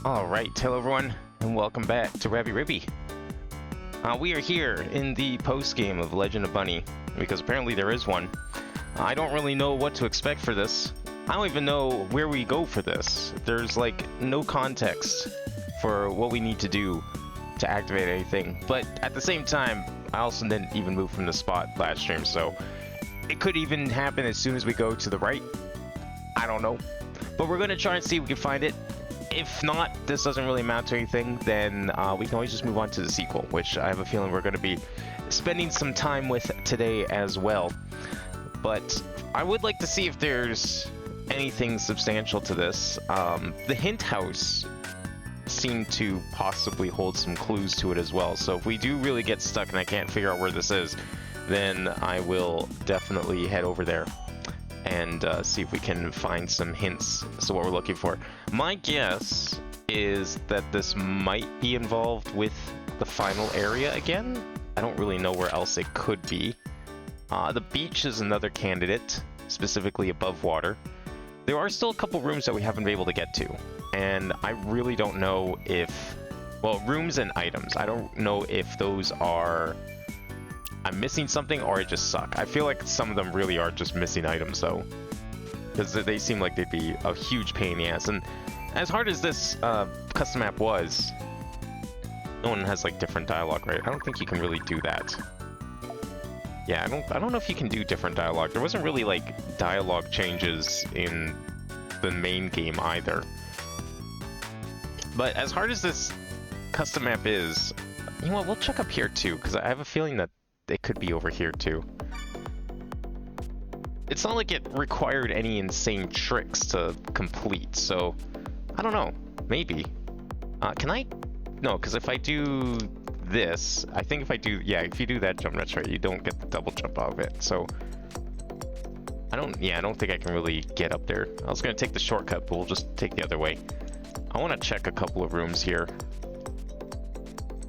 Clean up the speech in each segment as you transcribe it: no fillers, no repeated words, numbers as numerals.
Alright, hello everyone, and welcome back to Rabi-Ribi. We are here in the post-game of Legend of Bunny, because apparently there is one. I don't really know what to expect for this. I don't even know where we go for this. There's like no context for what we need to do to activate anything, but at the same time, I also didn't even move from the spot last stream, so it could even happen as soon as we go to the right. I don't know. But we're going to try and see if we can find it. If not, this doesn't really amount to anything, then we can always just move on to the sequel, which I have a feeling we're going to be spending some time with today as well. But I would like to see if there's anything substantial to this. The hint house seemed to possibly hold some clues to it as well, so if we do really get stuck and I can't figure out where this is, then I will definitely head over there and see if we can find some hints as to what we're looking for. My guess is that this might be involved with the final area again. I don't really know where else it could be. The beach is another candidate, specifically above water. There are still a couple rooms that we haven't been able to get to, and I really don't know if... Well, rooms and items. I don't know if those are... I'm missing something or I just suck. I feel like some of them really are just missing items though, because they seem like they'd be a huge pain in the ass. And as hard as this custom map was, no one has like different dialogue, right? I don't think you can really do that. Yeah, I don't know if you can do different dialogue. There wasn't really like dialogue changes in the main game either. But as hard as this custom map is, you know what? We'll check up here too, because I have a feeling that it could be over here too. It's not like it required any insane tricks to complete, so I don't know. Maybe. Can I? No, because if I do this, I think if I do, yeah, if you do that jump, that's right, you don't get the double jump out of it. So I don't think I can really get up there. I was gonna take the shortcut, but we'll just take the other way. I want to check a couple of rooms here.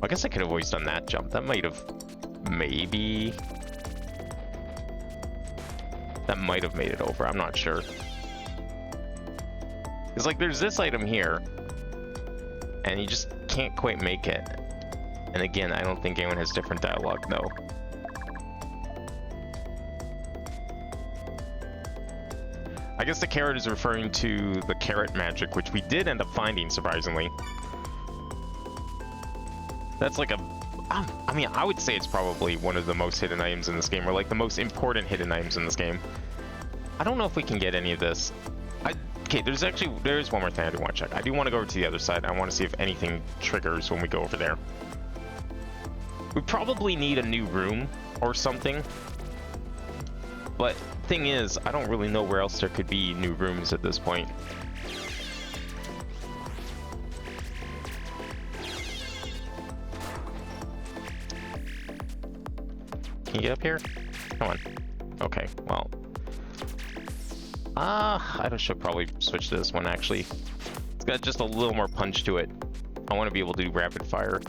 I guess I could have always done that jump. That might have. Maybe that might have made it over. I'm not sure. It's like there's this item here and you just can't quite make it. And again, I don't think anyone has different dialogue. No. I guess the carrot is referring to the carrot magic, which we did end up finding, surprisingly. That's like a... I mean, I would say it's probably one of the most hidden items in this game, or like the most important hidden items in this game. I don't know if we can get any of this. Okay, there's one more thing I do want to check. I do want to go over to the other side. I want to see if anything triggers when we go over there. We probably need a new room or something. But thing is, I don't really know where else there could be new rooms at this point. Can you get up here? Come on. Okay, well. I should probably switch to this one, actually. It's got just a little more punch to it. I want to be able to do rapid fire.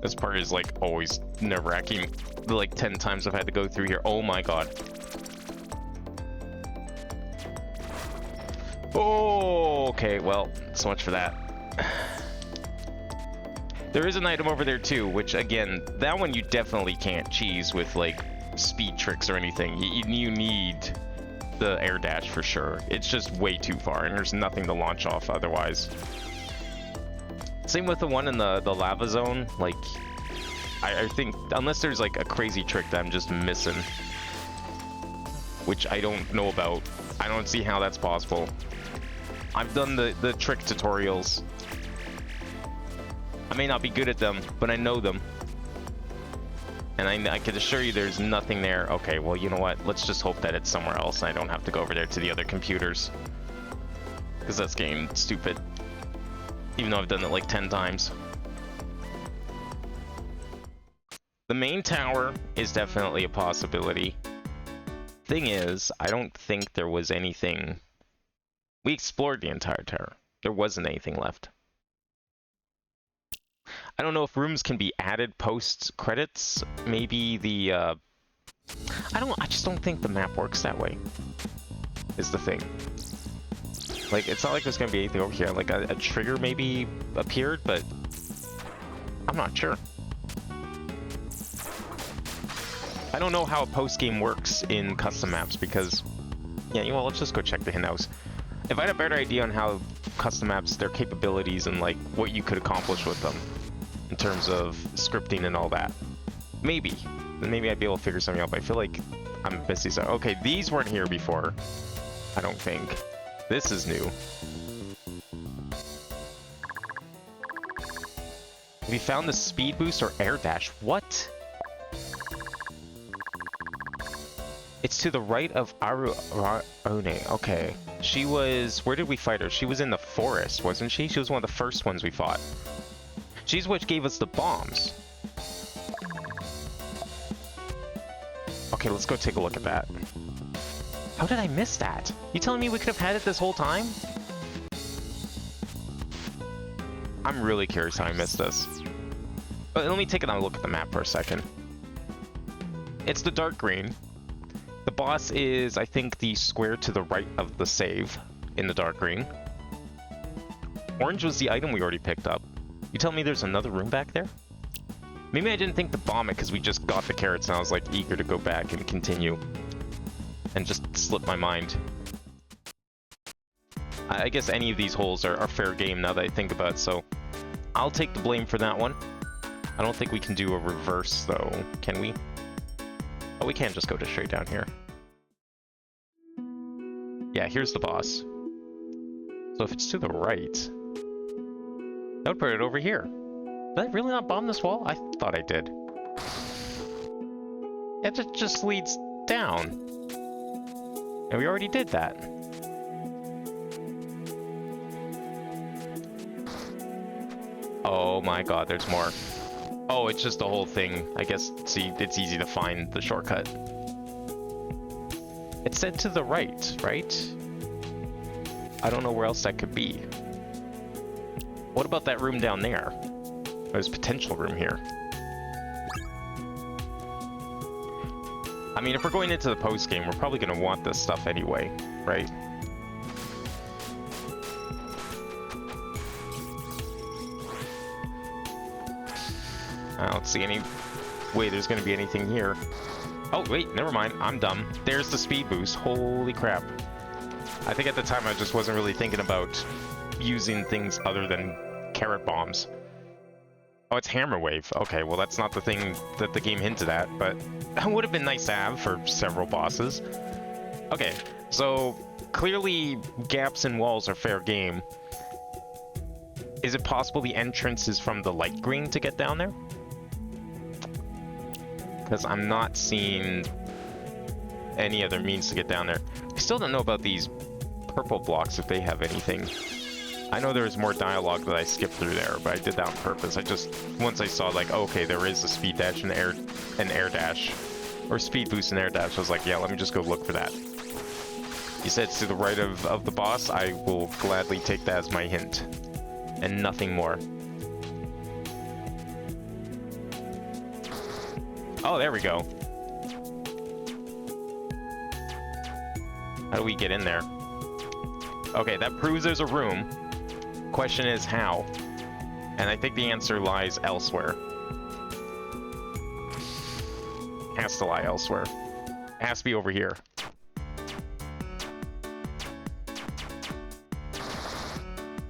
This part is, like, always nerve-wracking. The, like, 10 times I've had to go through here. Oh my god. Oh, okay, well, so much for that. There is an item over there too, which again, that one you definitely can't cheese with like speed tricks or anything. You need the air dash for sure. It's just way too far and there's nothing to launch off otherwise. Same with the one in the lava zone. Like, I think, unless there's like a crazy trick that I'm just missing, which I don't know about, I don't see how that's possible. I've done the trick tutorials. I may not be good at them, but I know them. And I can assure you there's nothing there. Okay, well, you know what? Let's just hope that it's somewhere else and I don't have to go over there to the other computers. Because that's getting stupid. Even though I've done it like 10 times. The main tower is definitely a possibility. Thing is, I don't think there was anything... We explored the entire tower. There wasn't anything left. I don't know if rooms can be added post credits. Maybe the I just don't think the map works that way. Is the thing. Like, it's not like there's gonna be anything over here. Like a trigger maybe appeared, but I'm not sure. I don't know how a post game works in custom maps because, yeah, you know, let's just go check the hint house. If I had a better idea on how custom maps, their capabilities, and like what you could accomplish with them in terms of scripting and all that, maybe I'd be able to figure something out. But I feel like I'm busy. So okay, these weren't here before. I don't think. This is new. Have you found the speed boost or air dash? What? It's to the right of Arune. Okay. She was... Where did we fight her? She was in the forest, wasn't she? She was one of the first ones we fought. She's what gave us the bombs. Okay, let's go take a look at that. How did I miss that? You telling me we could have had it this whole time? I'm really curious how I missed this. But let me take another look at the map for a second. It's the dark green. The boss is, I think, the square to the right of the save in the dark green. Orange was the item we already picked up. You tell me there's another room back there? Maybe I didn't think to bomb it because we just got the carrots and I was like eager to go back and continue. And just slipped my mind. I guess any of these holes are fair game now that I think about it, so I'll take the blame for that one. I don't think we can do a reverse though, can we? Oh, we can't just go straight down here. Yeah, here's the boss. So if it's to the right, that would put it over here. Did I really not bomb this wall? I thought I did. It just leads down. And we already did that. Oh my god, there's more. Oh, it's just the whole thing. I guess, see, it's easy to find the shortcut. It said to the right, right? I don't know where else that could be. What about that room down there? There's potential room here. I mean, if we're going into the post game, we're probably going to want this stuff anyway, right? I don't see any way there's going to be anything here. Oh, wait, never mind. I'm dumb. There's the speed boost. Holy crap. I think at the time I just wasn't really thinking about using things other than carrot bombs. Oh, it's hammer wave. Okay, well, that's not the thing that the game hinted at, but it would have been nice to have for several bosses. Okay, so clearly gaps in walls are fair game. Is it possible the entrance is from the light green to get down there? Because I'm not seeing any other means to get down there. I still don't know about these purple blocks, if they have anything. I know there was more dialogue that I skipped through there, but I did that on purpose. I just, once I saw like, oh, okay, there is a speed dash and air dash, or speed boost and air dash, I was like, yeah, let me just go look for that. You said it's to the right of the boss. I will gladly take that as my hint, and nothing more. Oh, there we go. How do we get in there? Okay, that proves there's a room. Question is how? And I think the answer lies elsewhere. Has to lie elsewhere. It has to be over here.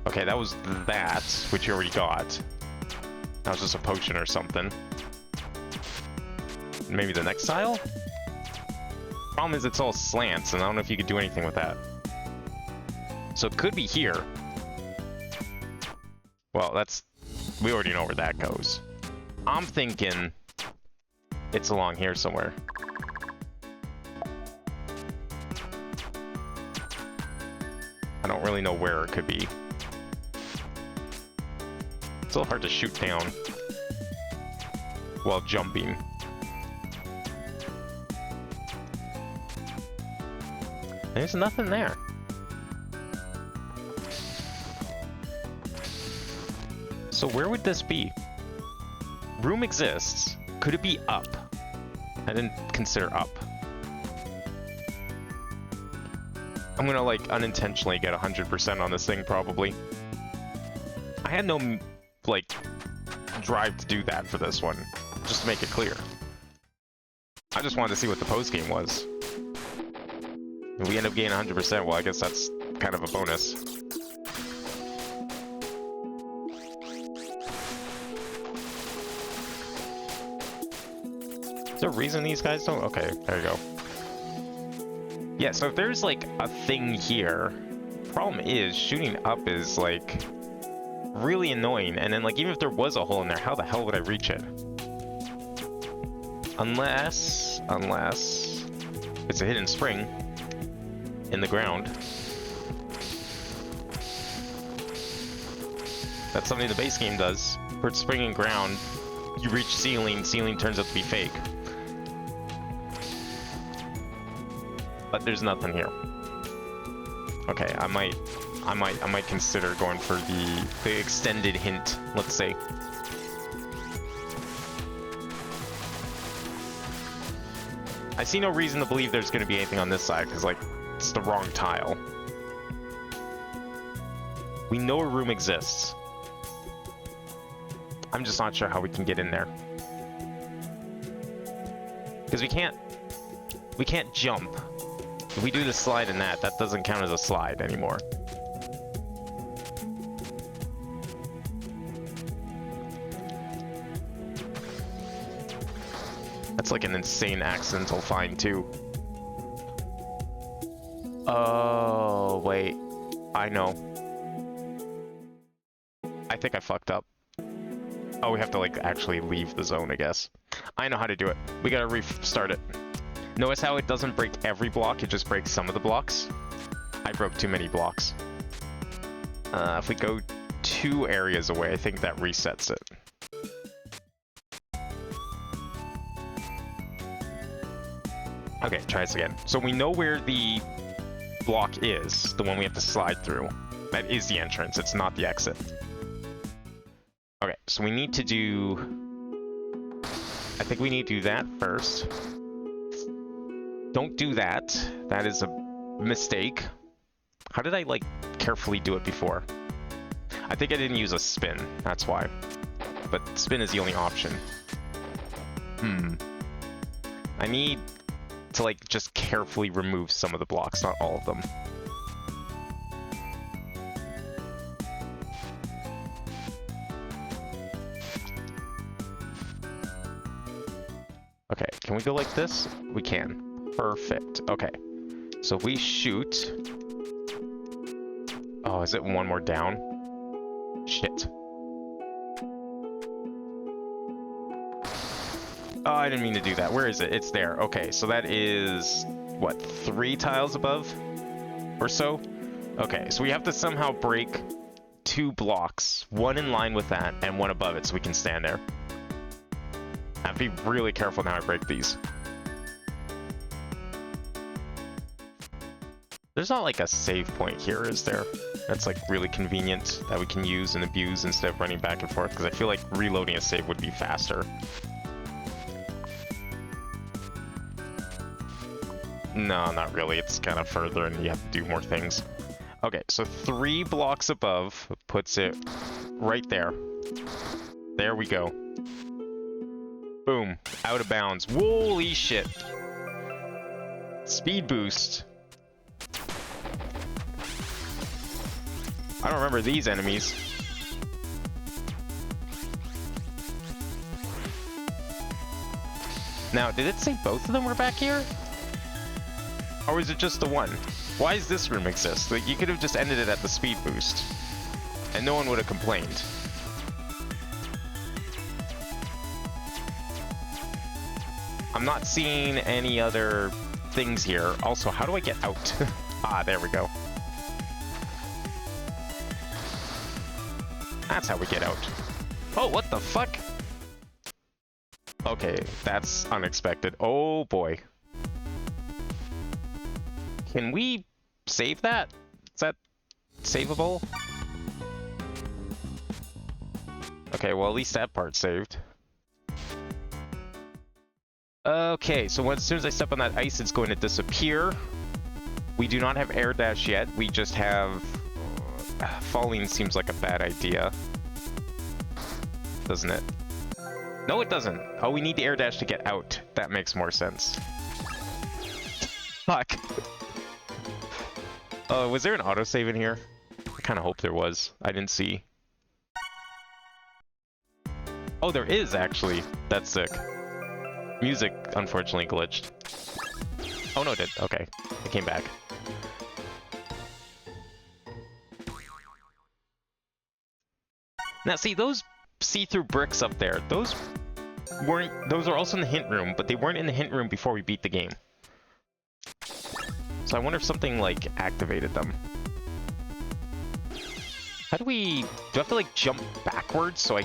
Okay, that was that, which you already got. That was just a potion or something. Maybe the next tile? Problem is it's all slants, and I don't know if you could do anything with that. So it could be here. Well, that's... we already know where that goes. I'm thinking it's along here somewhere. I don't really know where it could be. It's a little hard to shoot down while jumping. There's nothing there. So where would this be? room exists. Could it be up? I didn't consider up. I'm gonna like unintentionally get 100% on this thing probably. I had no like drive to do that for this one, just to make it clear. I just wanted to see what the post game was. If we end up getting 100%, well, I guess that's kind of a bonus. Is there a reason these guys don't? Okay, there you go. Yeah, so if there's like a thing here, problem is shooting up is like really annoying. And then like even if there was a hole in there, how the hell would I reach it? Unless it's a hidden spring in the ground. That's something the base game does. For its spring in ground, you reach ceiling, ceiling turns out to be fake. But there's nothing here. Okay, I might consider going for the extended hint, let's say. I see no reason to believe there's going to be anything on this side, because, like, it's the wrong tile. We know a room exists. I'm just not sure how we can get in there. Because we can't jump. If we do the slide in that doesn't count as a slide anymore. That's like an insane accidental find too. Oh, wait. I know. I think I fucked up. Oh, we have to like actually leave the zone, I guess. I know how to do it. We gotta restart it. Notice how it doesn't break every block, it just breaks some of the blocks. I broke too many blocks. If we go 2 areas away, I think that resets it. Okay, try this again. So we know where the block is, the one we have to slide through. That is the entrance, it's not the exit. Okay, so we need to do... I think we need to do that first. Don't do that. That is a mistake. How did I, like, carefully do it before? I think I didn't use a spin, that's why. But spin is the only option. I need to, like, just carefully remove some of the blocks, not all of them. Okay, can we go like this? We can. Perfect. Okay. So we shoot. Oh, is it one more down? Shit. Oh, I didn't mean to do that. Where is it? It's there. Okay, so that is, what, 3 tiles above? Or so? Okay, so we have to somehow break 2 blocks. One in line with that, and one above it, so we can stand there. I have to be really careful now I break these. There's not like a save point here, is there? That's like really convenient that we can use and abuse instead of running back and forth, because I feel like reloading a save would be faster. No, not really. It's kind of further and you have to do more things. Okay, so 3 blocks above puts it right there. There we go. Boom. Out of bounds. Holy shit. Speed boost. I don't remember these enemies. Now, did it say both of them were back here? Or was it just the one? Why does this room exist? Like, you could have just ended it at the speed boost. And no one would have complained. I'm not seeing any other things here. Also, how do I get out? Ah, there we go. That's how we get out. Oh, what the fuck? Okay, that's unexpected. Oh boy. Can we save that? Is that savable? Okay, well at least that part's saved. Okay, so as soon as I step on that ice, it's going to disappear. We do not have air dash yet. We just have... falling seems like a bad idea. Doesn't it? No, it doesn't. Oh, we need the air dash to get out. That makes more sense. Fuck. Was there an autosave in here? I kind of hope there was. I didn't see. Oh, there is, actually. That's sick. Music, unfortunately, glitched. Oh, no, it did. Okay. It came back. Now, see, those see-through bricks up there, those are also in the hint room, but they weren't in the hint room before we beat the game. So I wonder if something, like, activated them. How do I have to, like, jump backwards so I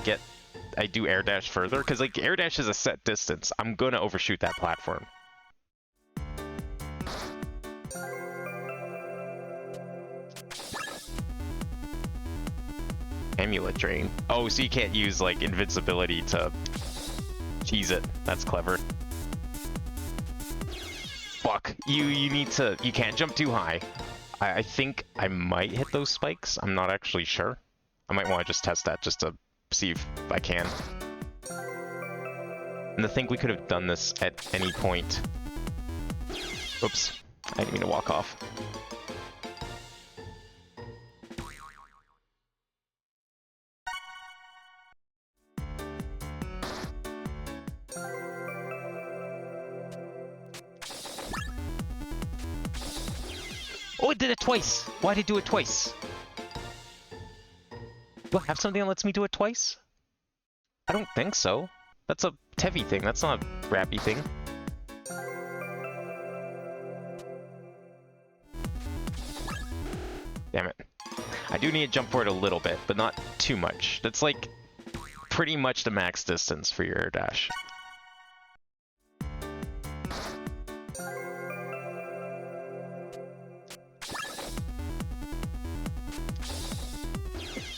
do air dash further? Because, like, air dash is a set distance. I'm gonna overshoot that platform. Amulet drain. Oh, so you can't use, like, invincibility to tease it. That's clever. Fuck. You can't jump too high. I think I might hit those spikes. I'm not actually sure. I might want to just test that just to see if I can. And I think we could have done this at any point. Oops. I didn't mean to walk off. Oh, it did it twice! Why did it do it twice? Do I have something that lets me do it twice? I don't think so. That's a Tevi thing, that's not a Rabi thing. Damn it. I do need to jump forward a little bit, but not too much. That's like pretty much the max distance for your air dash.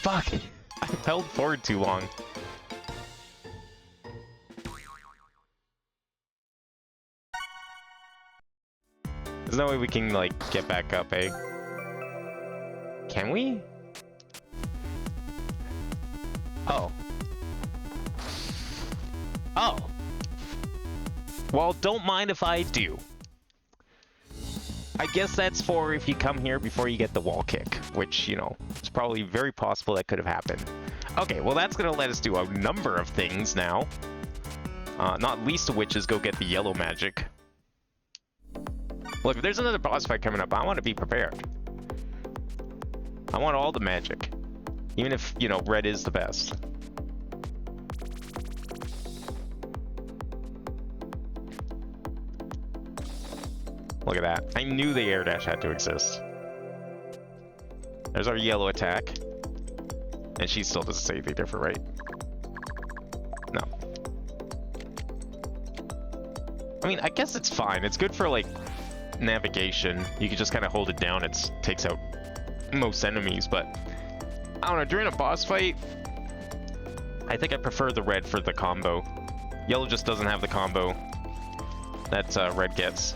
Fuck! I held forward too long. There's no way we can, like, get back up, eh? Can we? Oh. Oh! Well, don't mind if I do. I guess that's for if you come here before you get the wall kick, which, you know, it's probably very possible that could have happened. Okay, well that's gonna let us do a number of things now. Not least of which is go get the yellow magic. Look, if there's another boss fight coming up, I want to be prepared. I want all the magic. Even if, you know, red is the best. Look at that. I knew the air dash had to exist. There's our yellow attack. And she still doesn't say anything different, right? No. I mean, I guess it's fine. It's good for, like, navigation. You can just kind of hold it down. It takes out most enemies, but I don't know. During a boss fight, I think I prefer the red for the combo. Yellow just doesn't have the combo that red gets.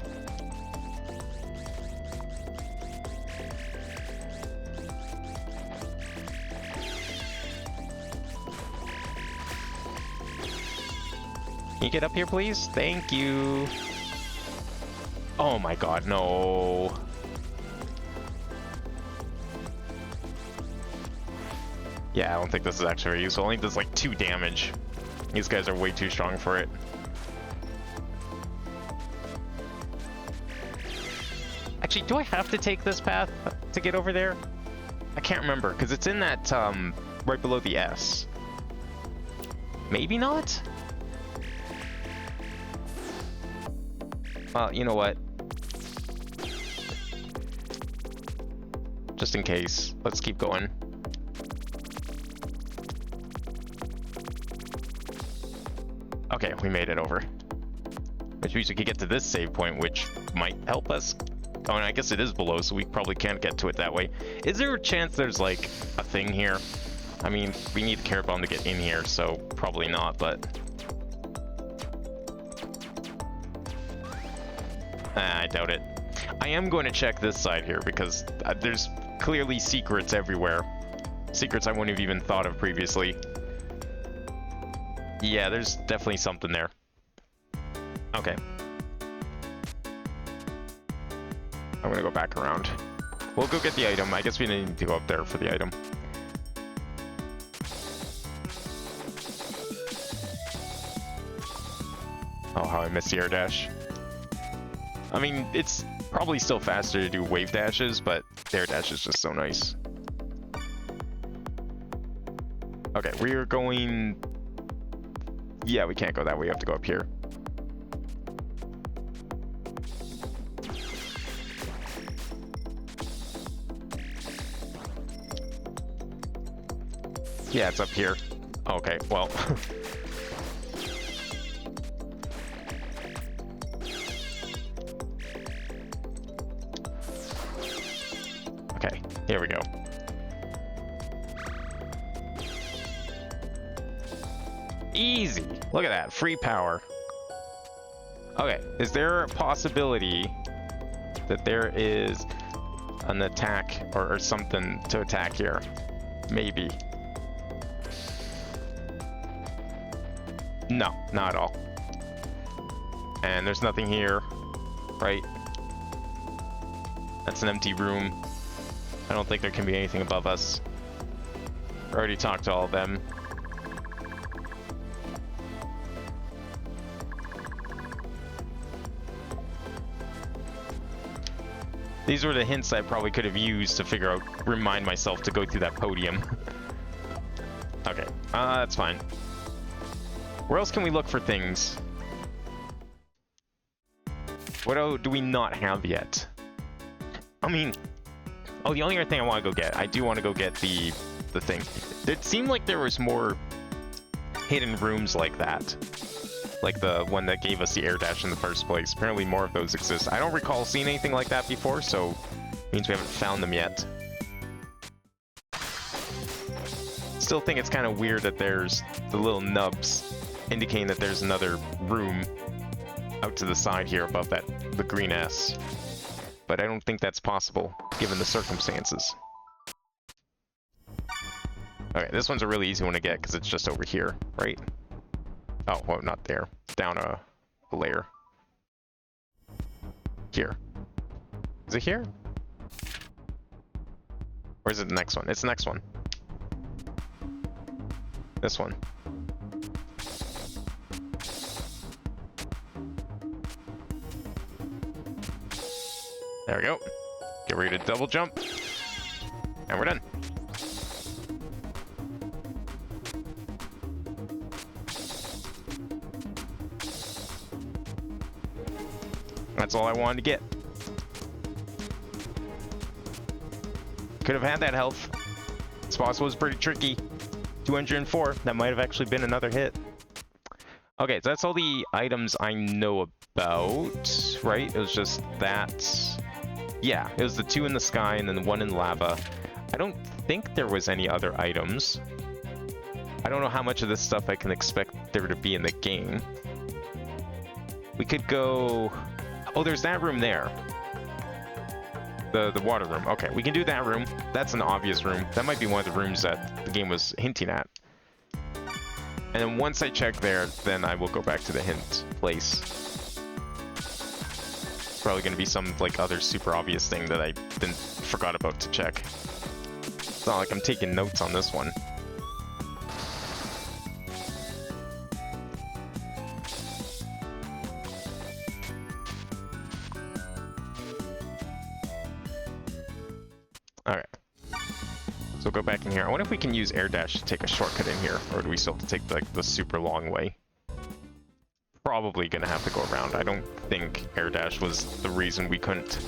Can you get up here, please? Thank you. Oh my god, no. Yeah, I don't think this is actually very useful. I think this is like 2 damage. These guys are way too strong for it. Actually, do I have to take this path to get over there? I can't remember, because it's in that, right below the S. Maybe not? Well, you know what? Just in case, let's keep going. Okay, we made it over. Which means we could get to this save point, which might help us. Oh, and I guess it is below, so we probably can't get to it that way. Is there a chance there's, like, a thing here? I mean, we need the carrot bomb to get in here, so probably not, but... I doubt it. I am going to check this side here because there's clearly secrets everywhere. Secrets I wouldn't have even thought of previously. Yeah, there's definitely something there. Okay. I'm gonna go back around. We'll go get the item. I guess we didn't need to go up there for the item. Oh, how I missed the air dash. I mean, it's probably still faster to do wave dashes, but the air dash is just so nice. Okay, we're going... Yeah, we can't go that way. We have to go up here. Yeah, it's up here. Okay, well... Okay, here we go. Easy! Look at that, free power. Okay, is there a possibility that there is an attack or something to attack here? Maybe. No, not at all. And there's nothing here, right? That's an empty room. I don't think there can be anything above us. I already talked to all of them. These were the hints I probably could have used to figure out, remind myself to go through that podium. Okay, that's fine. Where else can we look for things? What do we not have yet? I mean, oh, the only other thing I want to go get, I do want to go get the thing. It seemed like there was more hidden rooms like that. Like the one that gave us the air dash in the first place. Apparently more of those exist. I don't recall seeing anything like that before, so it means we haven't found them yet. Still think it's kind of weird that there's the little nubs indicating that there's another room out to the side here above the green S. But I don't think that's possible, given the circumstances. Okay, this one's a really easy one to get, because it's just over here, right? Oh, well, not there. Down a layer. Here. Is it here? Or is it the next one? It's the next one. This one. There we go. Get ready to double jump. And we're done. That's all I wanted to get. Could have had that health. This boss was pretty tricky. 204. That might have actually been another hit. Okay, so that's all the items I know about, right? It was just that. Yeah, it was the 2 in the sky and then the 1 in lava. I don't think there was any other items. I don't know how much of this stuff I can expect there to be in the game. We could go... Oh, there's that room there. The water room. Okay, we can do that room. That's an obvious room. That might be one of the rooms that the game was hinting at. And then once I check there, then I will go back to the hint place. It's probably going to be some like other super obvious thing that I forgot about to check. It's not like I'm taking notes on this one. Alright. So go back in here. I wonder if we can use air dash to take a shortcut in here, or do we still have to take like the super long way? Probably gonna have to go around. I don't think air dash was the reason we couldn't.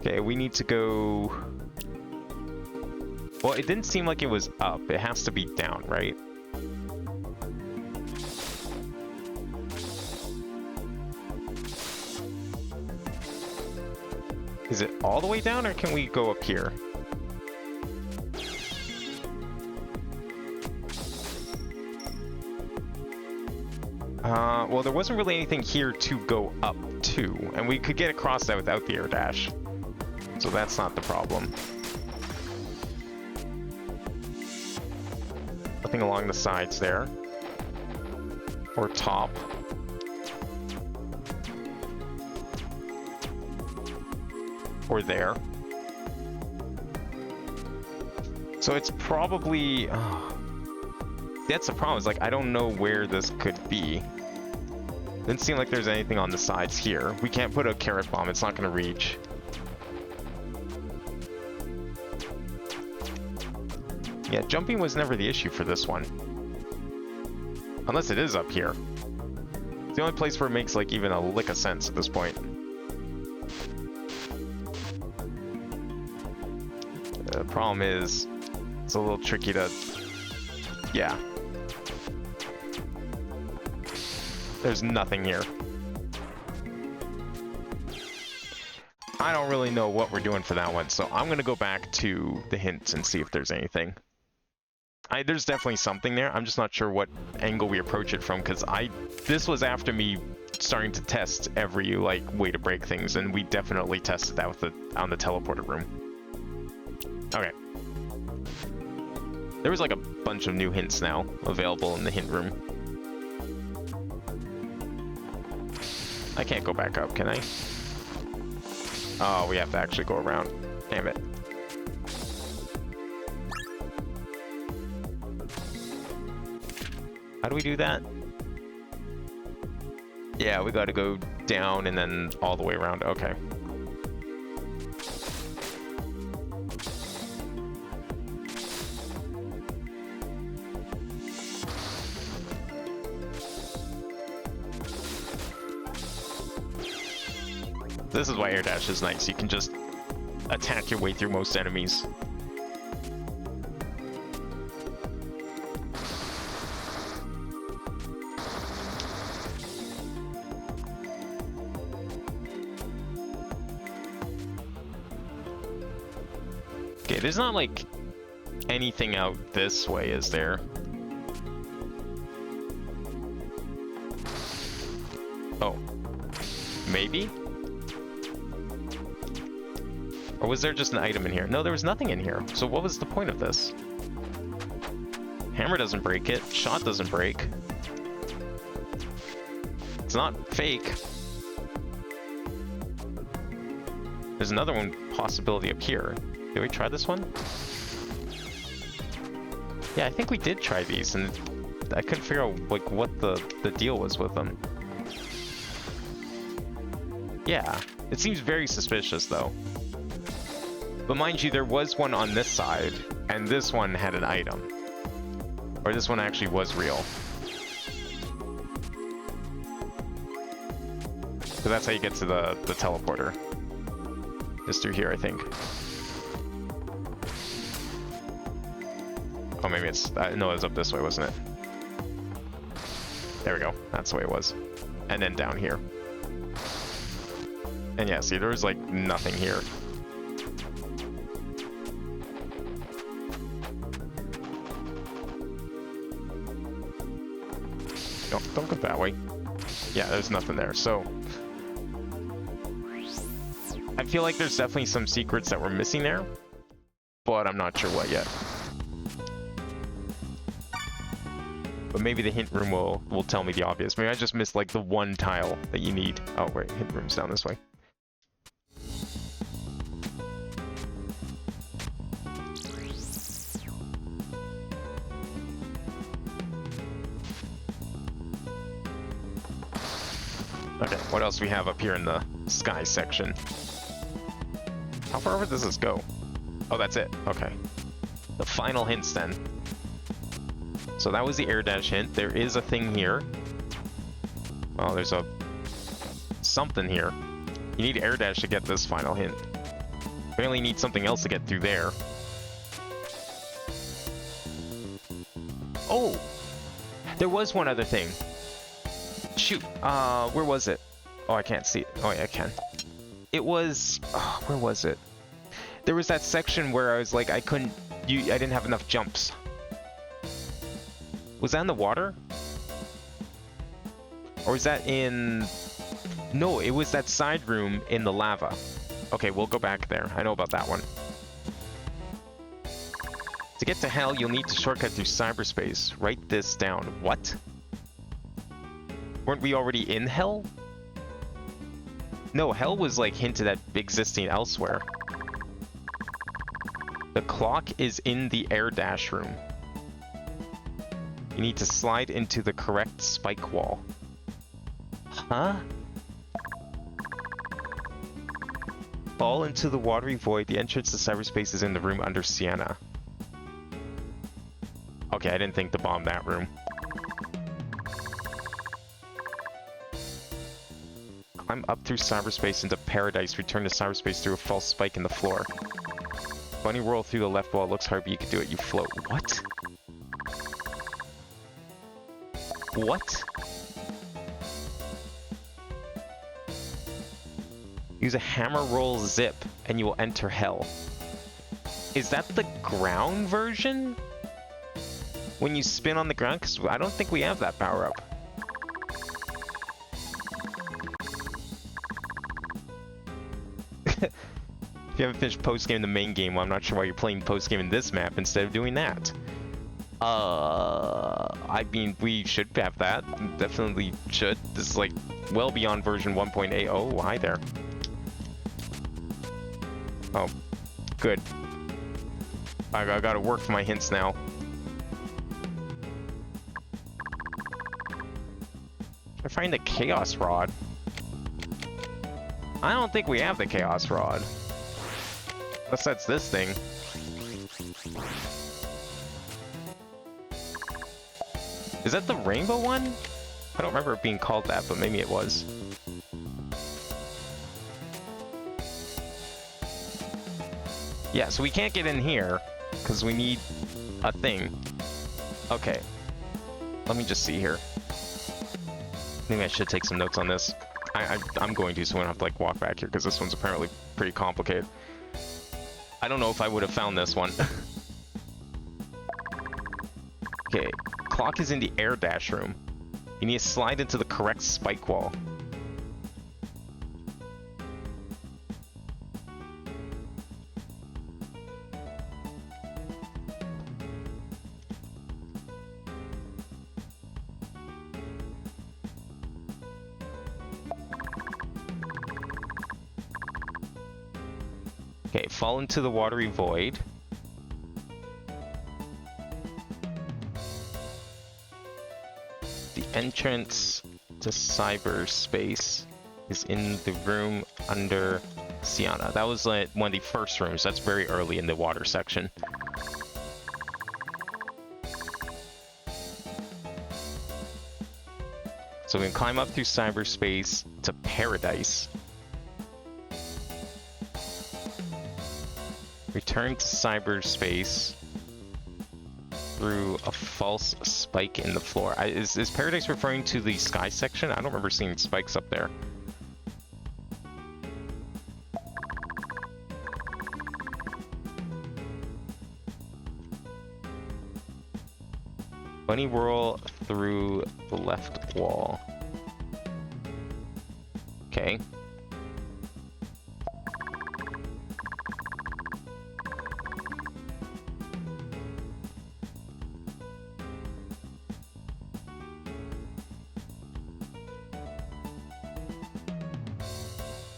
Okay, we need to go... Well, it didn't seem like it was up. It has to be down, right? Is it all the way down, or can we go up here? Well, there wasn't really anything here to go up to, and we could get across that without the air dash. So that's not the problem. Nothing along the sides there. Or top. Or there. So it's probably... that's the problem, is like I don't know where this could be. Didn't seem like there's anything on the sides here. We can't put a carrot bomb, it's not gonna reach. Yeah, jumping was never the issue for this one. Unless it is up here. It's the only place where it makes like even a lick of sense at this point. The problem is, it's a little tricky to... yeah. There's nothing here. I don't really know what we're doing for that one, so I'm gonna go back to the hints and see if there's anything. There's definitely something there. I'm just not sure what angle we approach it from, because this was after me starting to test every like way to break things, and we definitely tested that with on the teleporter room. Okay. There was like a bunch of new hints now available in the hint room. I can't go back up, can I? Oh, we have to actually go around. Damn it. How do we do that? Yeah, we gotta go down and then all the way around. Okay. This is why air dash is nice. You can just attack your way through most enemies. Okay, there's not like anything out this way, is there? Oh, maybe? Or was there just an item in here? No, there was nothing in here. So what was the point of this? Hammer doesn't break it. Shot doesn't break. It's not fake. There's another one possibility up here. Did we try this one? Yeah, I think we did try these, and I couldn't figure out like what the deal was with them. Yeah, it seems very suspicious though. But mind you, there was one on this side, and this one had an item. Or this one actually was real. So that's how you get to the teleporter. Just through here, I think. Oh, maybe it's... no, it was up this way, wasn't it? There we go. That's the way it was. And then down here. And yeah, see, there was like nothing here. Don't go that way. Yeah, there's nothing there, so... I feel like there's definitely some secrets that we're missing there, but I'm not sure what yet. But maybe the hint room will tell me the obvious. Maybe I just missed like the one tile that you need. Oh wait, hint room's down this way. Okay, what else we have up here in the sky section? How far over does this go? Oh, that's it. Okay. The final hints then. So that was the air dash hint. There is a thing here. Oh, there's a... something here. You need air dash to get this final hint. Apparently you need something else to get through there. Oh! There was one other thing. Shoot, where was it? Oh, I can't see it. Oh, yeah, I can. It was... oh, where was it? There was that section where I was like, I didn't have enough jumps. Was that in the water? Or is that in... No, it was that side room in the lava. Okay, we'll go back there. I know about that one. To get to hell, you'll need to shortcut through cyberspace. Write this down. What? Weren't we already in hell? No, hell was like hinted at existing elsewhere. The clock is in the air dash room. You need to slide into the correct spike wall. Huh? Fall into the watery void. The entrance to cyberspace is in the room under Sienna. Okay, I didn't think to bomb that room. Climb up through cyberspace into paradise. Return to cyberspace through a false spike in the floor. Bunny whirl through the left wall. It looks hard, but you can do it. You float. What? What? Use a hammer roll zip and you will enter hell. Is that the ground version? When you spin on the ground? Because I don't think we have that power up. If you haven't finished post-game in the main game, well, I'm not sure why you're playing post-game in this map instead of doing that. I mean, we should have that. Definitely should. This is like well beyond version 1.8. Oh, hi there. Oh, good. I gotta work for my hints now. I find the Chaos Rod. I don't think we have the Chaos Rod. Unless that's this thing. Is that the rainbow one? I don't remember it being called that, but maybe it was. Yeah, so we can't get in here because we need a thing. Okay. Let me just see here. Maybe I should take some notes on this. I'm going to, so I don't have to like walk back here because this one's apparently pretty complicated. I don't know if I would have found this one. Okay, clock is in the air dash room. You need to slide into the correct spike wall. Okay, fall into the watery void. The entrance to cyberspace is in the room under Sienna. That was like one of the first rooms. That's very early in the water section. So we can climb up through cyberspace to paradise. Return to cyberspace through a false spike in the floor. Is Paradise referring to the sky section? I don't remember seeing spikes up there. Bunny whirl through the left wall. Okay.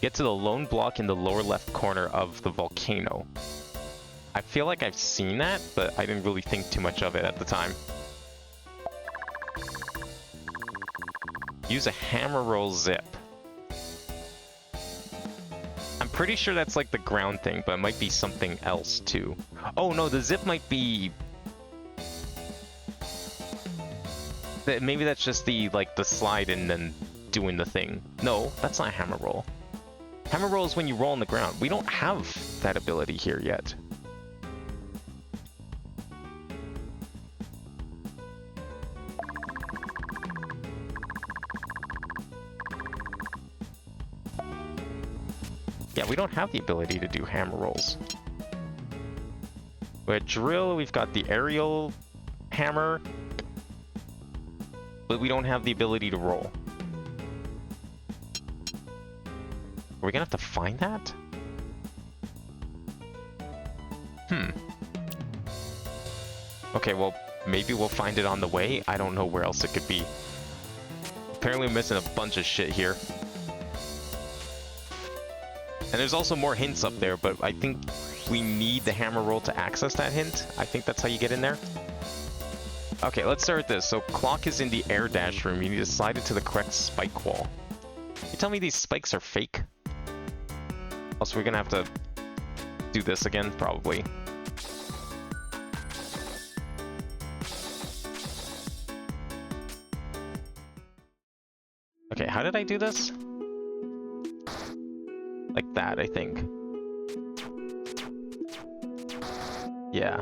Get to the lone block in the lower left corner of the volcano. I feel like I've seen that, but I didn't really think too much of it at the time. Use a hammer roll zip. I'm pretty sure that's like the ground thing, but it might be something else too. Oh no, the zip might be... Maybe that's just the, like, the slide and then doing the thing. No, that's not a hammer roll. Hammer roll is when you roll on the ground. We don't have that ability here yet. Yeah, we don't have the ability to do hammer rolls. With drill, we've got the aerial hammer, but we don't have the ability to roll. Are we gonna have to find that? Okay, well, maybe we'll find it on the way. I don't know where else it could be. Apparently we're missing a bunch of shit here. And there's also more hints up there, but I think we need the hammer roll to access that hint. I think that's how you get in there. Okay, let's start with this. So clock is in the air dash room. You need to slide it to the correct spike wall. You tell me these spikes are fake? Also, we're gonna have to do this again, probably. Okay, how did I do this? Like that, I think. Yeah.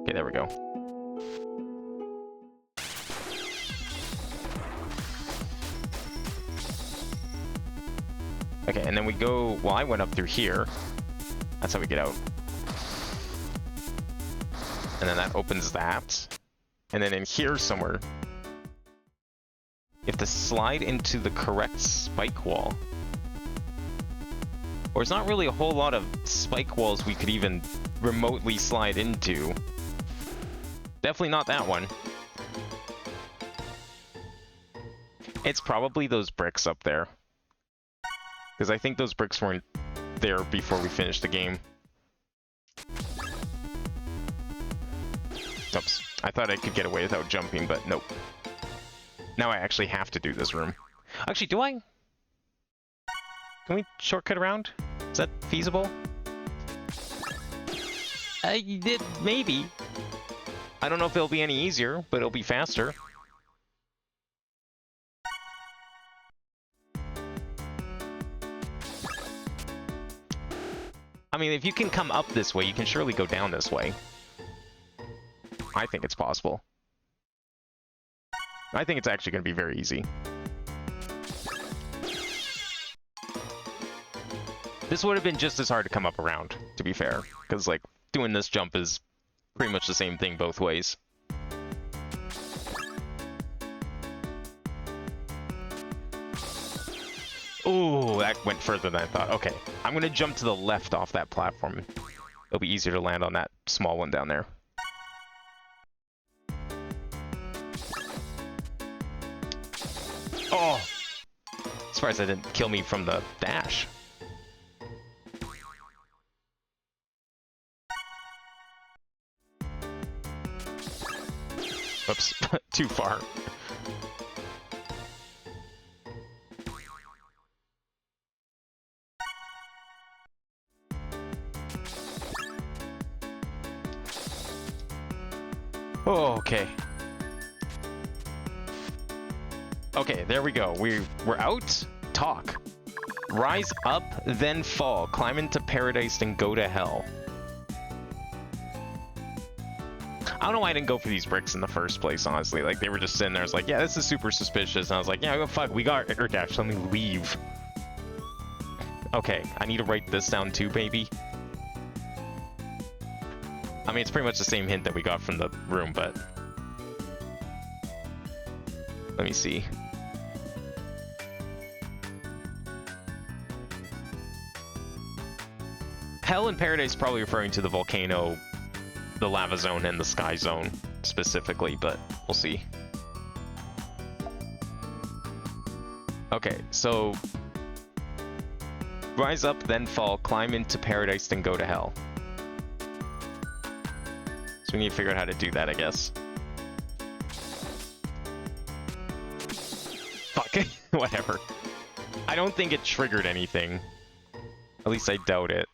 Okay, there we go. Okay, and then we go... Well, I went up through here. That's how we get out. And then that opens that. And then in here somewhere, you have to slide into the correct spike wall. Or there's not really a whole lot of spike walls we could even remotely slide into. Definitely not that one. It's probably those bricks up there. Because I think those bricks weren't there before we finished the game. Oops. I thought I could get away without jumping, but nope. Now I actually have to do this room. Actually, do I? Can we shortcut around? Is that feasible? Maybe. I don't know if it'll be any easier, but it'll be faster. I mean, if you can come up this way, you can surely go down this way. I think it's possible. I think it's actually going to be very easy. This would have been just as hard to come up around, to be fair. Because, like, doing this jump is pretty much the same thing both ways. Ooh, that went further than I thought. Okay, I'm going to jump to the left off that platform. It'll be easier to land on that small one down there. Oh! Surprised that didn't kill me from the dash. Oops, too far. Oh, okay. Okay, there we go. We're out. Talk. Rise up, then fall. Climb into paradise, then go to hell. I don't know why I didn't go for these bricks in the first place, honestly. Like, they were just sitting there. I was like, yeah, this is super suspicious. And I was like, yeah, fuck, we got air dash. Let me leave. Okay, I need to write this down too, baby. I mean, it's pretty much the same hint that we got from the room, but... Let me see. Hell and Paradise probably referring to the volcano, the lava zone, and the sky zone specifically, but we'll see. Okay, so... Rise up, then fall, climb into paradise, then go to hell. So we need to figure out how to do that, I guess. Fuck, whatever. I don't think it triggered anything. At least I doubt it.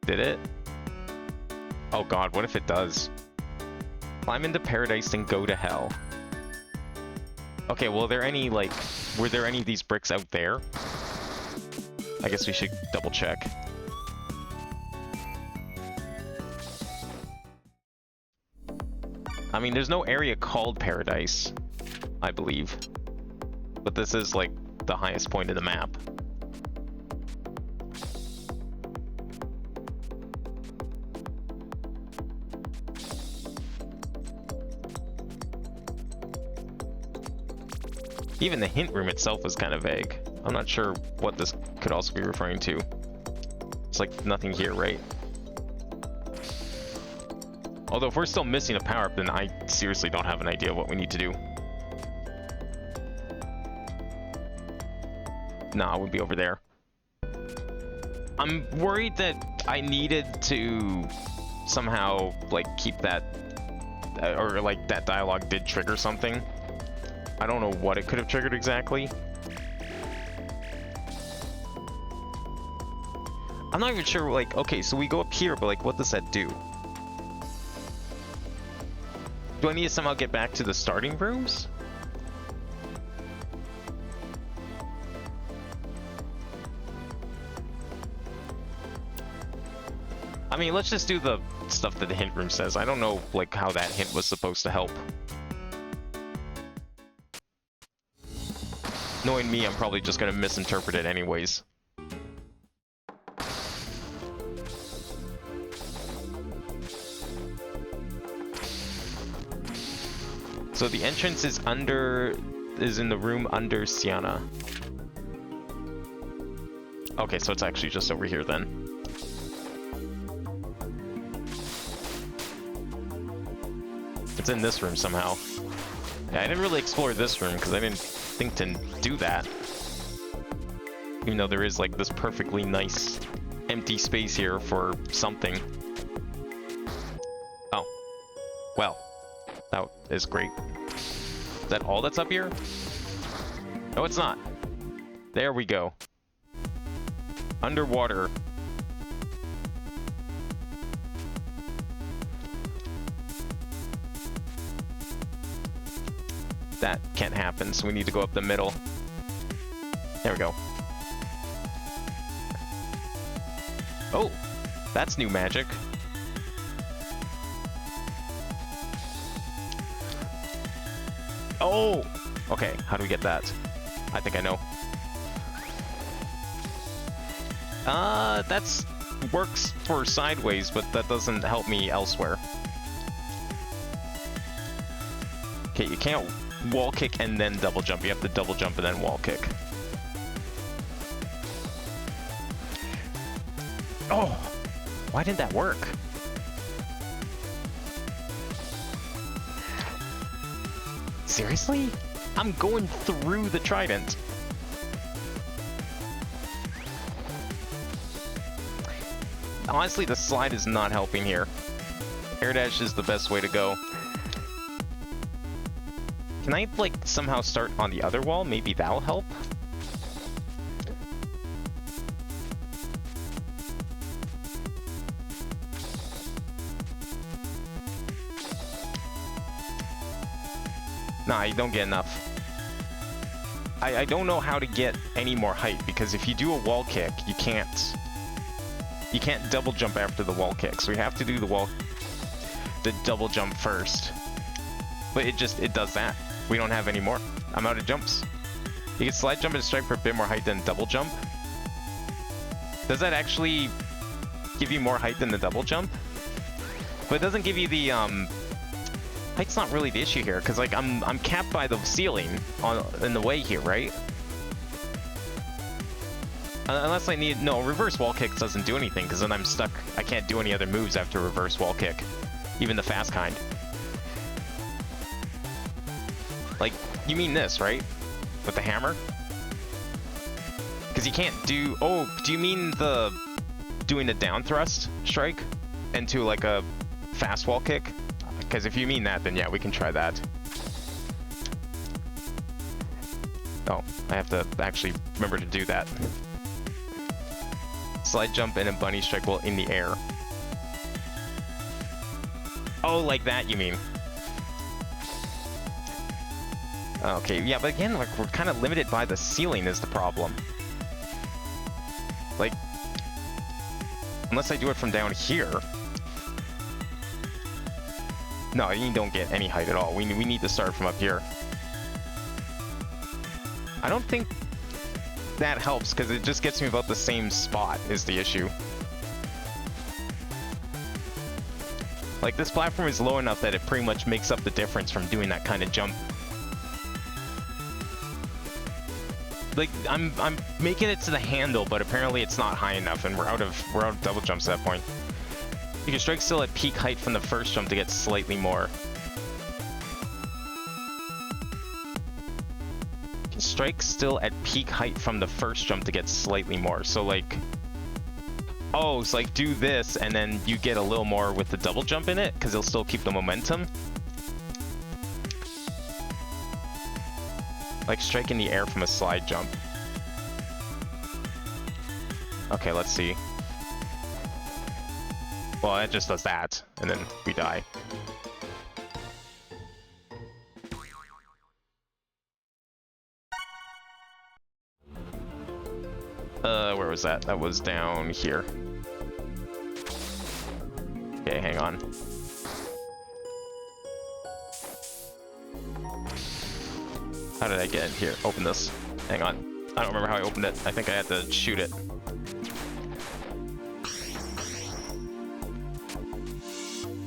Did it? Oh god, what if it does? Climb into paradise and go to hell. Okay, well, were there any of these bricks out there? I guess we should double check. I mean, there's no area called Paradise, I believe. But this is, like, the highest point in the map. Even the hint room itself is kind of vague. I'm not sure what this could also be referring to. It's like nothing here, right? Although if we're still missing a power-up, then I seriously don't have an idea of what we need to do. Nah, it would be over there. I'm worried that I needed to somehow, like, keep that... or, like, that dialogue did trigger something. I don't know what it could have triggered exactly. I'm not even sure, like, okay, so we go up here, but, like, what does that do? Do I need to somehow get back to the starting rooms? I mean, let's just do the stuff that the hint room says. I don't know, like, how that hint was supposed to help. Knowing me, I'm probably just gonna misinterpret it anyways. So the entrance is in the room under Sienna. Okay, so it's actually just over here then. It's in this room somehow. Yeah, I didn't really explore this room because I didn't think to do that. Even though there is like this perfectly nice empty space here for something. Oh. Well. That is great. Is that all that's up here? No, it's not. There we go. Underwater. That can't happen, so we need to go up the middle. There we go. Oh, that's new magic. Oh! Okay, how do we get that? I think I know. That's works for sideways, but that doesn't help me elsewhere. Okay, you can't wall kick and then double jump. You have to double jump and then wall kick. Oh! Why didn't that work? Seriously? I'm going through the trident. Honestly, the slide is not helping here. Air dash is the best way to go. Can I, like, somehow start on the other wall? Maybe that'll help? Nah, you don't get enough. I don't know how to get any more height, because if you do a wall kick, you can't double jump after the wall kick, so we have to do the double jump first. But it does that. We don't have any more. I'm out of jumps. You can slide jump and strike for a bit more height than double jump. Does that actually give you more height than the double jump? But it doesn't give you the, height's not really the issue here, because, like, I'm capped by the ceiling in the way here, right? Unless I need... No, reverse wall kick doesn't do anything, because then I'm stuck. I can't do any other moves after reverse wall kick. Even the fast kind. Like, you mean this, right? With the hammer? Because you can't do... Oh, do you mean doing the down thrust strike into, like, a fast wall kick? Because if you mean that, then yeah, we can try that. Oh, I have to actually remember to do that. Slide jump and a bunny strike while in the air. Oh, like that, you mean? Okay, yeah, but again, like, we're kind of limited by the ceiling is the problem. Like, unless I do it from down here. No, you don't get any height at all. We need to start from up here. I don't think that helps, because it just gets me about the same spot is the issue. Like, this platform is low enough that it pretty much makes up the difference from doing that kind of jump. Like, I'm making it to the handle, but apparently it's not high enough, and we're out of double jumps at that point. You can strike still at peak height from the first jump to get slightly more. You can strike still at peak height from the first jump to get slightly more. So like, oh, it's like do this, and then you get a little more with the double jump in it, because it'll still keep the momentum. Like strike in the air from a slide jump. Okay, let's see. Well, it just does that, and then we die. Where was that? That was down here. Okay, hang on. How did I get in here? Open this. Hang on. I don't remember how I opened it. I think I had to shoot it.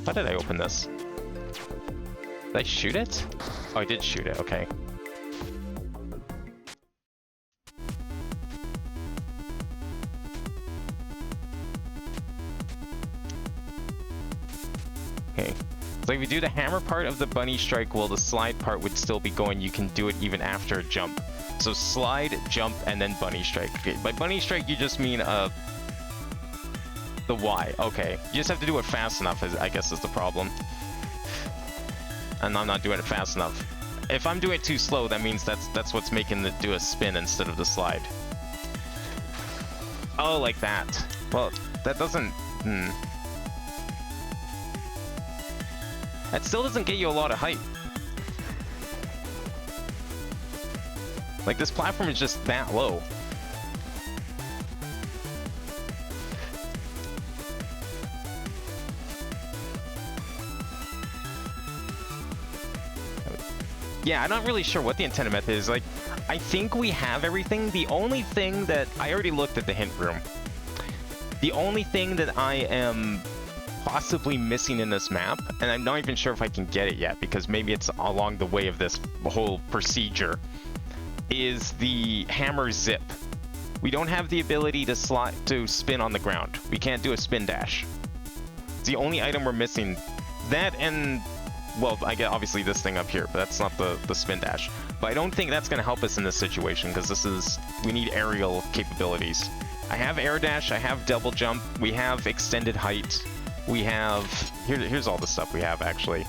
How did I open this? Did I shoot it? Oh, I did shoot it. Okay. Okay. So if you do the hammer part of the bunny strike while the slide part would still be going, you can do it even after a jump. So slide, jump, and then bunny strike. Okay. By bunny strike, you just mean the Y. Okay. You just have to do it fast enough, I guess is the problem. And I'm not doing it fast enough. If I'm doing it too slow, that means that's what's making it do a spin instead of the slide. Oh, like that. Well, that doesn't... That still doesn't get you a lot of height. Like, this platform is just that low. Yeah, I'm not really sure what the intended method is. Like, I think we have everything. The only thing that... I already looked at the hint room. The only thing that I am possibly missing in this map, and I'm not even sure if I can get it yet, because maybe it's along the way of this whole procedure, is the hammer zip. We don't have the ability to spin on the ground. We can't do a spin dash. It's the only item we're missing. That and... well, I get obviously this thing up here, but that's not the spin dash. But I don't think that's going to help us in this situation, because this is... we need aerial capabilities. I have air dash, I have double jump, we have extended height, we have... here's all the stuff we have, actually.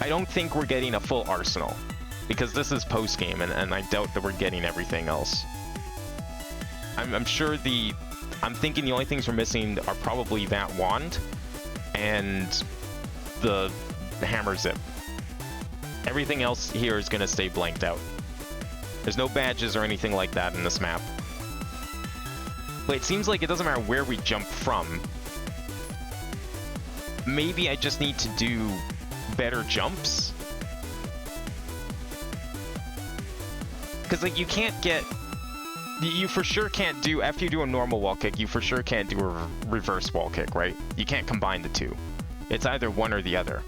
I don't think we're getting a full arsenal, because this is post-game, and I doubt that we're getting everything else. I'm sure the... I'm thinking the only things we're missing are probably that wand, and the hammer zip. Everything else here is going to stay blanked out. There's no badges or anything like that in this map. But it seems like it doesn't matter where we jump from. Maybe I just need to do better jumps? Because, like, you can't get... you for sure can't do... after you do a normal wall kick, you for sure can't do a reverse wall kick, right? You can't combine the two. It's either one or the other,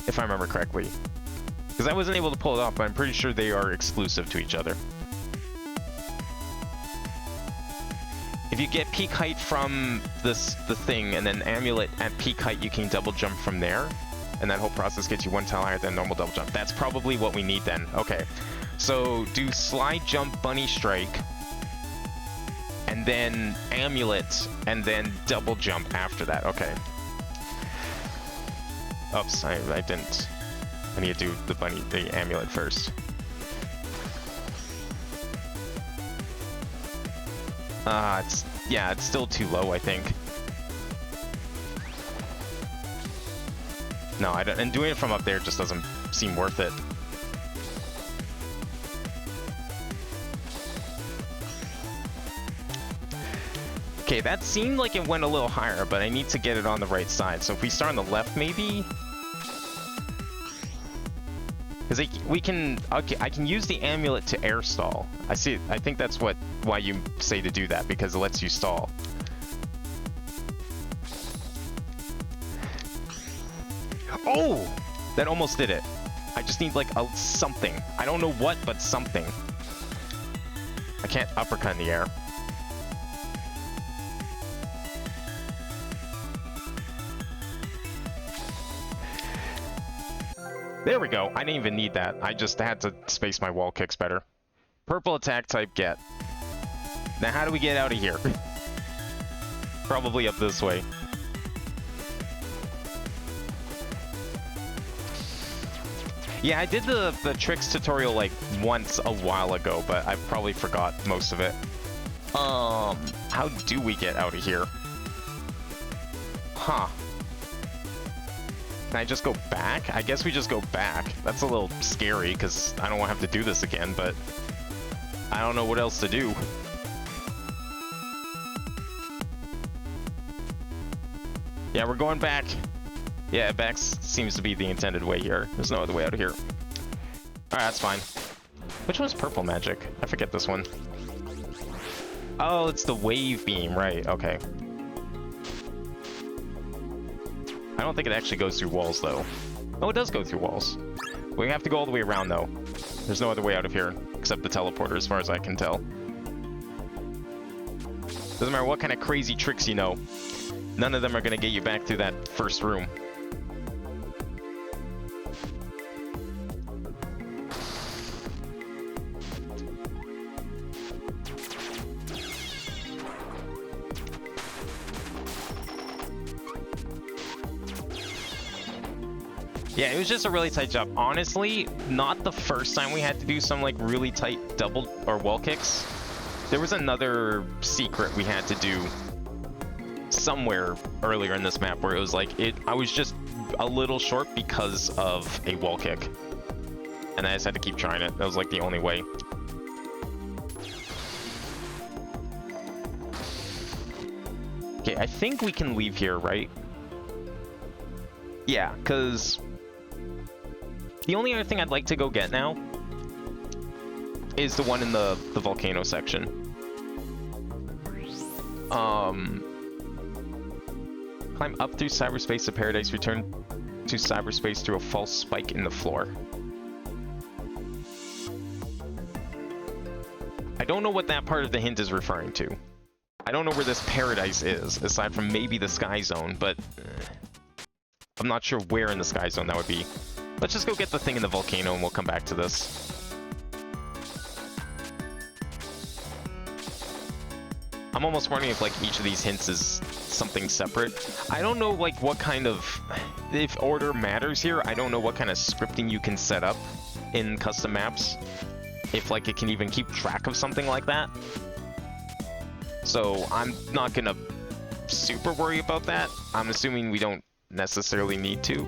if I remember correctly. Because I wasn't able to pull it off, but I'm pretty sure they are exclusive to each other. If you get peak height from the thing, and then amulet at peak height, you can double jump from there. And that whole process gets you one tile higher than normal double jump. That's probably what we need then. Okay. So do slide, jump, bunny strike, and then amulet, and then double jump after that. Okay. Oops, I didn't. I need to do the amulet first. It's still too low, I think. No, I don't, and doing it from up there just doesn't seem worth it. Okay, that seemed like it went a little higher, but I need to get it on the right side. So if we start on the left, maybe? Because we can... okay, I can use the amulet to air stall. I see. I think that's why you say to do that, because it lets you stall. Oh! That almost did it. I just need, like, something. I don't know what, but something. I can't uppercut in the air. There we go. I didn't even need that. I just had to space my wall kicks better. Purple attack type get. Now how do we get out of here? Probably up this way. Yeah, I did the tricks tutorial like once a while ago, but I probably forgot most of it. How do we get out of here? Huh. Can I just go back? I guess we just go back. That's a little scary because I don't want to have to do this again, but I don't know what else to do. Yeah, we're going back. Yeah, back seems to be the intended way here. There's no other way out of here. Alright, that's fine. Which one's purple magic? I forget this one. Oh, it's the wave beam, right, okay. I don't think it actually goes through walls, though. Oh, it does go through walls. We have to go all the way around, though. There's no other way out of here, except the teleporter, as far as I can tell. Doesn't matter what kind of crazy tricks you know. None of them are going to get you back through that first room. Yeah, it was just a really tight job. Honestly, not the first time we had to do some like really tight double or wall kicks. There was another secret we had to do somewhere earlier in this map where it was like I was just a little short because of a wall kick. And I just had to keep trying it. That was like the only way. Okay, I think we can leave here, right? Yeah, because the only other thing I'd like to go get now is the one in the volcano section. Climb up through cyberspace to paradise, return to cyberspace through a false spike in the floor. I don't know what that part of the hint is referring to. I don't know where this paradise is, aside from maybe the sky zone, but I'm not sure where in the sky zone that would be. Let's just go get the thing in the volcano and we'll come back to this. I'm almost wondering if like each of these hints is something separate. I don't know like what kind of, if order matters here, I don't know what kind of scripting you can set up in custom maps. If like it can even keep track of something like that. So I'm not gonna super worry about that. I'm assuming we don't necessarily need to.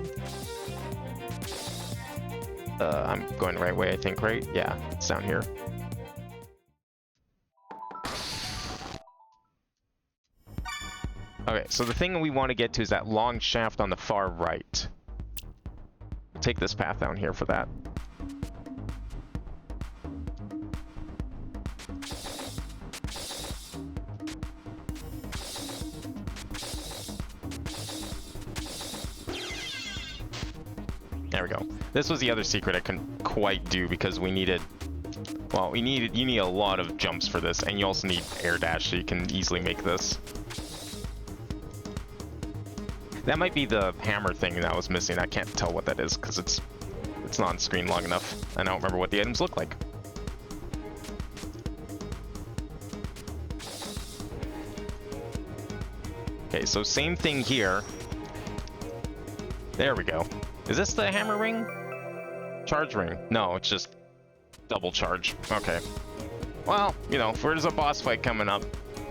I'm going the right way, I think, right? Yeah, it's down here. Okay, so the thing we want to get to is that long shaft on the far right. Take this path down here for that. There we go. This was the other secret I couldn't quite do because we needed, well, you need a lot of jumps for this, and you also need air dash so you can easily make this. That might be the hammer thing that was missing. I can't tell what that is because it's not on screen long enough. And I don't remember what the items look like. Okay, so same thing here. There we go. Is this the hammer ring? Charge ring? No, it's just double charge. Okay. Well, you know, if there's a boss fight coming up,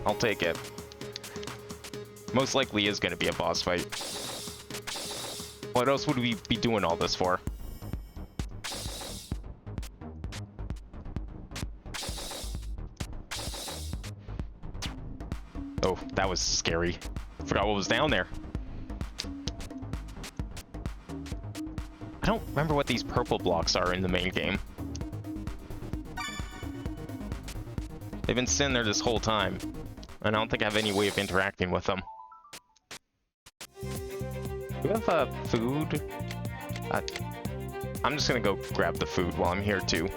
I'll take it. Most likely is going to be a boss fight. What else would we be doing all this for? Oh, that was scary. Forgot what was down there. I don't remember what these purple blocks are in the main game. They've been sitting there this whole time, and I don't think I have any way of interacting with them. Do we have food? I'm just gonna go grab the food while I'm here too.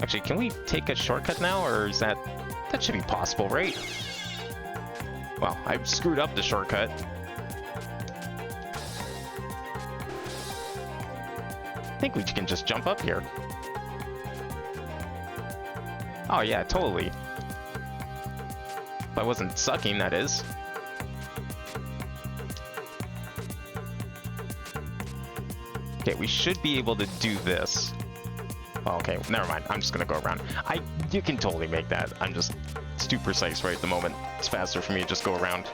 Actually, can we take a shortcut now, or is that... That should be possible, right? Well, I screwed up the shortcut. I think we can just jump up here. Oh yeah, totally. If I wasn't sucking, that is. Okay, we should be able to do this. Oh, okay, never mind. I'm just gonna go around. You can totally make that. I'm just... It's too precise right at the moment. It's faster for me to just go around.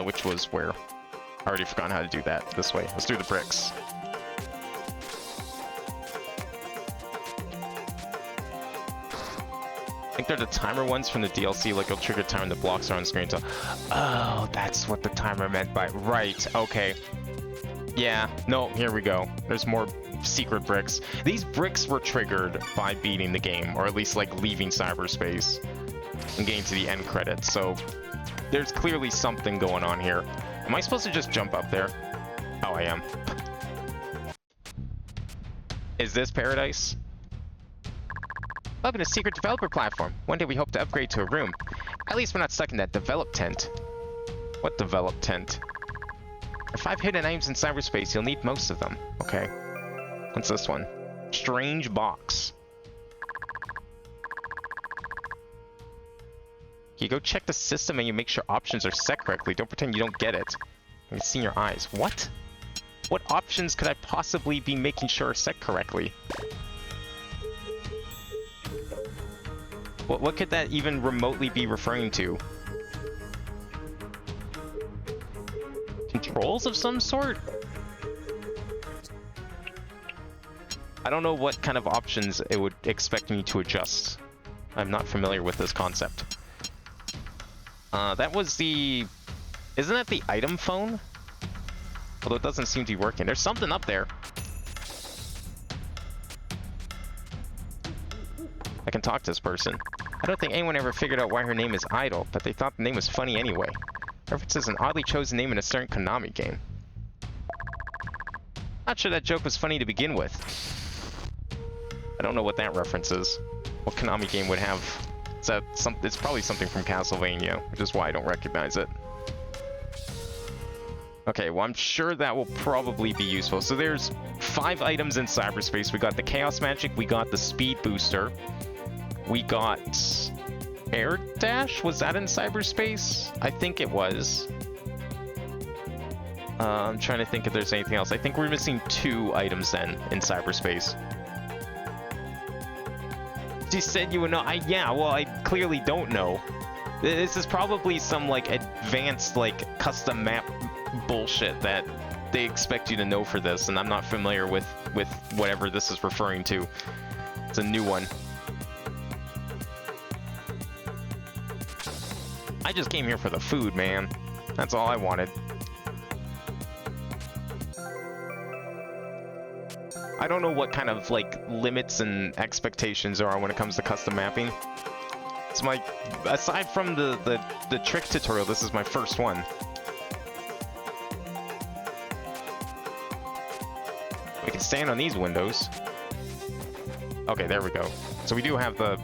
Which was where? I already forgotten how to do that. This way. Let's do the bricks. I think they're the timer ones from the DLC, like it'll trigger time the blocks are on screen. So, oh, that's what the timer meant by... Right, okay. Yeah, no, here we go. There's more secret bricks. These bricks were triggered by beating the game, or at least like leaving cyberspace and getting to the end credits. So there's clearly something going on here. Am I supposed to just jump up there? Oh, I am. Is this paradise? Welcome to Secret Developer Platform. One day we hope to upgrade to a room. At least we're not stuck in that develop tent. What develop tent? There are 5 hidden items in cyberspace. You'll need most of them. Okay. What's this one? Strange box. You go check the system and you make sure options are set correctly. Don't pretend you don't get it. I can see in your eyes. What? What options could I possibly be making sure are set correctly? What could that even remotely be referring to? Controls of some sort? I don't know what kind of options it would expect me to adjust. I'm not familiar with this concept. That was the... Isn't that the item phone? Although it doesn't seem to be working. There's something up there. I can talk to this person. I don't think anyone ever figured out why her name is Idol, but they thought the name was funny anyway. References an oddly chosen name in a certain Konami game. Not sure that joke was funny to begin with. I don't know what that reference is. What Konami game would have... It's probably something from Castlevania, which is why I don't recognize it. Okay, well, I'm sure that will probably be useful. So there's 5 items in cyberspace. We got the Chaos Magic, we got the Speed Booster, we got Air Dash? Was that in cyberspace? I think it was. I'm trying to think if there's anything else. I think we're missing 2 items then in cyberspace. You said you would know. Yeah, well, I clearly don't know. This is probably some, like, advanced, like, custom map bullshit that they expect you to know for this, and I'm not familiar with whatever this is referring to. It's a new one. I just came here for the food, man. That's all I wanted. I don't know what kind of, like, limits and expectations there are when it comes to custom mapping. It's my... Aside from the trick tutorial, this is my first one. We can stand on these windows. Okay, there we go. So we do have the...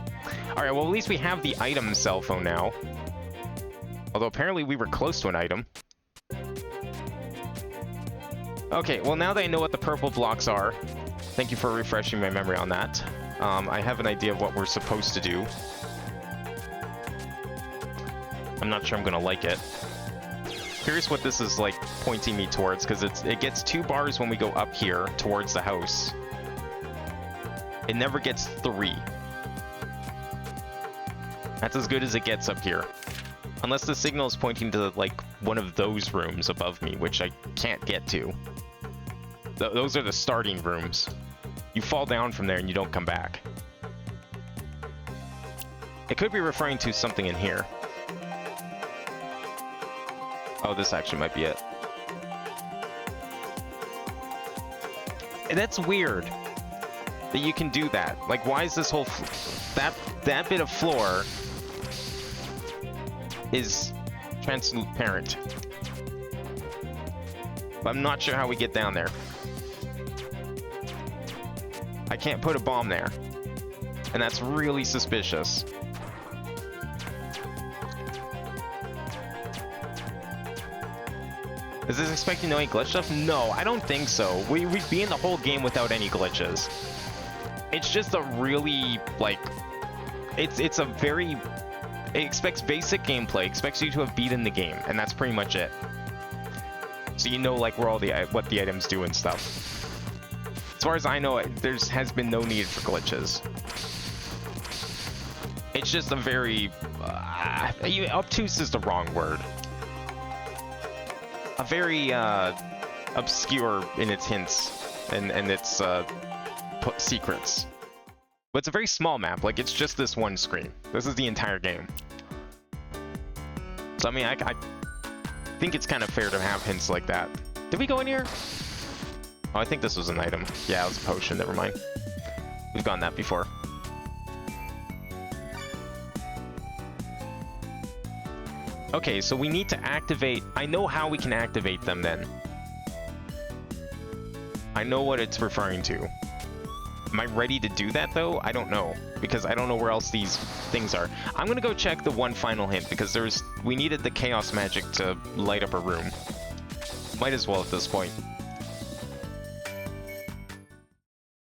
Alright, well, at least we have the item cell phone now. Although apparently we were close to an item. Okay, well, now that I know what the purple blocks are, thank you for refreshing my memory on that. I have an idea of what we're supposed to do. I'm not sure I'm gonna like it. Curious what this is, like, pointing me towards, because it gets 2 bars when we go up here towards the house. It never gets 3. That's as good as it gets up here. Unless the signal is pointing to, like, one of those rooms above me, which I can't get to. Those are the starting rooms. You fall down from there and you don't come back. It could be referring to something in here. Oh, this actually might be it. And that's weird that you can do that. Like, why is this whole... that bit of floor is transparent. But I'm not sure how we get down there. I can't put a bomb there. And that's really suspicious. Is this expecting no any glitch stuff? No, I don't think so. We'd be in the whole game without any glitches. It's just a really, like, it's a very, it expects basic gameplay, expects you to have beaten the game, and that's pretty much it. So you know, like, where all the, what the items do and stuff. As far as I know, there has been no need for glitches. It's just a very, obtuse is the wrong word. A very obscure in its hints and its secrets. But it's a very small map, like it's just this one screen. This is the entire game. So I mean, I think it's kind of fair to have hints like that. Did we go in here? Oh, I think this was an item. Yeah, it was a potion, never mind. We've gone that before. Okay, so we need to activate... I know how we can activate them then. I know what it's referring to. Am I ready to do that though? I don't know, because I don't know where else these things are. I'm gonna go check the one final hint, because we needed the chaos magic to light up a room. Might as well at this point.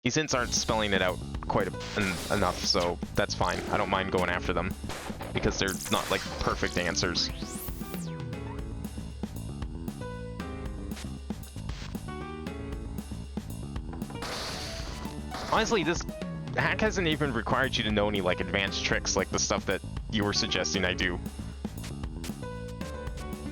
These hints aren't spelling it out quite enough, so that's fine. I don't mind going after them, because they're not like perfect answers. Honestly, this hack hasn't even required you to know any like advanced tricks like the stuff that you were suggesting I do.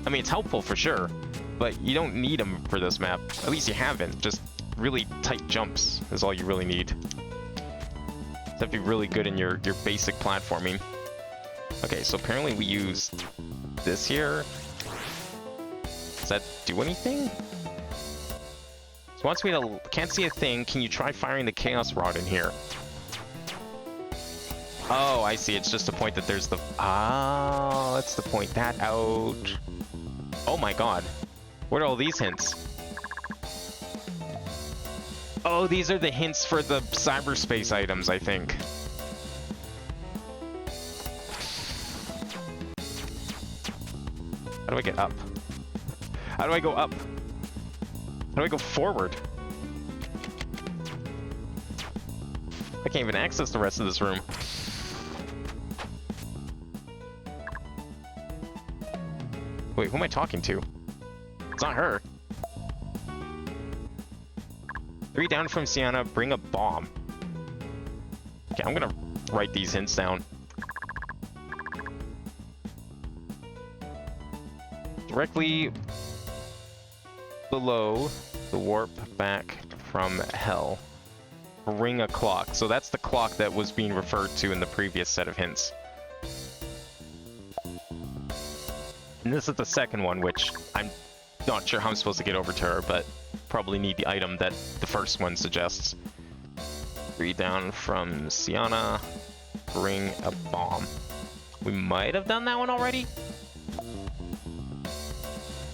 I mean, it's helpful for sure, but you don't need them for this map. At least you haven't. Just really tight jumps is all you really need. You have to be really good in your basic platforming. Okay, so apparently we use this here. Does that do anything? So it wants me to... Can't see a thing. Can you try firing the Chaos Rod in here? Oh, I see. It's just to point that there's the... Oh, that's to point that out. Oh my god. What are all these hints? Oh, these are the hints for the cyberspace items, I think. How do I get up? How do I go up? How do I go forward? I can't even access the rest of this room. Wait, who am I talking to? It's not her. 3 down from Sienna, bring a bomb. Okay, I'm gonna write these hints down. Directly below the warp back from hell. Ring a clock. So that's the clock that was being referred to in the previous set of hints. And this is the second one, which I'm not sure how I'm supposed to get over to her, but probably need the item that the first one suggests. 3 down from Sienna, bring a bomb. We might have done that one already.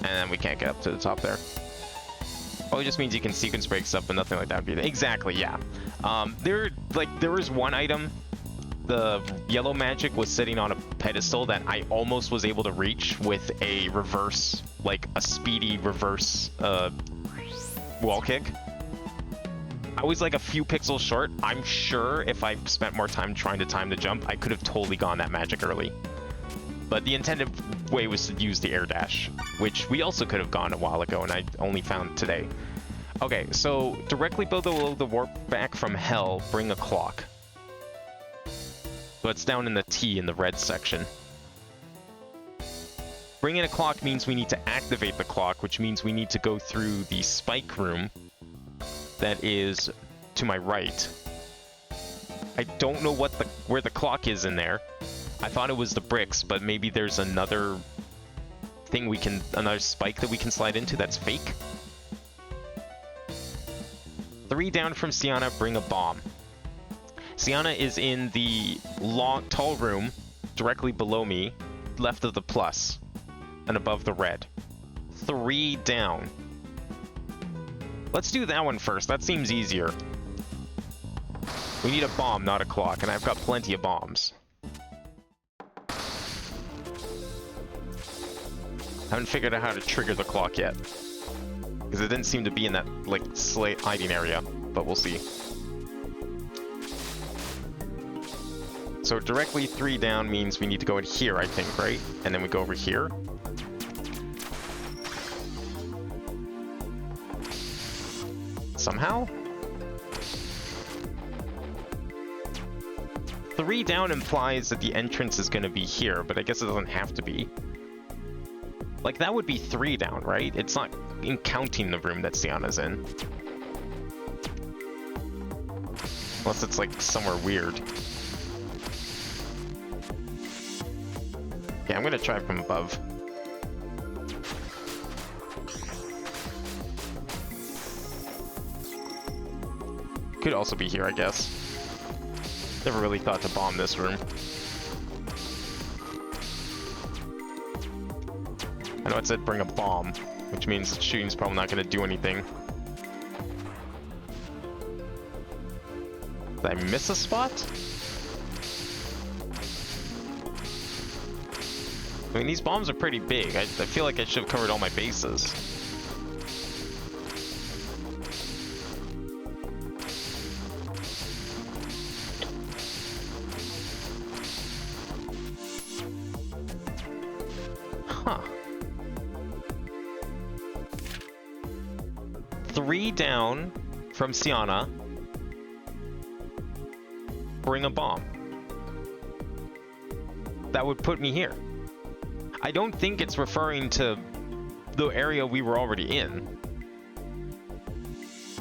And then we can't get up to the top there. Oh, it just means you can sequence break stuff, but nothing like that would be... Exactly, yeah. There was one item, the yellow magic was sitting on a pedestal that I almost was able to reach with a reverse, like a speedy reverse wall kick. I was like a few pixels short. I'm sure if I spent more time trying to time the jump, I could have totally gone that magic early. But the intended way was to use the air dash, which we also could have gone a while ago, and I only found today. Okay, so directly below the warp back from hell, bring a clock. So it's down in the T in the red section. Bringing a clock means we need to activate the clock, which means we need to go through the spike room that is to my right. I don't know where the clock is in there. I thought it was the bricks, but maybe there's another thing another spike that we can slide into that's fake. 3 down from Sienna, bring a bomb. Sienna is in the tall room directly below me, left of the plus, and above the red. 3 down. Let's do that one first. That seems easier. We need a bomb, not a clock, and I've got plenty of bombs. Haven't figured out how to trigger the clock yet. Because it didn't seem to be in that, like, slate hiding area, but we'll see. So directly 3 down means we need to go in here, I think, right? And then we go over here. Somehow? 3 down implies that the entrance is going to be here, but I guess it doesn't have to be. Like, that would be 3 down, right? It's not in counting the room that Sienna's in. Unless it's, like, somewhere weird. Yeah, I'm gonna try from above. Could also be here, I guess. Never really thought to bomb this room. I know it said bring a bomb, which means the shooting's probably not going to do anything. Did I miss a spot? I mean, these bombs are pretty big. I feel like I should have covered all my bases. Huh. 3 down from Sienna. Bring a bomb. That would put me here. I don't think it's referring to the area we were already in.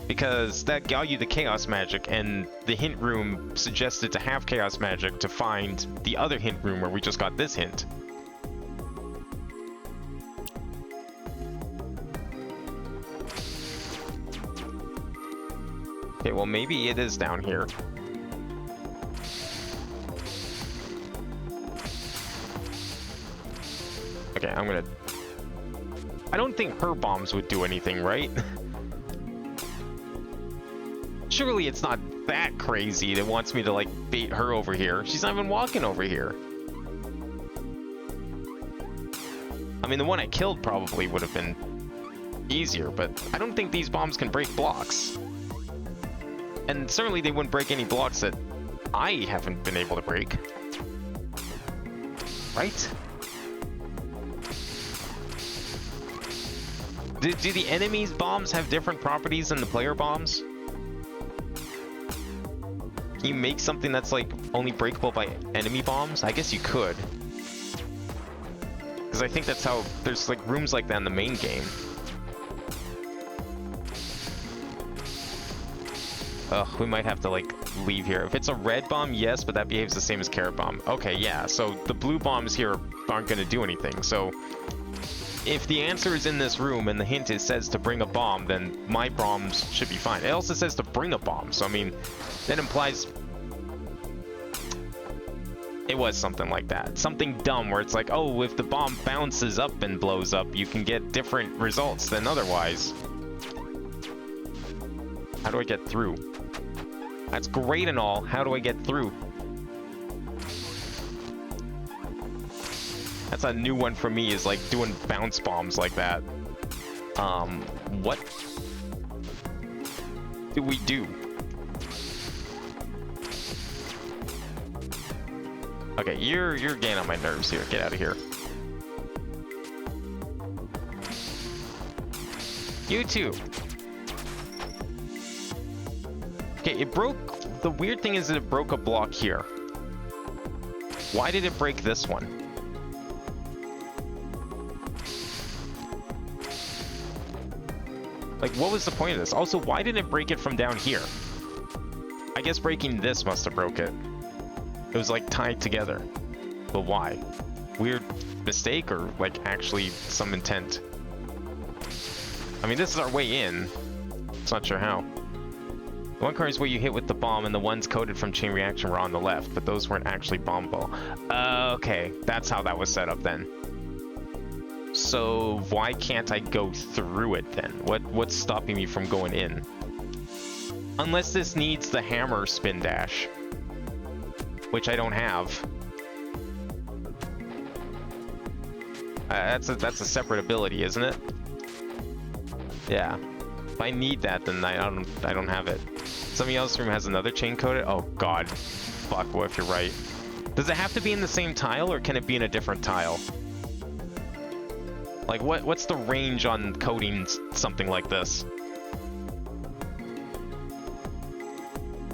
Because that got you the chaos magic, and the hint room suggested to have chaos magic to find the other hint room where we just got this hint. Okay, well maybe it is down here. Okay, I'm gonna... I don't think her bombs would do anything, right? Surely it's not that crazy that wants me to, like, bait her over here. She's not even walking over here. I mean, the one I killed probably would have been easier, but I don't think these bombs can break blocks. And certainly they wouldn't break any blocks that I haven't been able to break. Right? Do the enemy's bombs have different properties than the player bombs? Can you make something that's like only breakable by enemy bombs? I guess you could. Because I think that's how there's like rooms like that in the main game. Ugh, we might have to like leave here. If it's a red bomb, yes, but that behaves the same as carrot bomb. Okay, yeah, so the blue bombs here aren't going to do anything. So if the answer is in this room and the hint says to bring a bomb, then my bombs should be fine. It also says to bring a bomb, so I mean, that implies it was something like that. Something dumb where it's like, oh, if the bomb bounces up and blows up, you can get different results than otherwise. How do I get through? That's great and all. How do I get through? That's a new one for me, is like doing bounce bombs like that. What do we do? Okay, you're getting on my nerves here. Get out of here. You too. Okay, it broke. The weird thing is that it broke a block here. Why did it break this one? Like, what was the point of this? Also, why didn't it break it from down here? I guess breaking this must have broke it. It was, like, tied together. But why? Weird mistake or, like, actually some intent? I mean, this is our way in. It's not sure how. The one card is where you hit with the bomb, and the ones coded from chain reaction were on the left, but those weren't actually bombable. Okay, that's how that was set up then. So why can't I go through it then? What's stopping me from going in? Unless this needs the hammer spin dash, which I don't have. That's a separate ability, isn't it? Yeah. If I need that, then I don't have it. Somebody else's room has another chain coded. Oh god. Fuck. What if you're right? Does it have to be in the same tile, or can it be in a different tile? Like, what's the range on coding something like this?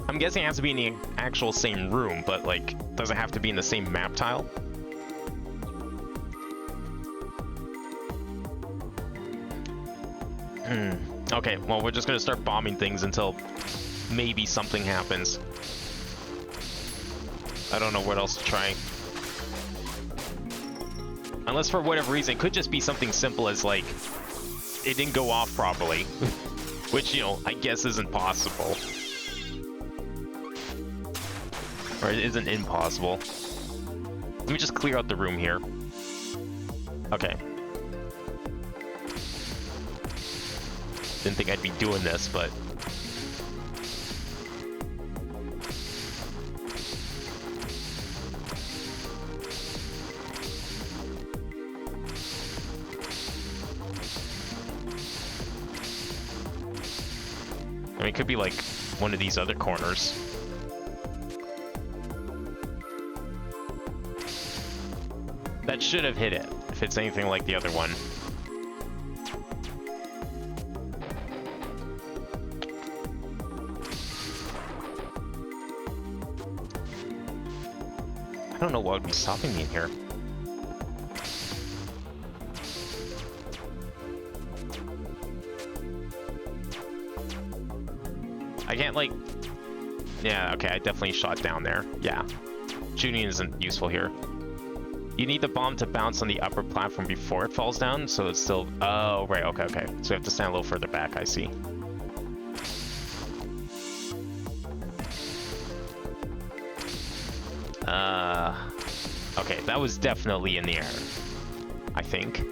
I'm guessing it has to be in the actual same room, but, like, does it have to be in the same map tile? Okay, well, we're just gonna start bombing things until maybe something happens. I don't know what else to try. Unless for whatever reason, it could just be something simple as, like, it didn't go off properly. Which, you know, I guess isn't possible. Or it isn't impossible. Let me just clear out the room here. Okay. Didn't think I'd be doing this, but... I mean, it could be like one of these other corners. That should have hit it, if it's anything like the other one. I don't know what would be stopping me in here. I can't, like... Yeah, okay, I definitely shot down there. Yeah. Shooting isn't useful here. You need the bomb to bounce on the upper platform before it falls down, so it's still... Oh, right, okay, okay. So we have to stand a little further back, I see. Okay, that was definitely in the air. I think.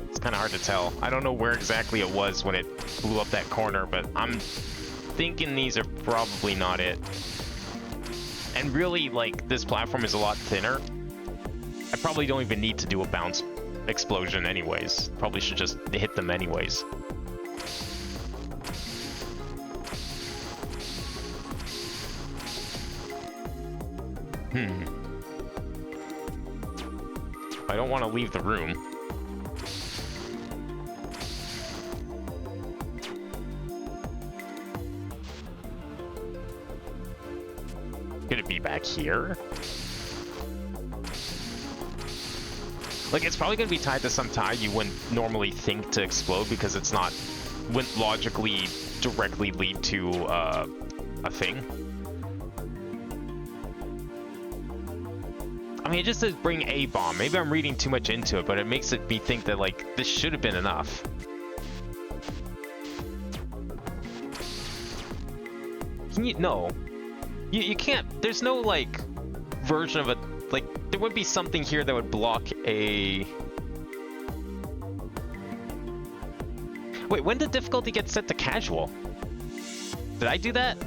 It's kind of hard to tell. I don't know where exactly it was when it blew up that corner, but I'm thinking these are probably not it. And really, like, this platform is a lot thinner. I probably don't even need to do a bounce explosion anyways. Probably should just hit them anyways. I don't want to leave the room. Could it be back here? Like, it's probably going to be tied to some tie you wouldn't normally think to explode because it's not... wouldn't logically directly lead to a thing. I mean, it just says bring a bomb. Maybe I'm reading too much into it, but it makes me think that, like, this should have been enough. Can you... No. You can't... There's no, like, version of it... Like, there would be something here that would block a... Wait, when did difficulty get set to casual? Did I do that?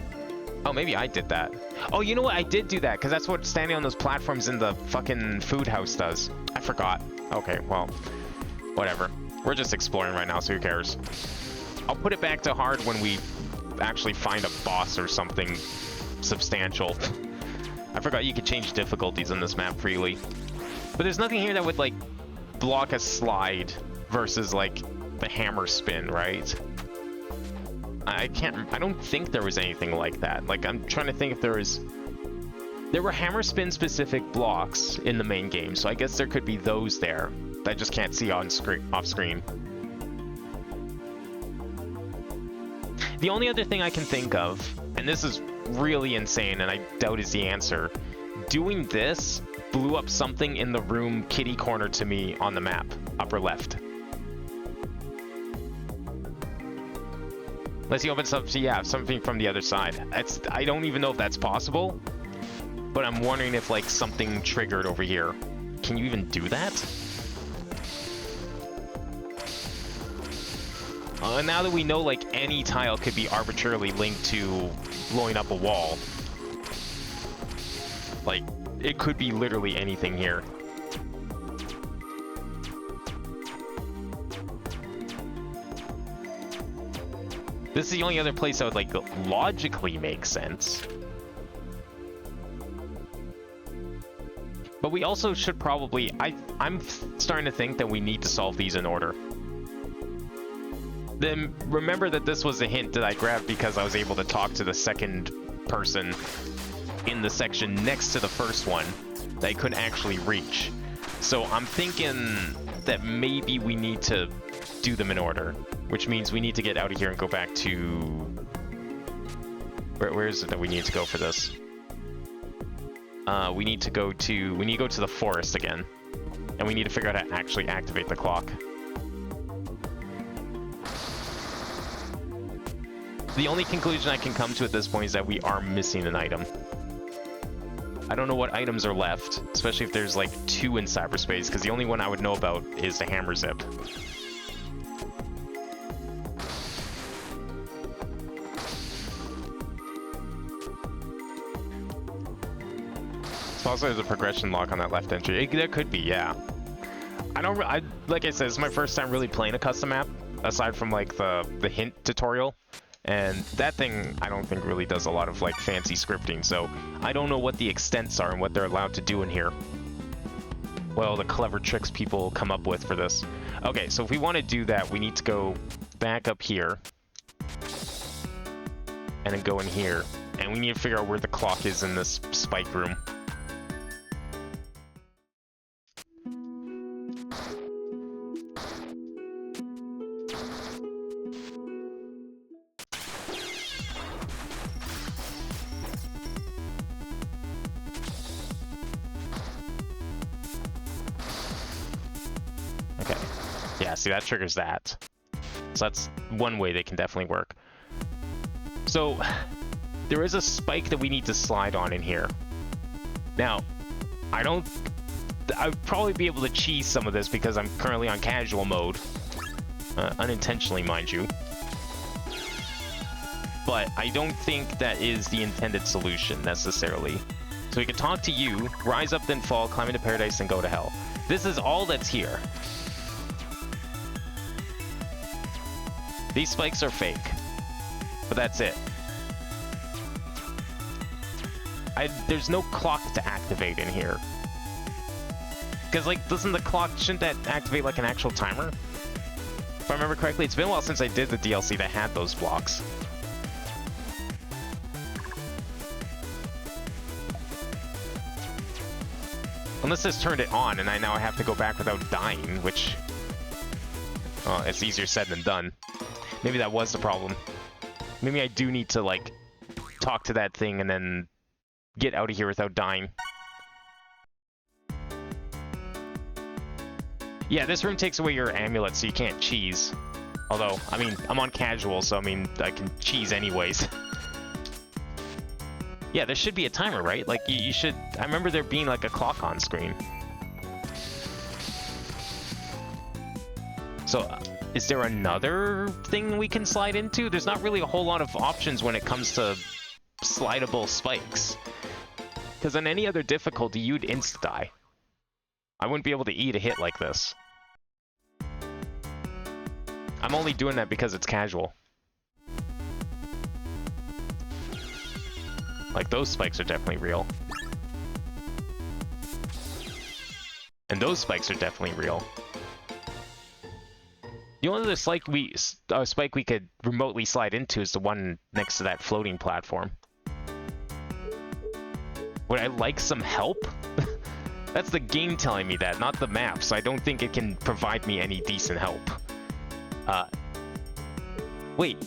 Oh, maybe I did that. Oh, you know what? I did do that, because that's what standing on those platforms in the fucking food house does. I forgot. Okay, well, whatever. We're just exploring right now, so who cares? I'll put it back to hard when we actually find a boss or something substantial. I forgot you could change difficulties in this map freely. But there's nothing here that would, like, block a slide versus, like, the hammer spin, right? I don't think there was anything like that. Like, I'm trying to think if there was... There were hammer spin specific blocks in the main game, so I guess there could be those there that I just can't see on screen, off screen. The only other thing I can think of, and this is really insane and I doubt is the answer, doing this blew up something in the room kitty corner to me on the map, upper left. Unless you open something, yeah, something from the other side. I don't even know if that's possible, but I'm wondering if, like, something triggered over here. Can you even do that? Now that we know, like, any tile could be arbitrarily linked to blowing up a wall. Like, it could be literally anything here. This is the only other place that would, like, logically make sense. But we also should probably... I'm starting to think that we need to solve these in order. Then remember that this was a hint that I grabbed because I was able to talk to the second person in the section next to the first one that I couldn't actually reach. So I'm thinking that maybe we need to do them in order, which means we need to get out of here and go back to... Where is it that we need to go for this? We need to go to the forest again, and we need to figure out how to actually activate the clock. The only conclusion I can come to at this point is that we are missing an item. I don't know what items are left, especially if there's like 2 in cyberspace, because the only one I would know about is the hammer zip. So also there's a progression lock on that left entry. There could be, yeah. Like I said, it's my first time really playing a custom map, aside from like the hint tutorial. And that thing, I don't think really does a lot of like fancy scripting, so I don't know what the extents are and what they're allowed to do in here. Well, the clever tricks people come up with for this. Okay, so if we want to do that, we need to go back up here. And then go in here. And we need to figure out where the clock is in this spike room. See, that triggers that. So that's one way they can definitely work. So there is a spike that we need to slide on in here. Now, I'd probably be able to cheese some of this because I'm currently on casual mode. Unintentionally, mind you. But I don't think that is the intended solution, necessarily. So we can talk to you, rise up then fall, climb into paradise, and go to hell. This is all that's here. These spikes are fake, but that's it. There's no clock to activate in here. Because, like, shouldn't that activate like an actual timer? If I remember correctly, it's been a while since I did the DLC that had those blocks. Unless this turned it on and I now have to go back without dying, which... Oh, it's easier said than done. Maybe that was the problem. Maybe I do need to, like, talk to that thing and then get out of here without dying. Yeah, this room takes away your amulet, so you can't cheese. Although, I mean, I'm on casual, so I mean, I can cheese anyways. Yeah, there should be a timer, right? Like, you should... I remember there being, like, a clock on screen. So... is there another thing we can slide into? There's not really a whole lot of options when it comes to slidable spikes. Because on any other difficulty, you'd insta-die. I wouldn't be able to eat a hit like this. I'm only doing that because it's casual. Like, those spikes are definitely real. And those spikes are definitely real. The only other spike we could remotely slide into is the one next to that floating platform. Would I like some help? That's the game telling me that, not the map, so I don't think it can provide me any decent help. Wait,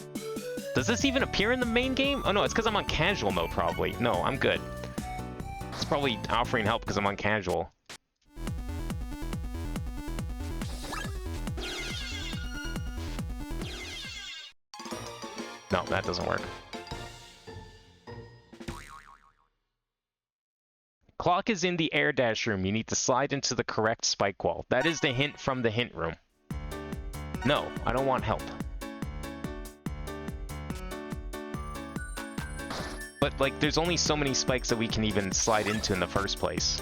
does this even appear in the main game? Oh no, it's because I'm on casual mode probably. No, I'm good. It's probably offering help because I'm on casual. No, that doesn't work. Clock is in the air dash room. You need to slide into the correct spike wall. That is the hint from the hint room. No, I don't want help. But, like, there's only so many spikes that we can even slide into in the first place.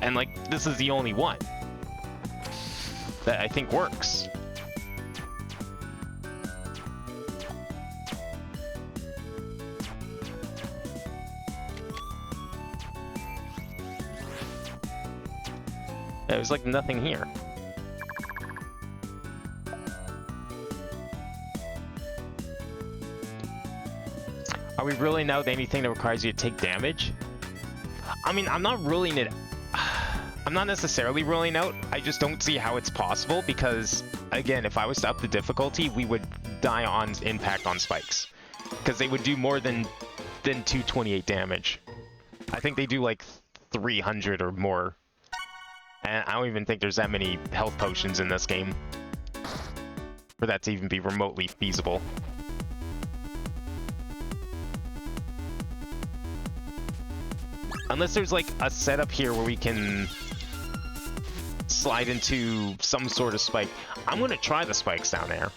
And, like, this is the only one that I think works. There's like nothing here. Are we ruling out anything that requires you to take damage? I mean, I'm not necessarily ruling out. I just don't see how it's possible because, again, if I was to up the difficulty, we would die on impact on spikes. Because they would do more than 228 damage. I think they do like 300 or more. And I don't even think there's that many health potions in this game for that to even be remotely feasible. Unless there's like a setup here where we can slide into some sort of spike. I'm going to try the spikes down there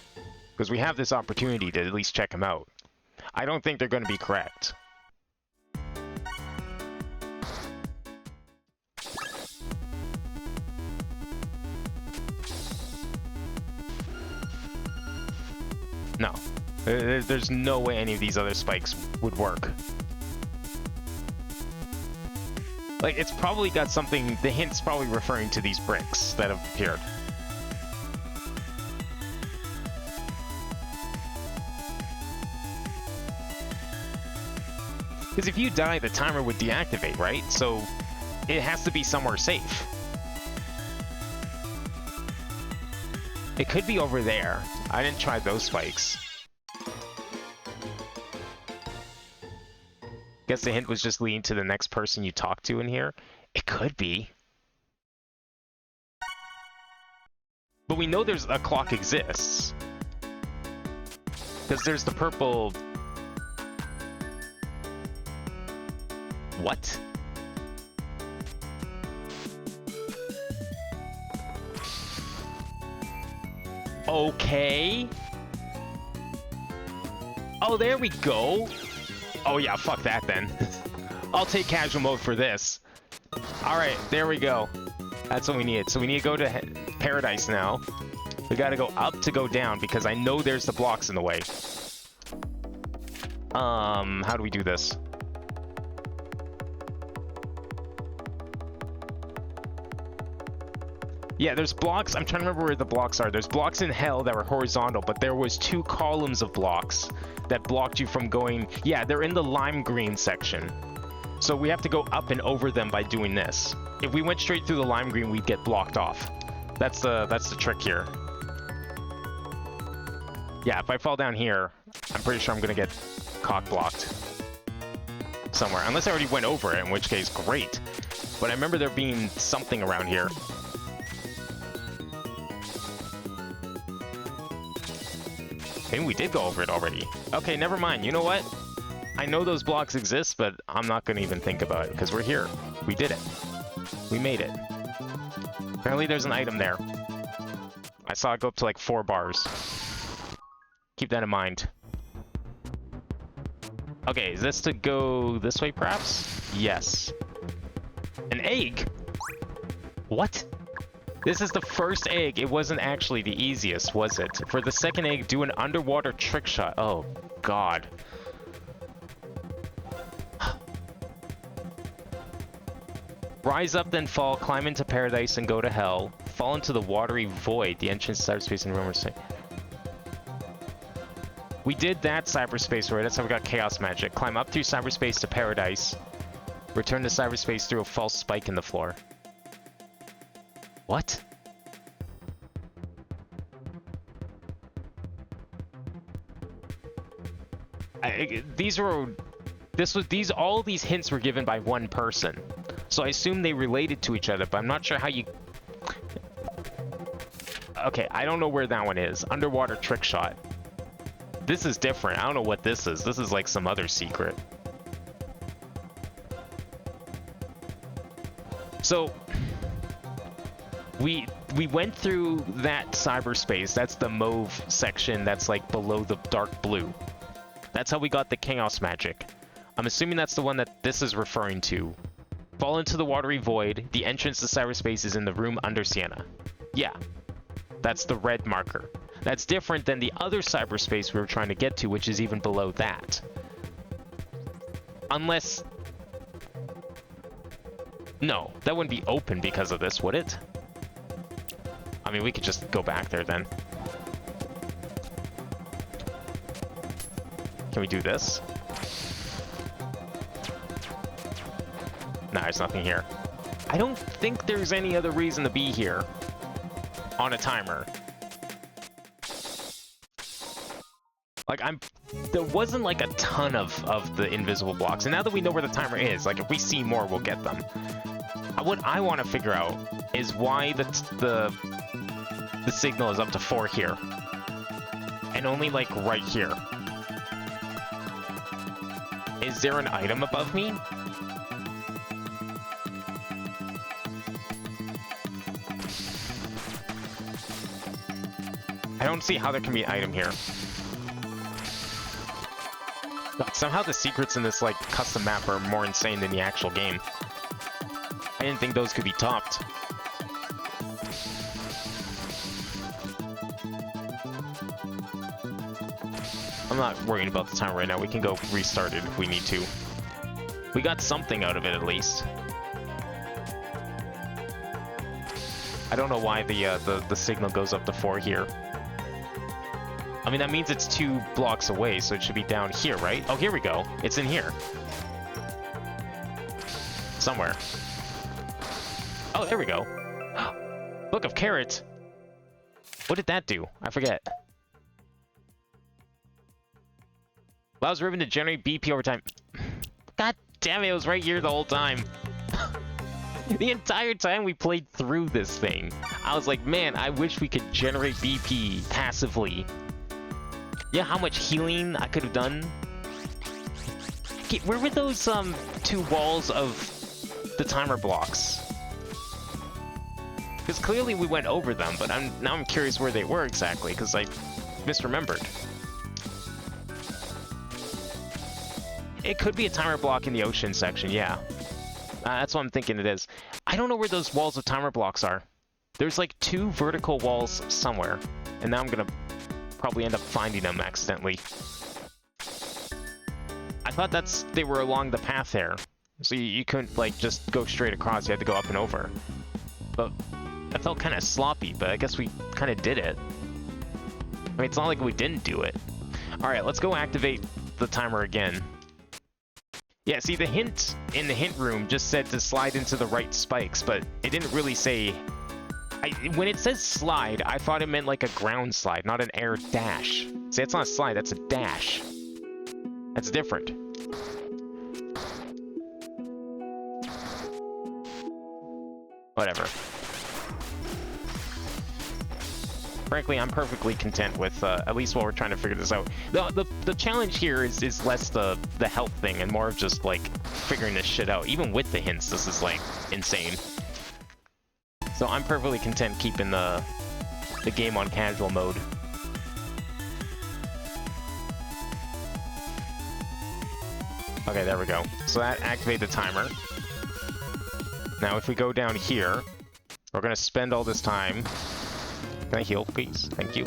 because we have this opportunity to at least check them out. I don't think they're going to be correct. No. There's no way any of these other spikes would work. Like, it's probably got something... The hint's probably referring to these bricks that have appeared. Because if you die, the timer would deactivate, right? So, it has to be somewhere safe. It could be over there. I didn't try those spikes. Guess the hint was just leading to the next person you talk to in here. It could be. But we know there's a clock exists. Because there's the purple... What? Okay. Oh, there we go. Oh yeah, fuck that then. I'll take casual mode for this. Alright, there we go. That's what we need. So we need to go to Paradise now. We gotta go up to go down because I know there's the blocks in the way. How do we do this? Yeah, there's blocks. I'm trying to remember where the blocks are. There's blocks in hell that were horizontal, but there was 2 columns of blocks that blocked you from going... Yeah, they're in the lime green section. So we have to go up and over them by doing this. If we went straight through the lime green, we'd get blocked off. That's the trick here. Yeah, if I fall down here, I'm pretty sure I'm gonna get cock-blocked somewhere. Unless I already went over it, in which case, great. But I remember there being something around here. Maybe we did go over it already. Okay, never mind. You know what? I know those blocks exist, but I'm not going to even think about it, because we're here. We did it. We made it. Apparently there's an item there. I saw it go up to like 4 bars. Keep that in mind. Okay, is this to go this way, perhaps? Yes. An egg? What? This is the first egg. It wasn't actually the easiest, was it? For the second egg, do an underwater trick shot. Oh, God. Rise up, then fall, climb into paradise, and go to hell. Fall into the watery void, the entrance to cyberspace and rumors say. We did that cyberspace, right? That's how we got chaos magic. Climb up through cyberspace to paradise. Return to cyberspace through a false spike in the floor. What? All these hints were given by one person. So I assume they related to each other, but I'm not sure how you... Okay, I don't know where that one is. Underwater trick shot. This is different. I don't know what this is. This is like some other secret. So... we went through that cyberspace. That's the mauve section that's like below the dark blue. That's how we got the chaos magic. I'm assuming that's the one that this is referring to. Fall into the watery void. The entrance to cyberspace is in the room under Sienna. Yeah, that's the red marker. That's different than the other cyberspace we were trying to get to, which is even below that. Unless... No, that wouldn't be open because of this, would it? I mean, we could just go back there then. Can we do this? Nah, there's nothing here. I don't think there's any other reason to be here on a timer. Like, there wasn't like a ton of the invisible blocks, and now that we know where the timer is, like if we see more, we'll get them. What I want to figure out is why the signal is up to 4 here, and only like right here. Is there an item above me? I don't see how there can be an item here. God, somehow the secrets in this like custom map are more insane than the actual game. I didn't think those could be topped. I'm not worried about the timer right now. We can go restart it if we need to. We got something out of it at least. I don't know why the signal goes up to 4 here. I mean, that means it's 2 blocks away, so it should be down here, right? Oh, here we go. It's in here. Somewhere. Oh, there we go. Book of Carrot. What did that do? I forget. Allows Ribbon to generate BP over time. God damn it, it was right here the whole time. The entire time we played through this thing, I was like, man, I wish we could generate BP passively. Yeah, how much healing I could have done. Okay, where were those 2 walls of the timer blocks? Because clearly we went over them, but now I'm curious where they were exactly, because I misremembered. It could be a timer block in the ocean section, yeah. That's what I'm thinking it is. I don't know where those walls of timer blocks are. There's like 2 vertical walls somewhere, and now I'm gonna probably end up finding them accidentally. I thought they were along the path there, so you couldn't like just go straight across. You had to go up and over. But that felt kind of sloppy. But I guess we kind of did it. I mean, it's not like we didn't do it. All right, let's go activate the timer again. Yeah, see, the hint in the hint room just said to slide into the right spikes, but it didn't really say... when it says slide, I thought it meant like a ground slide, not an air dash. See, it's not a slide, that's a dash. That's different. Whatever. Frankly, I'm perfectly content with, at least while we're trying to figure this out. The challenge here is less the health thing and more of just, like, figuring this shit out. Even with the hints, this is, like, insane. So I'm perfectly content keeping the game on casual mode. Okay, there we go. So that activated the timer. Now if we go down here, we're gonna spend all this time... Can I heal, please? Thank you.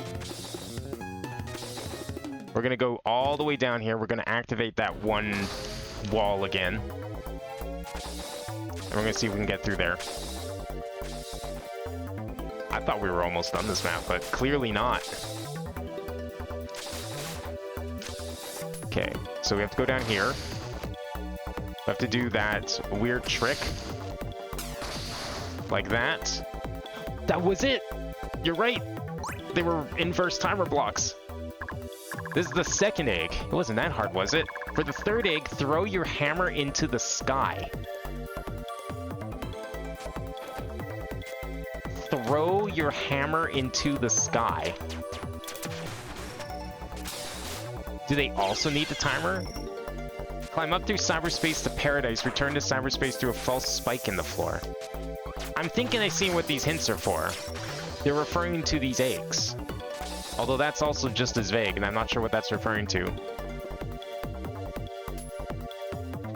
We're gonna go all the way down here. We're gonna activate that one wall again. And we're gonna see if we can get through there. I thought we were almost done this map, but clearly not. Okay, so we have to go down here. We have to do that weird trick. Like that. That was it! You're right! They were inverse timer blocks. This is the second egg. It wasn't that hard, was it? For the third egg, throw your hammer into the sky. Throw your hammer into the sky. Do they also need the timer? Climb up through cyberspace to paradise. Return to cyberspace through a false spike in the floor. I'm thinking I see what these hints are for. They're referring to these eggs. Although that's also just as vague, and I'm not sure what that's referring to.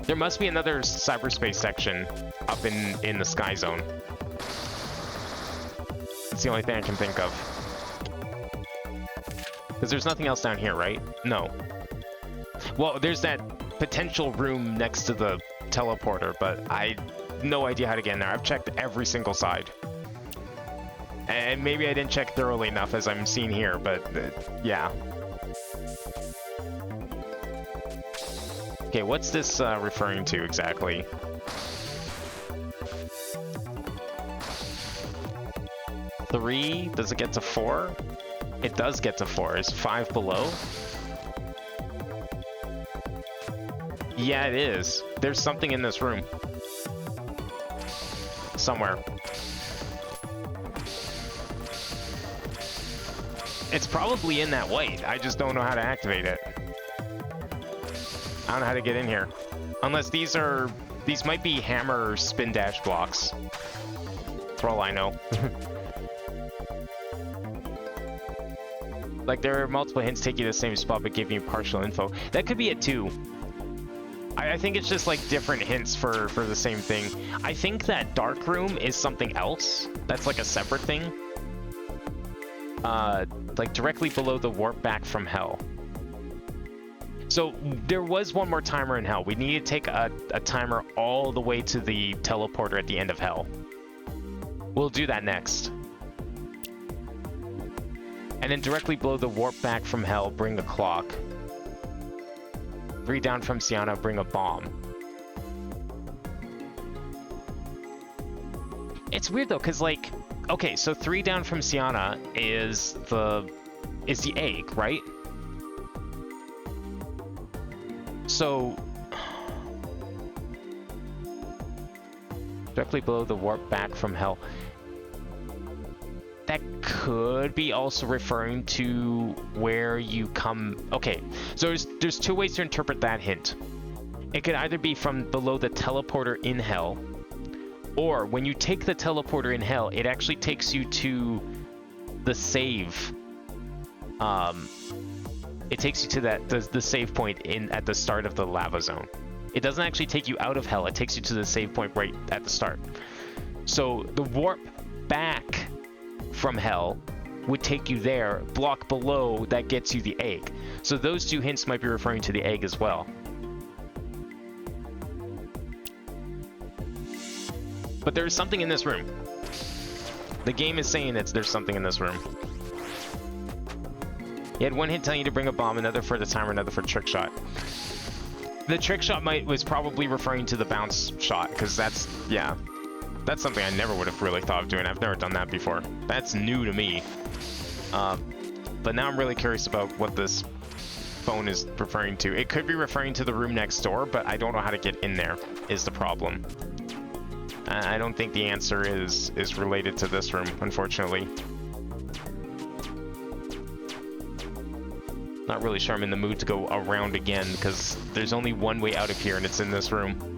There must be another cyberspace section up in the sky zone. That's the only thing I can think of. Because there's nothing else down here, right? No. Well, there's that potential room next to the teleporter, but I have no idea how to get in there. I've checked every single side. And maybe I didn't check thoroughly enough as I'm seeing here, but yeah. Okay, what's this referring to exactly? Three? Does it get to 4? It does get to 4. Is 5 below? Yeah, it is. There's something in this room. Somewhere. It's probably in that white. I just don't know how to activate it. I don't know how to get in here. Unless these are... These might be hammer spin dash blocks. For all I know. Like, there are multiple hints take you to the same spot but give you partial info. That could be it too. I think it's just like different hints for the same thing. I think that dark room is something else. That's like a separate thing. Like directly below the warp back from hell. So there was one more timer in hell. We need to take a timer all the way to the teleporter at the end of hell. We'll do that next. And then directly below the warp back from hell, bring a clock. 3 down from Sienna, bring a bomb. It's weird though, because like, okay, so 3 down from Sienna is the egg, right? So directly below the warp back from hell. That could be also referring to where you come... Okay, so there's 2 ways to interpret that hint. It could either be from below the teleporter in hell, or when you take the teleporter in hell, it actually takes you to the save. It takes you to the save point at the start of the lava zone. It doesn't actually take you out of hell, it takes you to the save point right at the start. So the warp back from hell would take you there. Block below, that gets you the egg. So those 2 hints might be referring to the egg as well. But there's something in this room. The game is saying there's something in this room. You had 1 hint telling you to bring a bomb, another for the timer, another for trick shot. The trick shot was probably referring to the bounce shot, because that's, yeah. That's something I never would have really thought of doing. I've never done that before. That's new to me. But now I'm really curious about what this phone is referring to. It could be referring to the room next door, but I don't know how to get in there, is the problem. I don't think the answer is related to this room, unfortunately. Not really sure I'm in the mood to go around again, because there's only one way out of here, and it's in this room.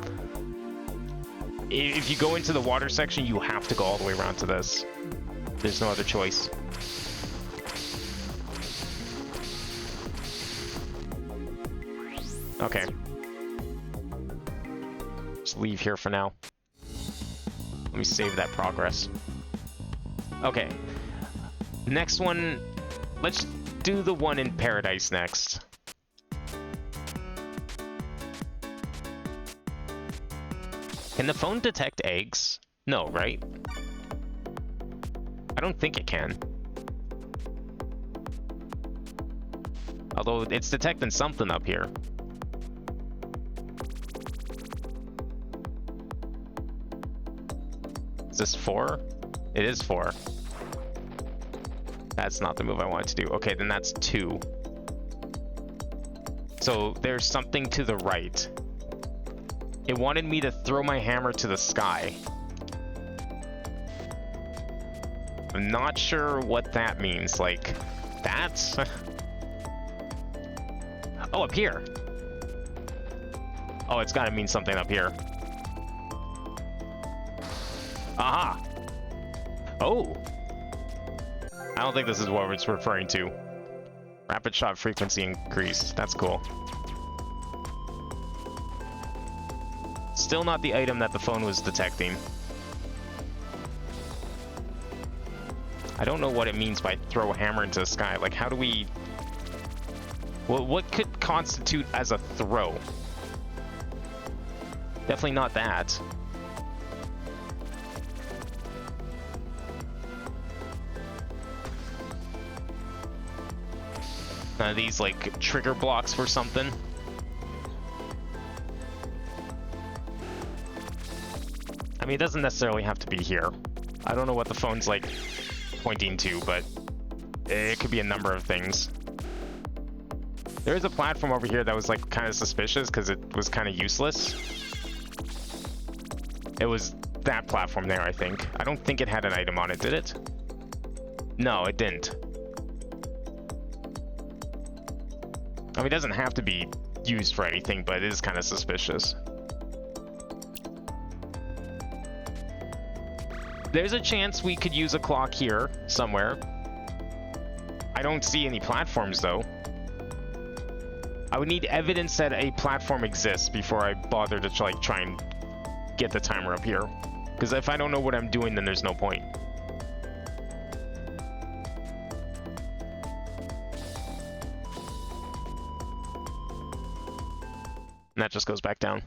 If you go into the water section, you have to go all the way around to this. There's no other choice. Okay. Just leave here for now. Let me save that progress. Okay. Next one, let's do the one in paradise next. Can the phone detect eggs? No, right? I don't think it can. Although it's detecting something up here. Is this 4? It is 4. That's not the move I wanted to do. Okay, then that's 2. So there's something to the right. It wanted me to throw my hammer to the sky. I'm not sure what that means. Like, that's... Oh, up here. Oh, it's gotta mean something up here. Aha! Oh! I don't think this is what it's referring to. Rapid shot frequency increased. That's cool. Still not the item that the phone was detecting. I don't know what it means by throw a hammer into the sky. Like, how do we... Well, what could constitute as a throw? Definitely not that. These, like, trigger blocks for something. I mean, it doesn't necessarily have to be here. I don't know what the phone's, like, pointing to, but it could be a number of things. There is a platform over here that was, like, kind of suspicious because it was kind of useless. It was that platform there, I think. I don't think it had an item on it, did it? No, it didn't. I mean, it doesn't have to be used for anything, but it is kind of suspicious. There's a chance we could use a clock here somewhere. I don't see any platforms, though. I would need evidence that a platform exists before I bother to try and get the timer up here. Because if I don't know what I'm doing, then there's no point. And that just goes back down.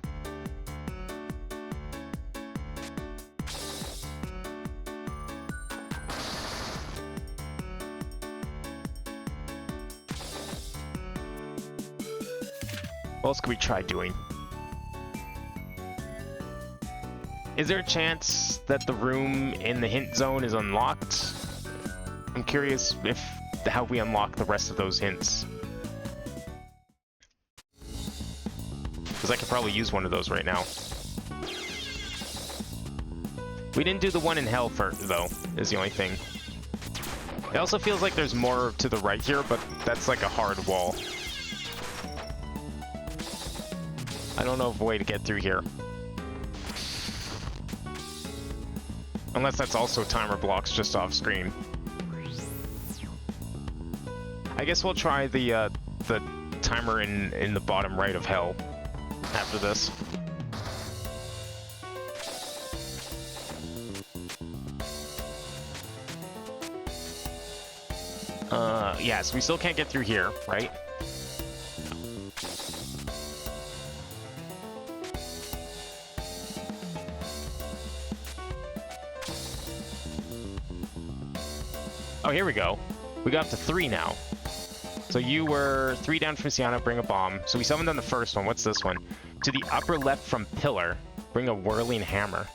What else could we try doing? Is there a chance that the room in the hint zone is unlocked? I'm curious if how we unlock the rest of those hints. Because I could probably use one of those right now. We didn't do the one in hell first, though, is the only thing. It also feels like there's more to the right here, but that's like a hard wall. I don't know of a way to get through here. Unless that's also timer blocks just off screen. I guess we'll try the timer in the bottom right of hell after this. Yes, we still can't get through here, right? Oh, here we go. We got up to 3 now. So you were 3 down from Sienna, bring a bomb. So we summoned on the first one. What's this one? To the upper left from pillar, bring a whirling hammer.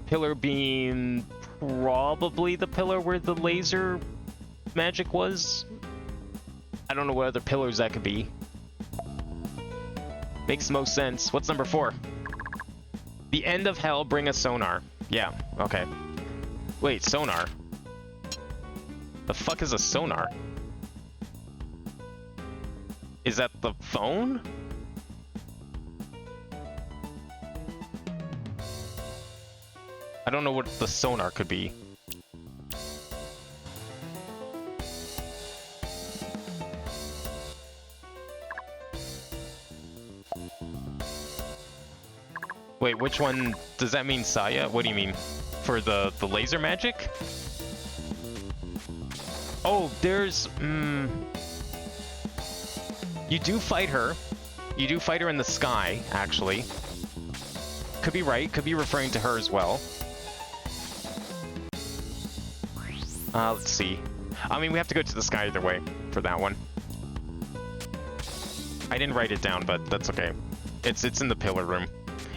Pillar being probably the pillar where the laser magic was. I don't know what other pillars that could be. Makes the most sense. What's number 4? The end of hell, bring a sonar. Yeah, okay. Wait, sonar? The fuck is a sonar? Is that the phone? I don't know what the sonar could be. Wait, which one? Does that mean Saya? What do you mean? For the laser magic? Oh, there's... You do fight her. You do fight her in the sky, actually. Could be right. Could be referring to her as well. Let's see. I mean, we have to go to the sky either way for that one. I didn't write it down, but that's okay. It's in the pillar room.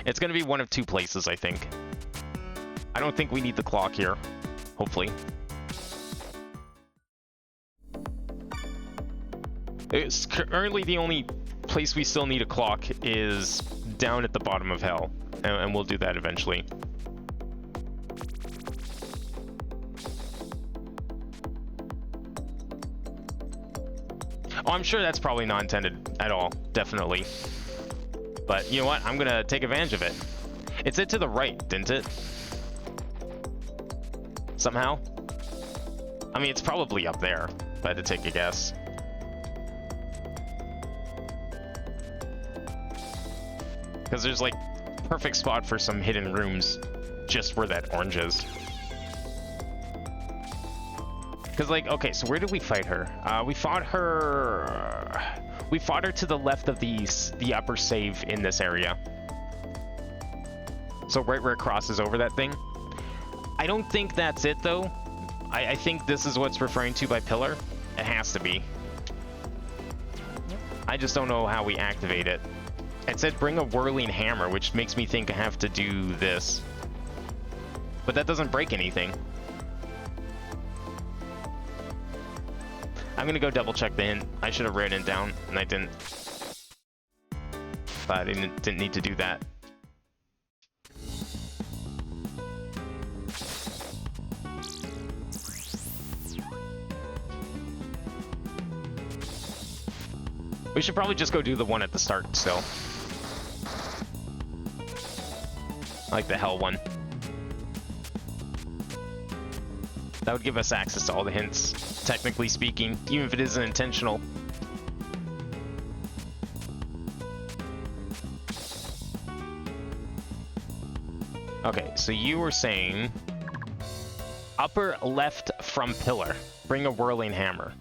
It's going to be one of 2 places, I think. I don't think we need the clock here. Hopefully. It's currently the only place we still need a clock is down at the bottom of hell. And we'll do that eventually. Oh, I'm sure that's probably not intended at all, definitely. But you know what? I'm gonna take advantage of it. It said to the right, didn't it? Somehow? I mean, it's probably up there, if I had to take a guess. Because there's like perfect spot for some hidden rooms just where that orange is. Because like, okay, so where did we fight her? We fought her to the left of the upper save in this area. So right where it crosses over that thing. I don't think that's it though. I think this is what's referring to by pillar. It has to be. I just don't know how we activate it. It said bring a whirling hammer, which makes me think I have to do this. But that doesn't break anything. I'm gonna go double check the hint. I should have written it down, and I didn't. But I didn't need to do that. We should probably just go do the one at the start still. I like the hell one. That would give us access to all the hints, technically speaking, even if it isn't intentional. Okay, so you were saying upper left from pillar, bring a whirling hammer.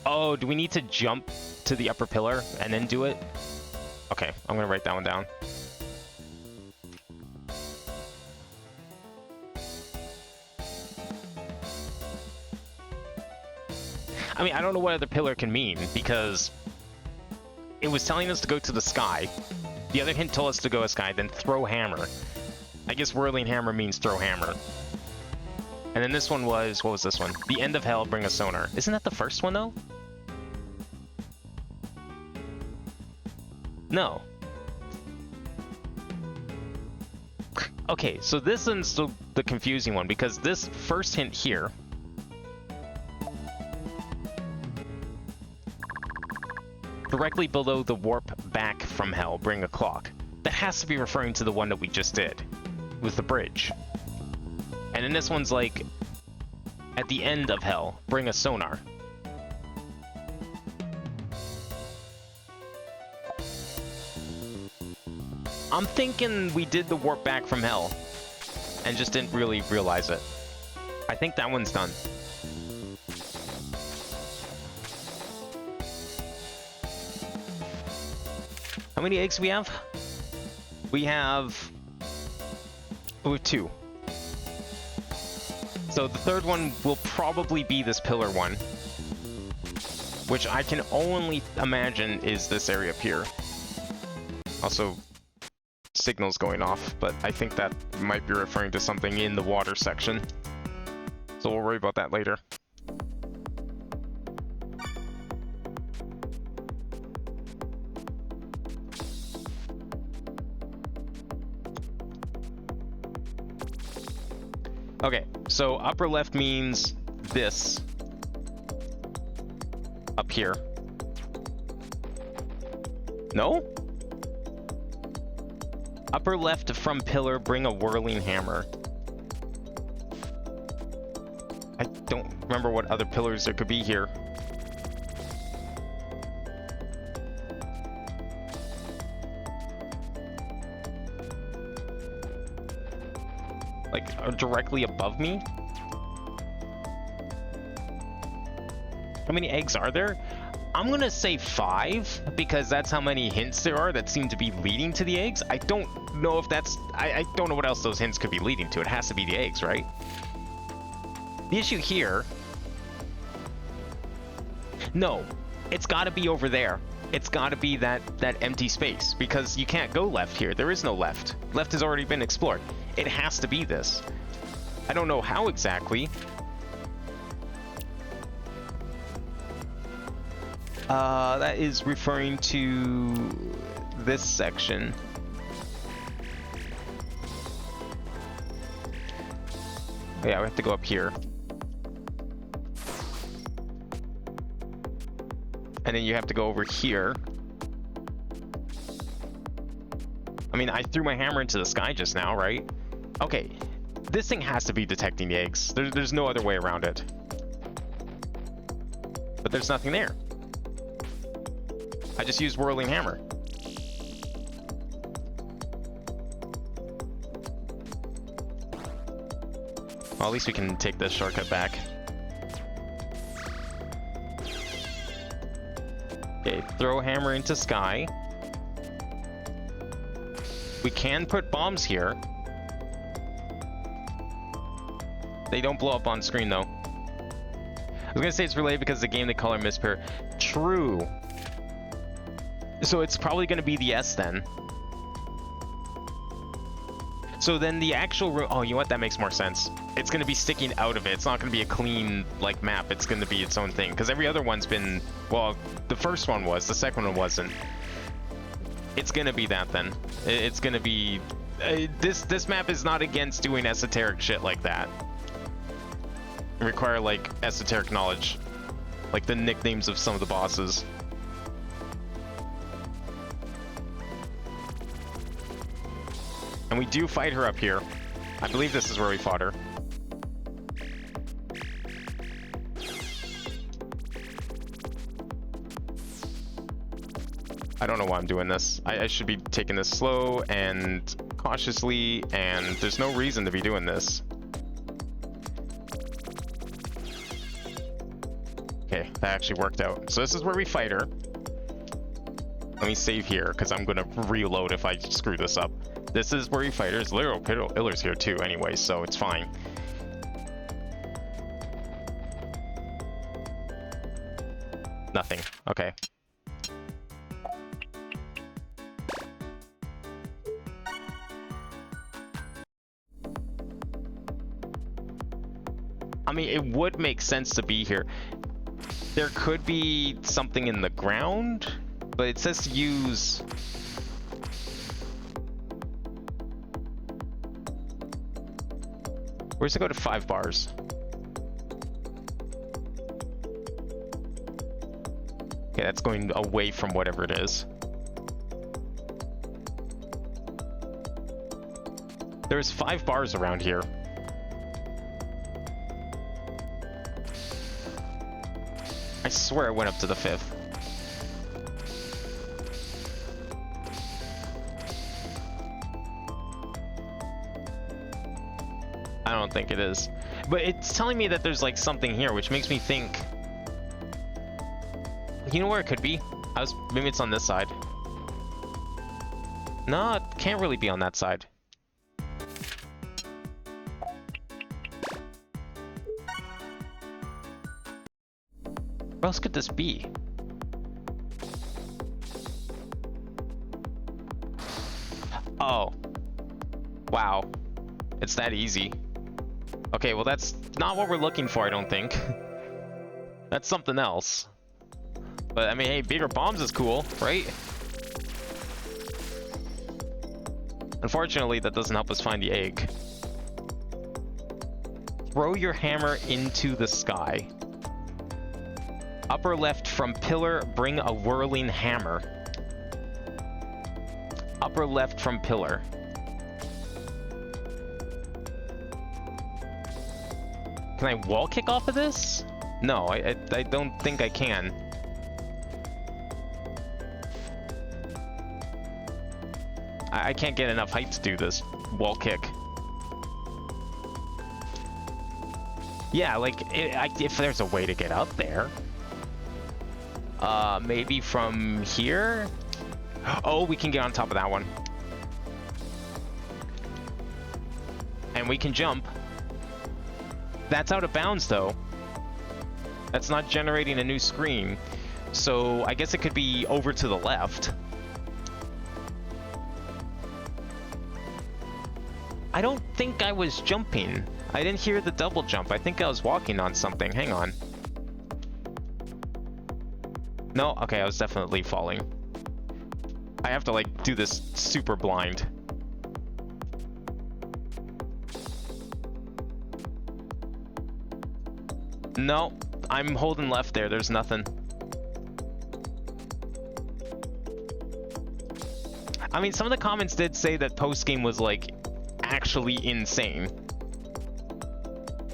Oh, do we need to jump to the upper pillar and then do it? Okay, I'm gonna write that one down. I mean, I don't know what other pillar can mean, because it was telling us to go to the sky. The other hint told us to go to sky, then throw hammer. I guess whirling hammer means throw hammer. And then this one was, what was this one? The end of hell, bring a sonar. Isn't that the first one, though? No. Okay, so this one's still the confusing one, because this first hint here directly below the warp back from hell, bring a clock. That has to be referring to the one that we just did with the bridge. And then this one's like at the end of hell, bring a sonar. I'm thinking we did the warp back from hell and just didn't really realize it. I think that one's done. How many eggs do we have? We have 2. So the third one will probably be this pillar one, which I can only imagine is this area up here. Also, signals going off, but I think that might be referring to something in the water section. So we'll worry about that later. Okay, so upper left means this up here. No? Upper left from pillar, bring a whirling hammer. I don't remember what other pillars there could be here. Like, directly above me? How many eggs are there? I'm gonna say 5, because that's how many hints there are that seem to be leading to the eggs. I don't know if that's... I don't know what else those hints could be leading to. It has to be the eggs, right? The issue here... No, it's gotta be over there. It's gotta be that empty space, because you can't go left here. There is no left. Left has already been explored. It has to be this. I don't know how exactly. That is referring to this section. Oh, yeah, we have to go up here. And then you have to go over here. I mean, I threw my hammer into the sky just now, right? Okay, this thing has to be detecting the eggs. There's no other way around it. But there's nothing there. I just used whirling hammer. Well, at least we can take this shortcut back. Okay, throw hammer into sky. We can put bombs here. They don't blow up on screen though. I was gonna say it's related because the game they call her mispair. True. So it's probably gonna be the S then. So then the actual room, oh, you know what? That makes more sense. It's gonna be sticking out of it. It's not gonna be a clean like map. It's gonna be its own thing. Because every other one's been, well, the first one was, the second one wasn't. It's gonna be that then. It's gonna be, this map is not against doing esoteric shit like that. It require like esoteric knowledge, like the nicknames of some of the bosses. And we do fight her up here. I believe this is where we fought her. I don't know why I'm doing this. I should be taking this slow and cautiously, and there's no reason to be doing this. Okay, that actually worked out. So this is where we fight her. Let me save here, because I'm going to reload if I screw this up. This is where we fight her. There's literal pillars here too anyway, so it's fine. Nothing. Okay. I mean, it would make sense to be here. There could be something in the ground, but it says to use... Where's it go to 5 bars? Okay, that's going away from whatever it is. There's 5 bars around here. I swear I went up to the 5th. I don't think it is. But it's telling me that there's like something here, which makes me think... You know where it could be? Maybe it's on this side. No, it can't really be on that side. Where else could this be? Oh. Wow. It's that easy. Okay, well that's not what we're looking for, I don't think. That's something else. But I mean, hey, bigger bombs is cool, right? Unfortunately, that doesn't help us find the egg. Throw your hammer into the sky. Upper left from pillar, bring a whirling hammer. Upper left from pillar. Can I wall kick off of this? No, I don't think I can. I can't get enough height to do this wall kick. Yeah, like, if there's a way to get up there. Maybe from here? Oh, we can get on top of that one. And we can jump. That's out of bounds, though. That's not generating a new screen. So I guess it could be over to the left. I don't think I was jumping. I didn't hear the double jump. I think I was walking on something. Hang on. No, okay, I was definitely falling. I have to, like, do this super blind. No, I'm holding left there. There's nothing. I mean, some of the comments did say that post-game was, like, actually insane.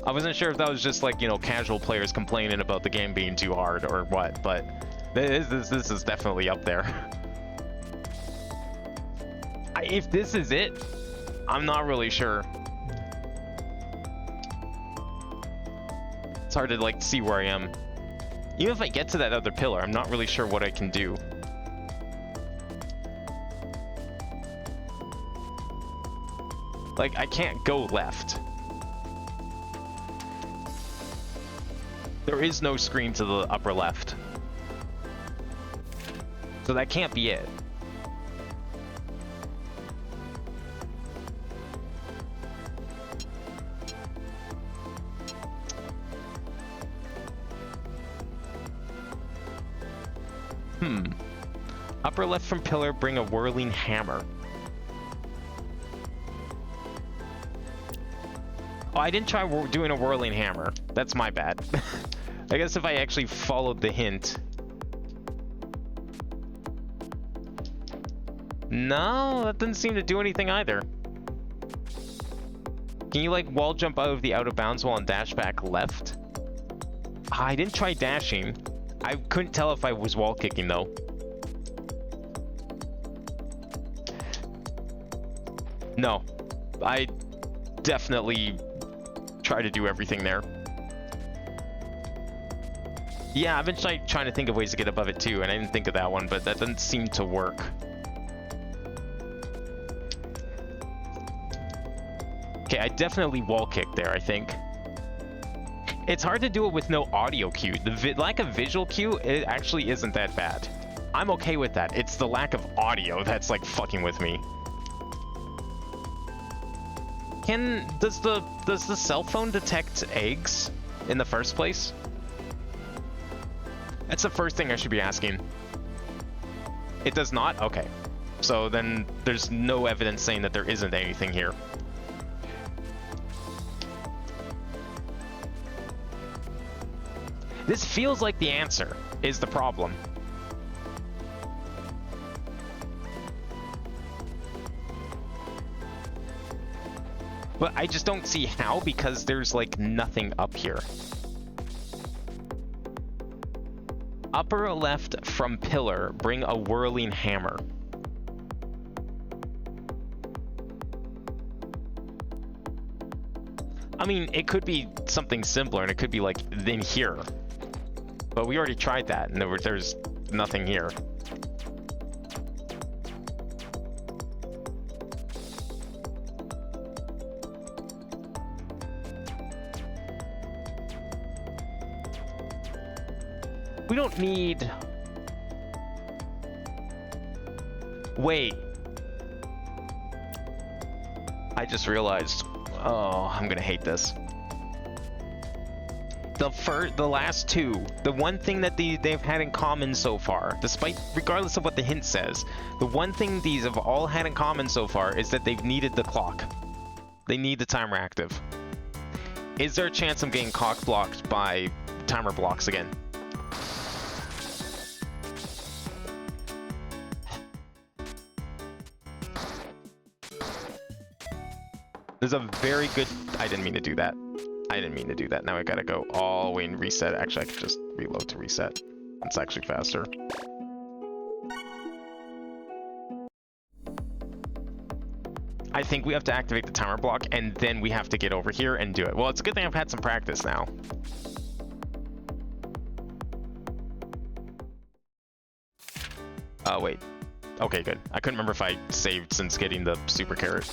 I wasn't sure if that was just, like, you know, casual players complaining about the game being too hard or what, but this is definitely up there. If this is it, I'm not really sure. It's hard to, like, see where I am. Even if I get to that other pillar, I'm not really sure what I can do. Like, I can't go left. There is no screen to the upper left. So that can't be it. Upper left from pillar, bring a whirling hammer. Oh, I didn't try doing a whirling hammer. That's my bad. I guess if I actually followed the hint. No, that didn't seem to do anything either. Can you, like, wall jump out of the out of bounds while on dash back left? I didn't try dashing. I couldn't tell if I was wall kicking though. No, I definitely try to do everything there. Yeah, I've been trying to think of ways to get above it too, and I didn't think of that one, but that doesn't seem to work. Okay, I definitely wall kicked there, I think. It's hard to do it with no audio cue. The lack of visual cue, it actually isn't that bad. I'm okay with that. It's the lack of audio that's, like, fucking with me. Does the cell phone detect eggs in the first place? That's the first thing I should be asking. It does not? Okay. So then there's no evidence saying that there isn't anything here. This feels like the answer is the problem. But I just don't see how, because there's, like, nothing up here. Upper left from pillar, bring a whirling hammer. I mean, it could be something simpler, and it could be, like, in here. But we already tried that, and there's nothing here. We don't need... Wait. I just realized. Oh, I'm gonna hate this. The last two, the one thing that they've had in common so far, regardless of what the hint says, the one thing these have all had in common so far is that they've needed the clock. They need the timer active. Is there a chance I'm getting cock blocked by timer blocks again? There's a very good... I didn't mean to do that. I didn't mean to do that. Now I gotta go all the way and reset. Actually, I could just reload to reset. It's actually faster. I think we have to activate the timer block, and then we have to get over here and do it. Well, it's a good thing I've had some practice now. Wait. Okay, good. I couldn't remember if I saved since getting the super carrot.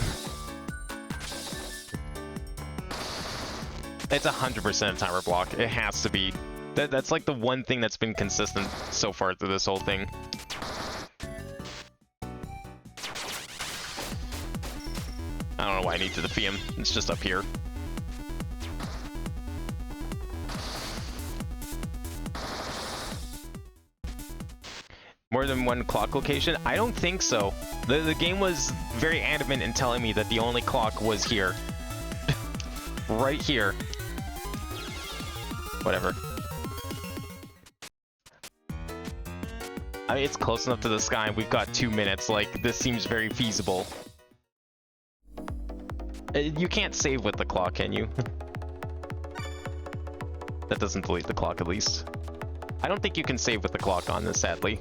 It's 100% a timer block. It has to be. That's like the one thing that's been consistent so far through this whole thing. I don't know why I need to defeat him. It's just up here. More than one clock location? I don't think so. The game was very adamant in telling me that the only clock was here. Right here. Whatever. I mean, it's close enough to the sky. We've got 2 minutes. Like, this seems very feasible. You can't save with the clock, can you? That doesn't delete the clock, at least. I don't think you can save with the clock on this, sadly.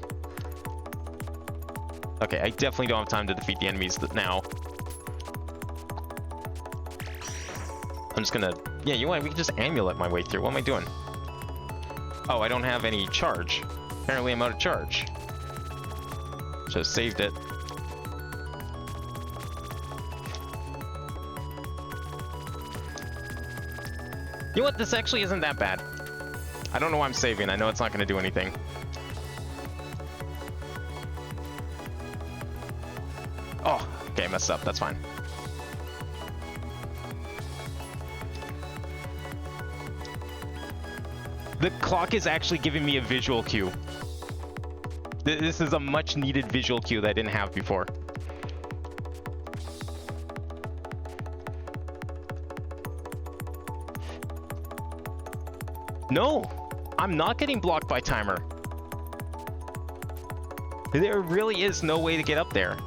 Okay, I definitely don't have time to defeat the enemies now. I'm just gonna... Yeah, you know what? We can just amulet my way through. What am I doing? Oh, I don't have any charge. Apparently I'm out of charge. Just saved it. You know what? This actually isn't that bad. I don't know why I'm saving. I know it's not going to do anything. Oh, okay, I messed up. That's fine. The clock is actually giving me a visual cue. This is a much needed visual cue that I didn't have before. No, I'm not getting blocked by timer. There really is no way to get up there.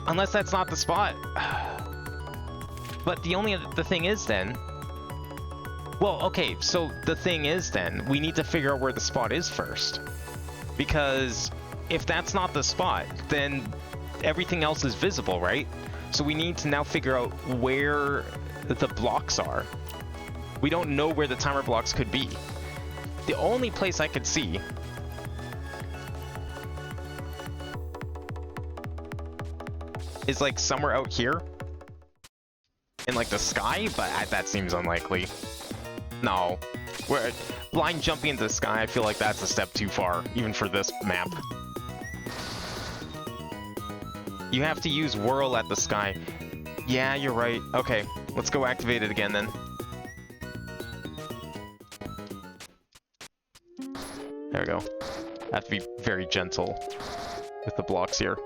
Unless that's not the spot. But the thing is then... Well, okay, so the thing is then, we need to figure out where the spot is first. Because if that's not the spot, then everything else is visible, right? So we need to now figure out where the blocks are. We don't know where the timer blocks could be. The only place I could see is like somewhere out here in like the sky, but that seems unlikely. No, we're blind jumping into the sky. I feel like that's a step too far, even for this map. You have to use whirl at the sky. Yeah, you're right. Okay, let's go activate it again then. There we go. I have to be very gentle with the blocks here.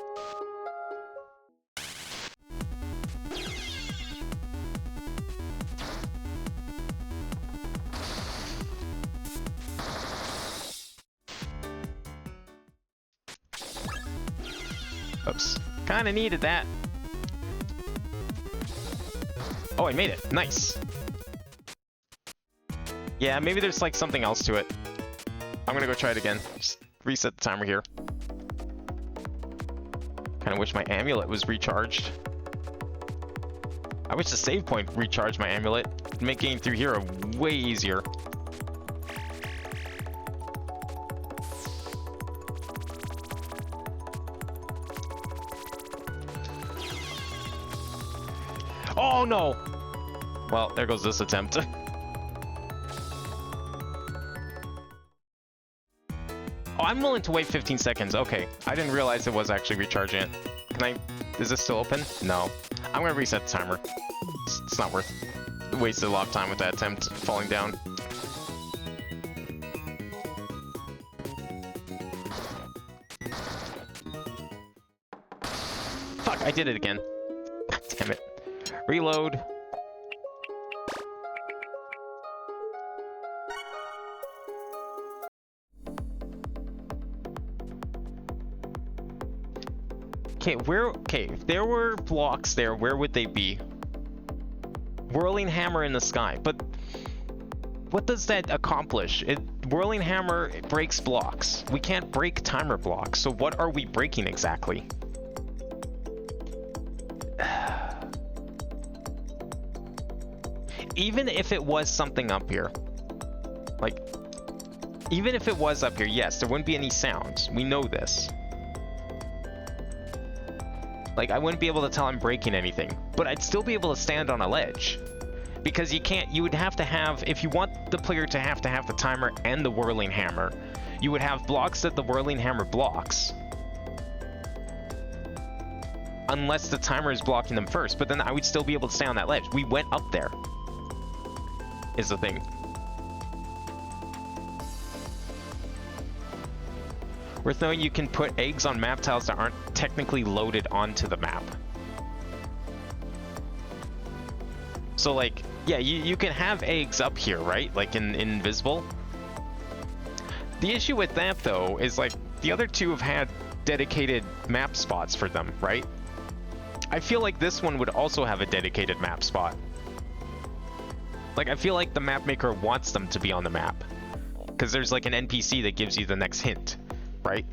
Oops. Kinda needed that. Oh, I made it. Nice. Yeah, maybe there's like something else to it. I'm gonna go try it again. Just reset the timer here. Kinda wish my amulet was recharged. I wish the save point recharged my amulet. It'd make getting through here way easier. Oh no! Well, there goes this attempt. Oh, I'm willing to wait 15 seconds. Okay, I didn't realize it was actually recharging it. Can I... Is this still open? No. I'm gonna reset the timer. It's not worth... Wasted a lot of time with that attempt falling down. Fuck, I did it again. God damn it. Reload. Okay, if there were blocks there, where would they be? Whirling hammer in the sky, but what does that accomplish? Whirling hammer breaks blocks. We can't break timer blocks, so what are we breaking exactly? Even if it was something up here, like, even if it was up here, yes, there wouldn't be any sounds. We know this. Like, I wouldn't be able to tell I'm breaking anything, but I'd still be able to stand on a ledge. Because you can't, you would have to have, if you want the player to have the timer and the whirling hammer, you would have blocks that the whirling hammer blocks. Unless the timer is blocking them first, but then I would still be able to stay on that ledge. We went up there, is the thing. Worth knowing, you can put eggs on map tiles that aren't technically loaded onto the map. So like, yeah, you can have eggs up here, right? Like in invisible. The issue with that though is like the other two have had dedicated map spots for them, right? I feel like this one would also have a dedicated map spot. Like I feel like the map maker wants them to be on the map because there's like an NPC that gives you the next hint, right?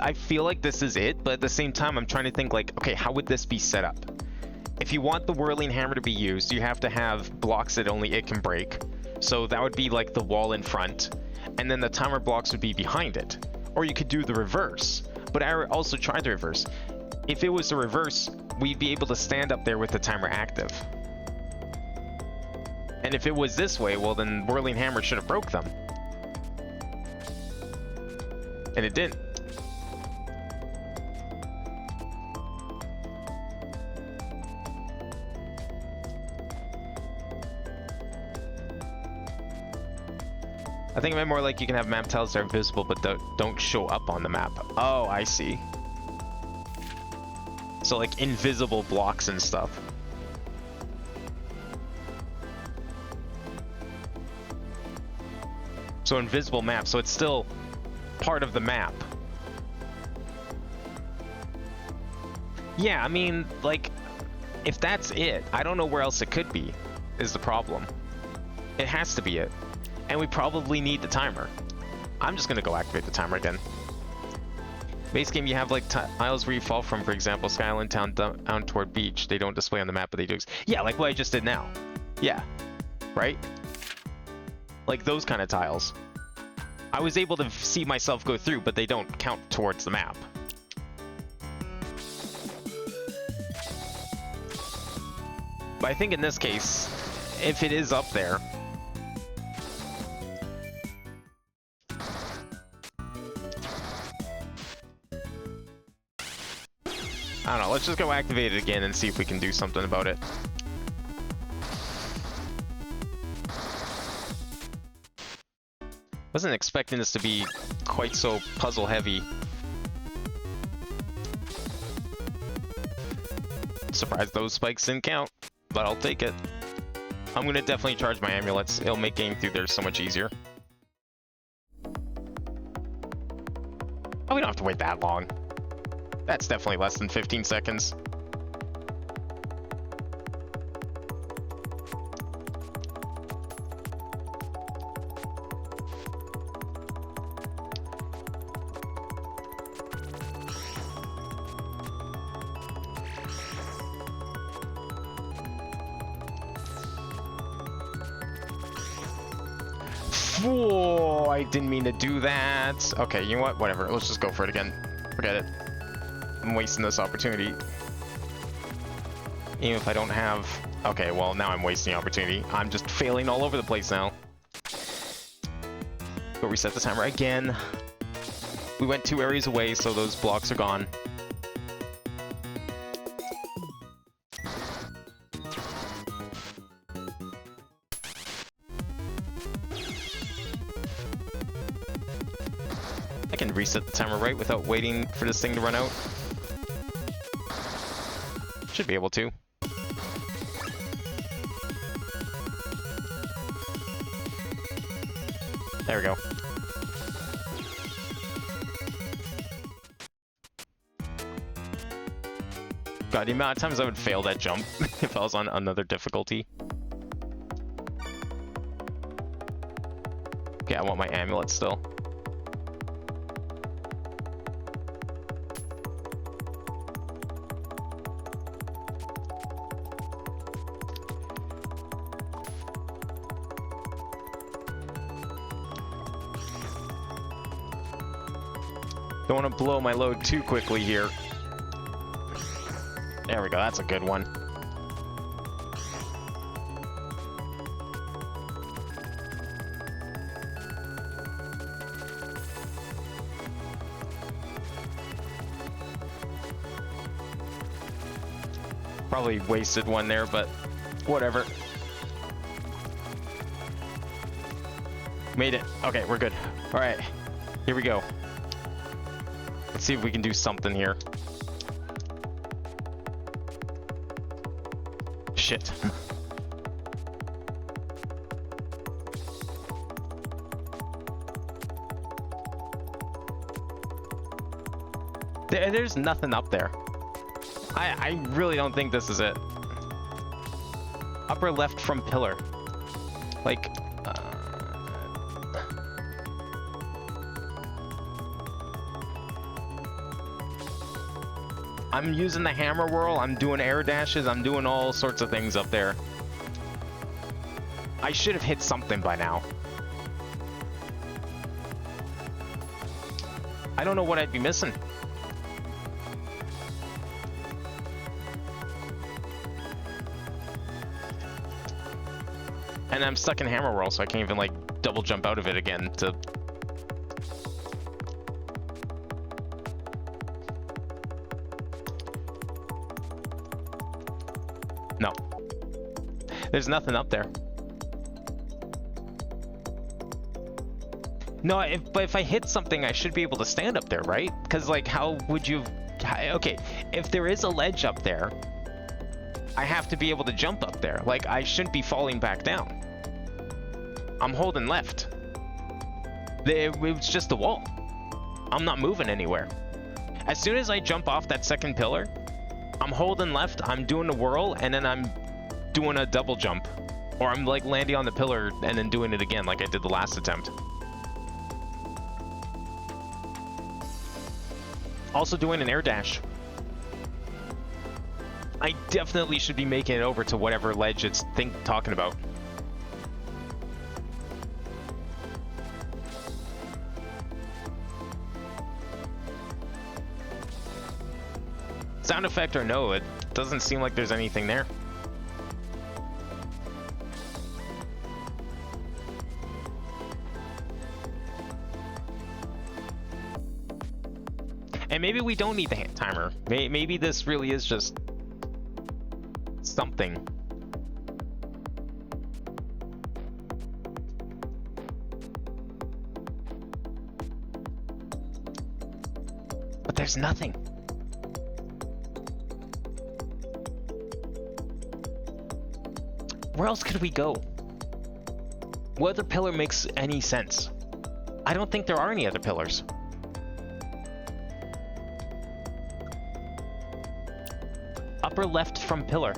I feel like this is it, but at the same time I'm trying to think like, okay, how would this be set up? If you want the whirling hammer to be used, you have to have blocks that only it can break. So that would be like the wall in front, and then the timer blocks would be behind it. Or you could do the reverse, but I also tried the reverse. If it was the reverse, we'd be able to stand up there with the timer active. And if it was this way, well then whirling hammer should have broke them. And it didn't. I think it meant more like you can have map tiles that are visible but don't show up on the map. Oh, I see. So like invisible blocks and stuff. So invisible map, so it's still part of the map. Yeah, I mean, like, if that's it, I don't know where else it could be, is the problem. It has to be it. And we probably need the timer. I'm just gonna go activate the timer again. Base game, you have like tiles where you fall from, for example, Skyline Town down toward beach. They don't display on the map, but they do. Yeah, like what I just did now. Yeah, right? Like those kind of tiles. I was able to see myself go through, but they don't count towards the map. But I think in this case, if it is up there, I don't know, let's just go activate it again and see if we can do something about it. Wasn't expecting this to be quite so puzzle heavy. Surprised those spikes didn't count, but I'll take it. I'm gonna definitely charge my amulets. It'll make getting through there so much easier. Oh, we don't have to wait that long. That's definitely less than 15 seconds. Whoa, I didn't mean to do that. Okay, you know what? Whatever. Let's just go for it again. Forget it. I'm wasting this opportunity. Even if I don't have... Okay, well, now I'm wasting the opportunity. I'm just failing all over the place now. Go reset the timer again. We went 2 areas away, so those blocks are gone. I can reset the timer right without waiting for this thing to run out. Should be able to. There we go. God, the amount of times I would fail that jump if I was on another difficulty. Okay, I want my amulet still. Don't want to blow my load too quickly here. There we go, that's a good one. Probably wasted one there, but whatever. Made it. Okay, we're good. All right, here we go. Let's see if we can do something here. Shit. There's nothing up there. I really don't think this is it. Upper left from pillar. Like, I'm using the hammer whirl, I'm doing air dashes, I'm doing all sorts of things up there. I should have hit something by now. I don't know what I'd be missing. And I'm stuck in hammer whirl, so I can't even like double jump out of it again to... No. There's nothing up there. No, but if I hit something, I should be able to stand up there, right? Because, like, how would you... Okay, if there is a ledge up there, I have to be able to jump up there. Like, I shouldn't be falling back down. I'm holding left. It was just a wall. I'm not moving anywhere. As soon as I jump off that second pillar, I'm holding left, I'm doing a whirl, and then I'm doing a double jump. Or I'm like landing on the pillar and then doing it again like I did the last attempt. Also doing an air dash. I definitely should be making it over to whatever ledge it's talking about. Sound effect or no, it doesn't seem like there's anything there. And maybe we don't need the hand timer. Maybe this really is just something. But there's nothing. Where else could we go? What other pillar makes any sense? I don't think there are any other pillars. Upper left from pillar.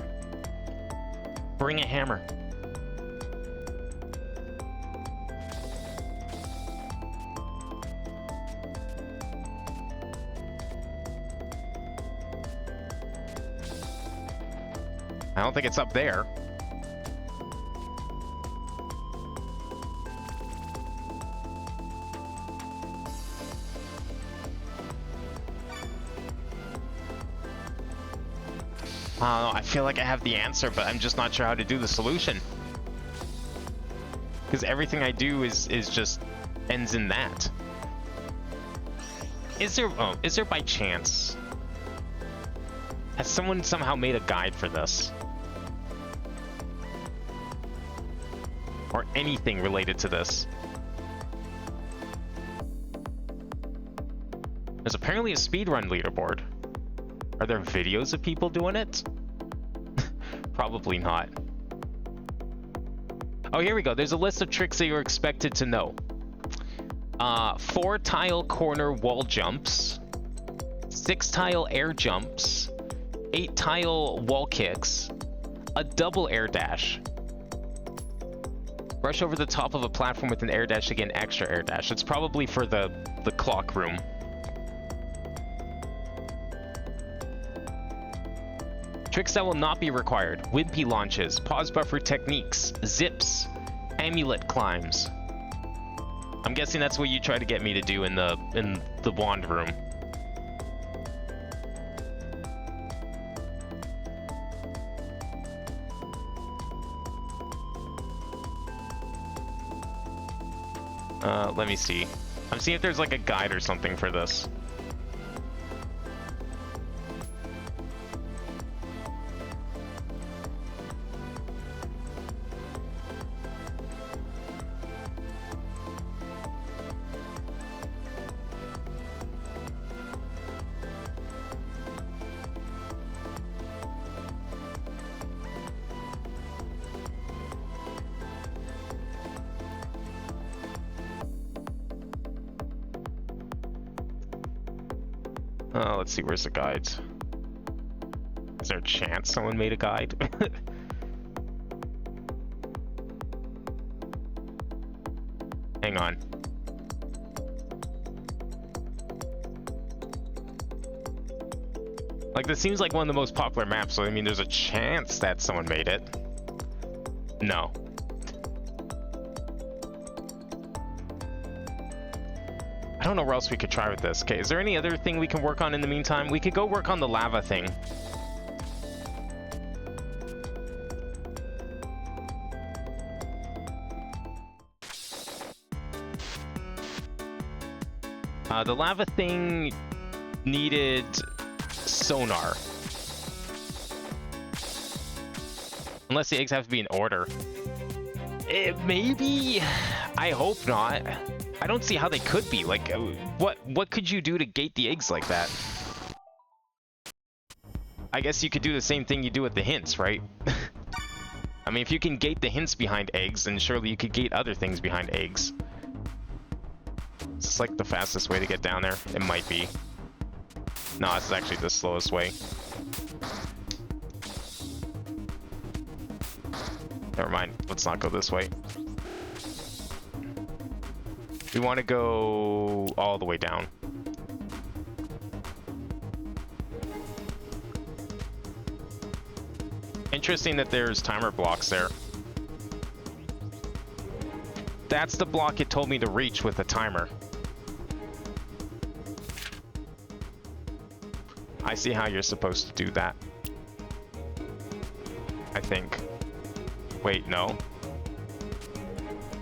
Bring a hammer. I don't think it's up there. I don't know, I feel like I have the answer, but I'm just not sure how to do the solution. Because everything I do is just ends in that. Is there by chance? Has someone somehow made a guide for this? Or anything related to this? There's apparently a speedrun leaderboard. Are there videos of people doing it? Probably not. Oh, here we go. There's a list of tricks that you're expected to know. 4 tile corner wall jumps, 6 tile air jumps, 8 tile wall kicks, a double air dash. Rush over the top of a platform with an air dash to get an extra air dash. It's probably for the clock room. Tricks that will not be required. Wimpy launches, pause buffer techniques, zips, amulet climbs. I'm guessing that's what you try to get me to do in the wand room. Let me see. I'm seeing if there's like a guide or something for this. Let's see, where's the guides? Is there a chance someone made a guide? Hang on. Like, this seems like one of the most popular maps, so I mean, there's a chance that someone made it. No. I don't know where else we could try with this. Okay, is there any other thing we can work on in the meantime? We could go work on the lava thing. The lava thing needed sonar. Unless the eggs have to be in order. Maybe? I hope not. I don't see how they could be. Like, what could you do to gate the eggs like that? I guess you could do the same thing you do with the hints, right? I mean, if you can gate the hints behind eggs, then surely you could gate other things behind eggs. Is this like the fastest way to get down there? It might be. No, this is actually the slowest way. Never mind. Let's not go this way. We want to go all the way down. Interesting that there's timer blocks there. That's the block it told me to reach with the timer. I see how you're supposed to do that. I think. Wait, no.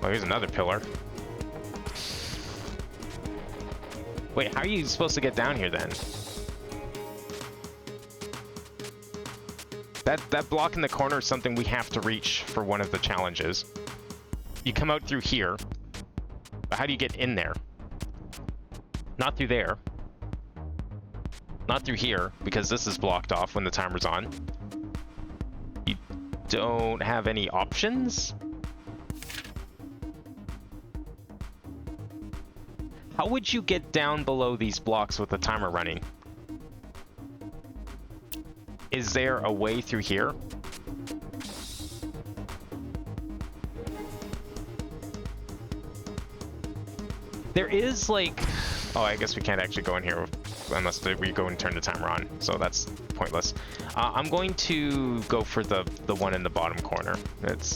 Oh, here's another pillar. Wait, how are you supposed to get down here then? That block in the corner is something we have to reach for one of the challenges. You come out through here, but how do you get in there? Not through there. Not through here, because this is blocked off when the timer's on. You don't have any options? How would you get down below these blocks with the timer running? Is there a way through here? There is, like... Oh, I guess we can't actually go in here unless we go and turn the timer on, so that's pointless. I'm going to go for the one in the bottom corner. Let's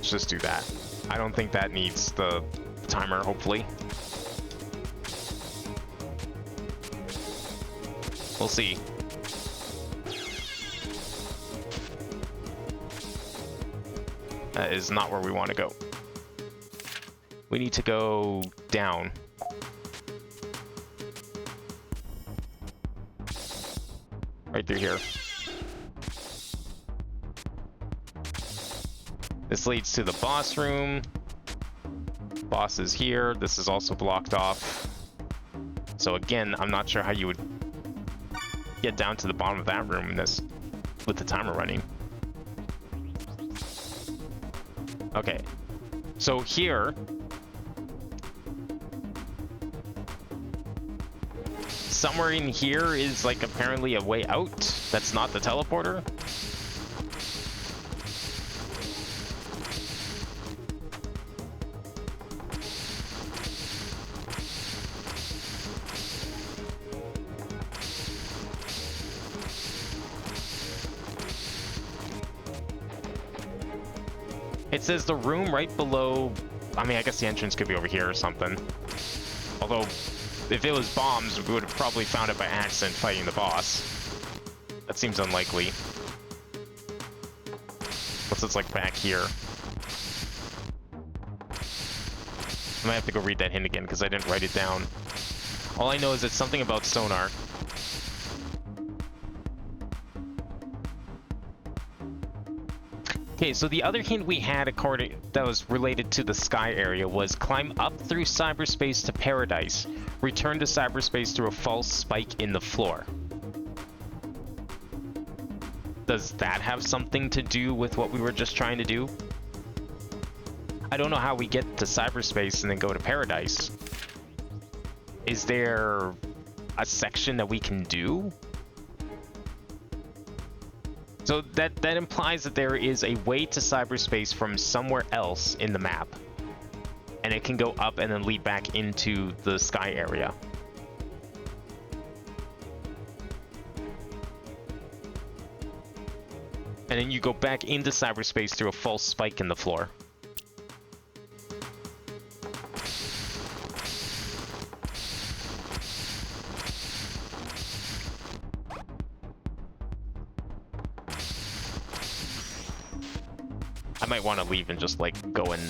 just do that. I don't think that needs the timer, hopefully. We'll see. That is not where we want to go. We need to go down. Right through here. This leads to the boss room. Boss is here. This is also blocked off. So again, I'm not sure how you would get down to the bottom of that room in this with the timer running. Okay. So here, somewhere in here is like apparently a way out. That's not the teleporter. It says the room right below. I mean, I guess the entrance could be over here or something. Although, if it was bombs, we would have probably found it by accident fighting the boss. That seems unlikely. What's it's like back here? I might have to go read that hint again because I didn't write it down. All I know is it's something about sonar. Okay, so the other hint we had that was related to the sky area was climb up through cyberspace to paradise. Return to cyberspace through a false spike in the floor. Does that have something to do with what we were just trying to do? I don't know how we get to cyberspace and then go to paradise. Is there a section that we can do. So that implies that there is a way to cyberspace from somewhere else in the map. And it can go up and then lead back into the sky area. And then you go back into cyberspace through a false spike in the floor. I might want to leave and just like go and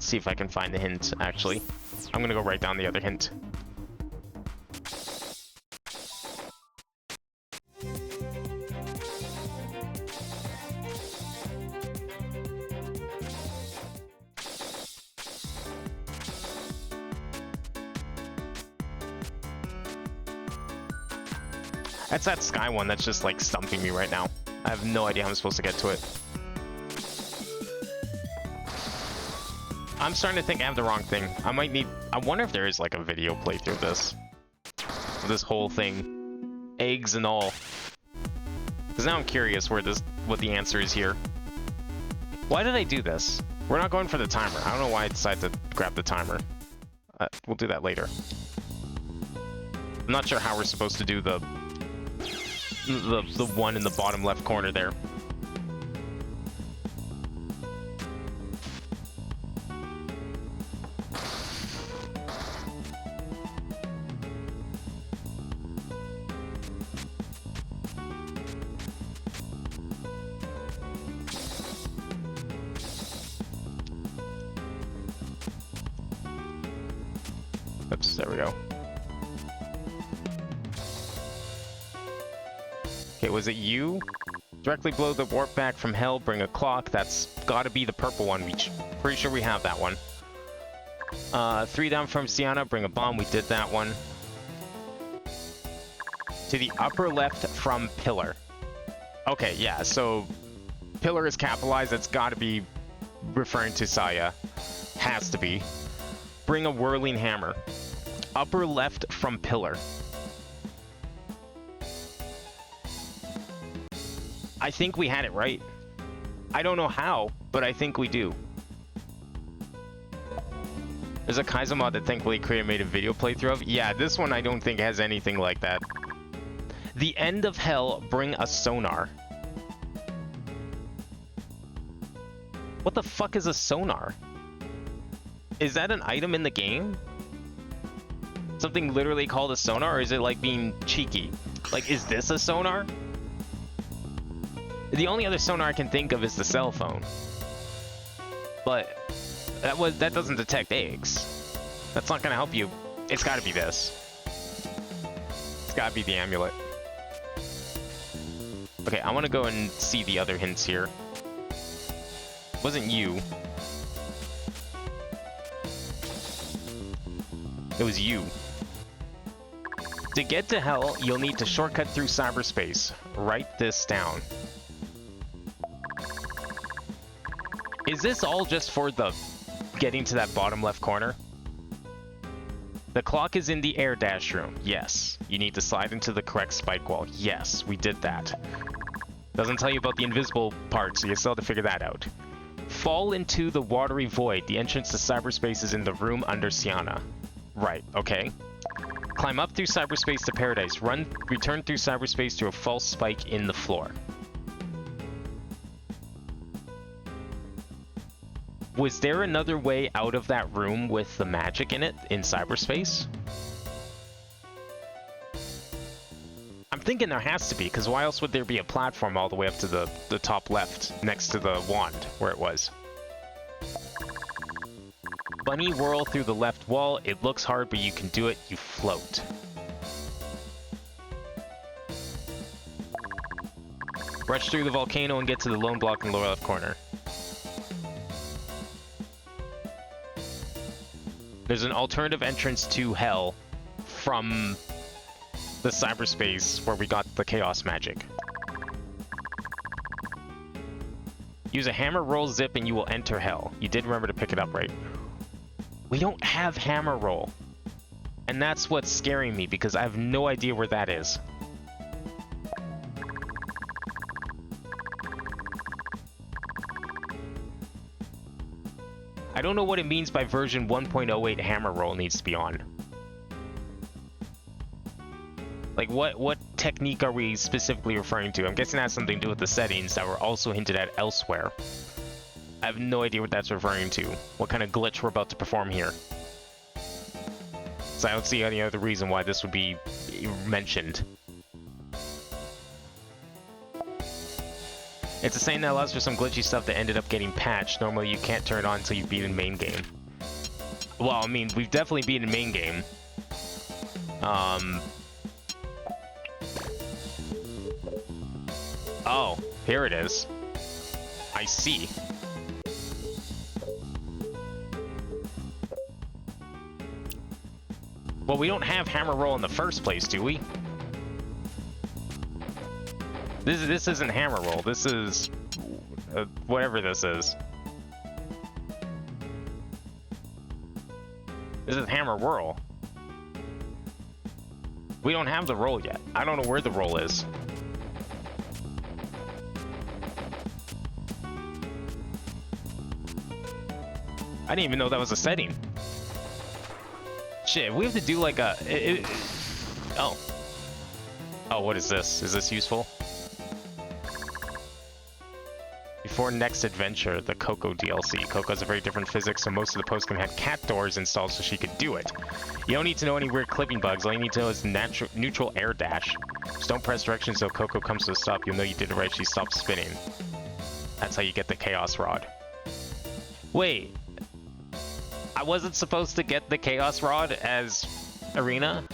see if I can find the hint, actually. I'm gonna go right down the other hint. That's that sky one that's just like stumping me right now. I have no idea how I'm supposed to get to it. I'm starting to think I have the wrong thing. I might need... I wonder if there is like a video playthrough of this. This whole thing. Eggs and all. Because now I'm curious what the answer is here. Why did I do this? We're not going for the timer. I don't know why I decided to grab the timer. We'll do that later. I'm not sure how we're supposed to do the one in the bottom left corner there. Oops, there we go. Okay, was it you? Directly below the warp back from hell, bring a clock. That's gotta be the purple one. Pretty sure we have that one. 3 down from Sienna, bring a bomb. We did that one. To the upper left from pillar. Okay, yeah, so pillar is capitalized. That's gotta be referring to Saya. Has to be. Bring a whirling hammer. Upper left from pillar. I think we had it right. I don't know how, but I think we do. There's a Kaizo mod that thankfully Creator made a video playthrough of. Yeah, this one I don't think has anything like that. The end of hell, bring a sonar. What the fuck is a sonar? Is that an item in the game? Something literally called a sonar, or is it like being cheeky? Like, is this a sonar? The only other sonar I can think of is the cell phone. But that doesn't detect eggs. That's not gonna help you. It's gotta be this. It's gotta be the amulet. Okay, I wanna go and see the other hints here. It wasn't you. It was you. To get to hell, you'll need to shortcut through cyberspace. Write this down. Is this all just for the getting to that bottom left corner? The clock is in the air dash room. Yes. You need to slide into the correct spike wall. Yes, we did that. Doesn't tell you about the invisible part, so you still have to figure that out. Fall into the watery void. The entrance to cyberspace is in the room under Sienna. Right, okay. Climb up through cyberspace to paradise. Return through cyberspace to a false spike in the floor. Was there another way out of that room with the magic in it in cyberspace? I'm thinking there has to be, because why else would there be a platform all the way up to the top left next to the wand where it was? Bunny whirl through the left wall. It looks hard, but you can do it. You float. Rush through the volcano and get to the lone block in the lower left corner. There's an alternative entrance to hell from the cyberspace where we got the chaos magic. Use a hammer, roll, zip, and you will enter hell. You did remember to pick it up, right? We don't have hammer roll. And that's what's scaring me, because I have no idea where that is. I don't know what it means by version 1.08 hammer roll needs to be on. Like, what technique are we specifically referring to? I'm guessing that has something to do with the settings that were also hinted at elsewhere. I have no idea what that's referring to. What kind of glitch we're about to perform here. So I don't see any other reason why this would be mentioned. It's a saying that allows for some glitchy stuff that ended up getting patched. Normally you can't turn it on until you beat in main game. Well, I mean, we've definitely beaten main game. Oh, here it is. I see. Well, we don't have hammer roll in the first place, do we? This isn't hammer roll. This is whatever this is. This is hammer whirl. We don't have the roll yet. I don't know where the roll is. I didn't even know that was a setting. Shit, we have to do like a... Oh. Oh, what is this? Is this useful? Before next adventure, the Coco DLC. Coco has a very different physics, so most of the postgame had cat doors installed so she could do it. You don't need to know any weird clipping bugs. All you need to know is neutral air dash. Just don't press directions so Coco comes to a stop. You'll know you did it right. She stops spinning. That's how you get the Chaos Rod. Wait. I wasn't supposed to get the Chaos Rod as Arena?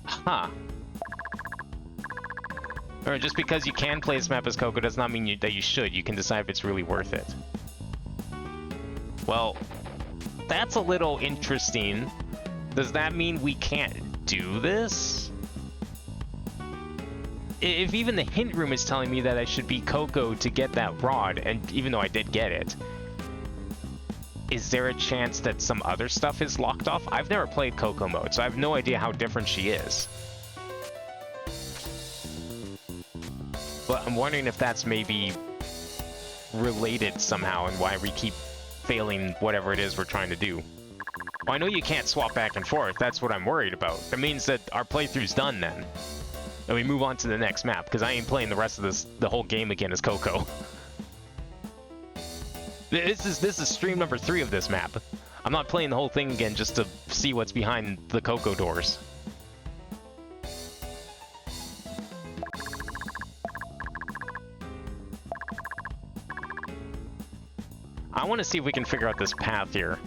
Huh. Or just because you can play this map as Coco does not mean that you should. You can decide if it's really worth it. Well, that's a little interesting. Does that mean we can't do this? If even the hint room is telling me that I should be Coco to get that rod, and even though I did get it, is there a chance that some other stuff is locked off? I've never played Coco mode, so I have no idea how different she is. But I'm wondering if that's maybe related somehow and why we keep failing whatever it is we're trying to do. Well, I know you can't swap back and forth. That's what I'm worried about. It means that our playthrough's done then. And we move on to the next map, because I ain't playing the rest of the whole game again as Coco. This is stream number 3 of this map. I'm not playing the whole thing again just to see what's behind the Coco doors. I want to see if we can figure out this path here.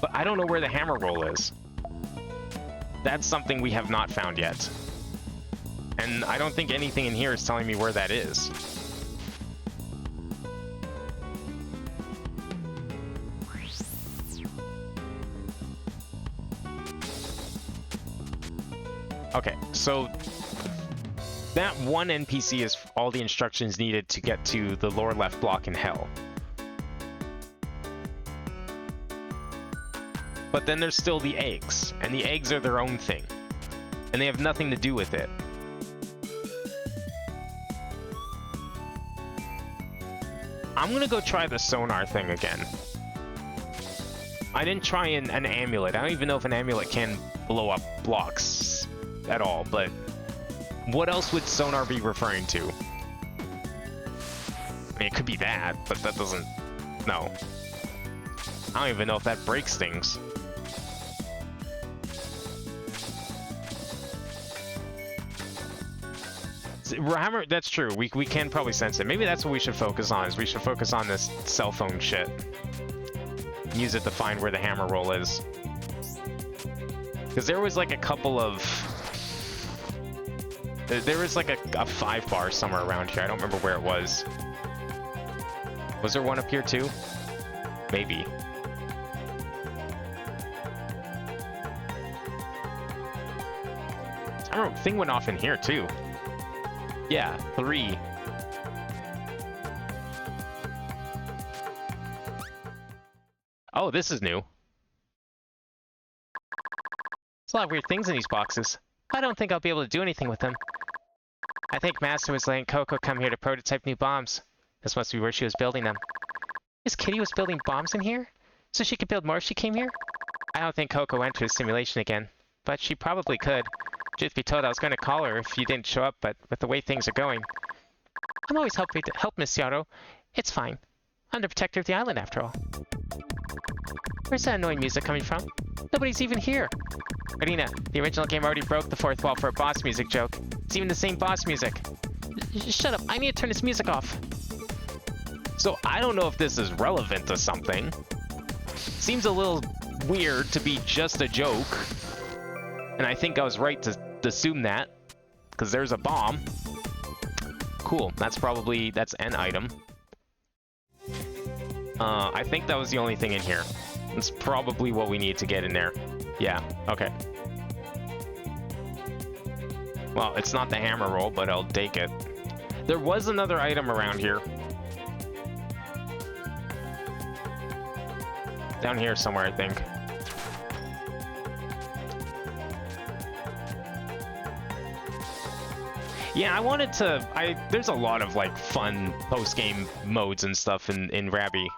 But I don't know where the hammer roll is. That's something we have not found yet. And I don't think anything in here is telling me where that is. Okay, so that one NPC is all the instructions needed to get to the lower left block in Hell. But then there's still the eggs, and the eggs are their own thing, and they have nothing to do with it. I'm gonna go try the sonar thing again. I didn't try an amulet. I don't even know if an amulet can blow up blocks at all, but what else would sonar be referring to? I mean, it could be that, but that doesn't... No. I don't even know if that breaks things. Hammer, that's true. We can probably sense it. Maybe that's what we should focus on, is we should focus on this cell phone shit. Use it to find where the hammer roll is. Because there was like a couple of... There was like a 5 bar somewhere around here. I don't remember where it was. Was there one up here too? Maybe. I remember thing went off in here too. Yeah, 3. Oh, this is new. There's a lot of weird things in these boxes. I don't think I'll be able to do anything with them. I think Master was letting Coco come here to prototype new bombs. This must be where she was building them. Miss Kitty was building bombs in here? So she could build more if she came here? I don't think Coco went to a simulation again, but she probably could. Truth be told, I was going to call her if you didn't show up, but with the way things are going... I'm always happy to help Miss Yarrow. It's fine. I'm the protector of the island, after all. Where's that annoying music coming from? Nobody's even here. Marina, the original game already broke the fourth wall for a boss music joke. It's even the same boss music. Shut up, I need to turn this music off. So I don't know if this is relevant to something. Seems a little weird to be just a joke. And I think I was right to assume that, because there's a bomb. Cool, that's an item. I think that was the only thing in here. That's probably what we need to get in there. Yeah, okay. Well, it's not the hammer roll, but I'll take it. There was another item around here. Down here somewhere, I think. Yeah, I wanted to... There's a lot of, like, fun post-game modes and stuff in Rabi.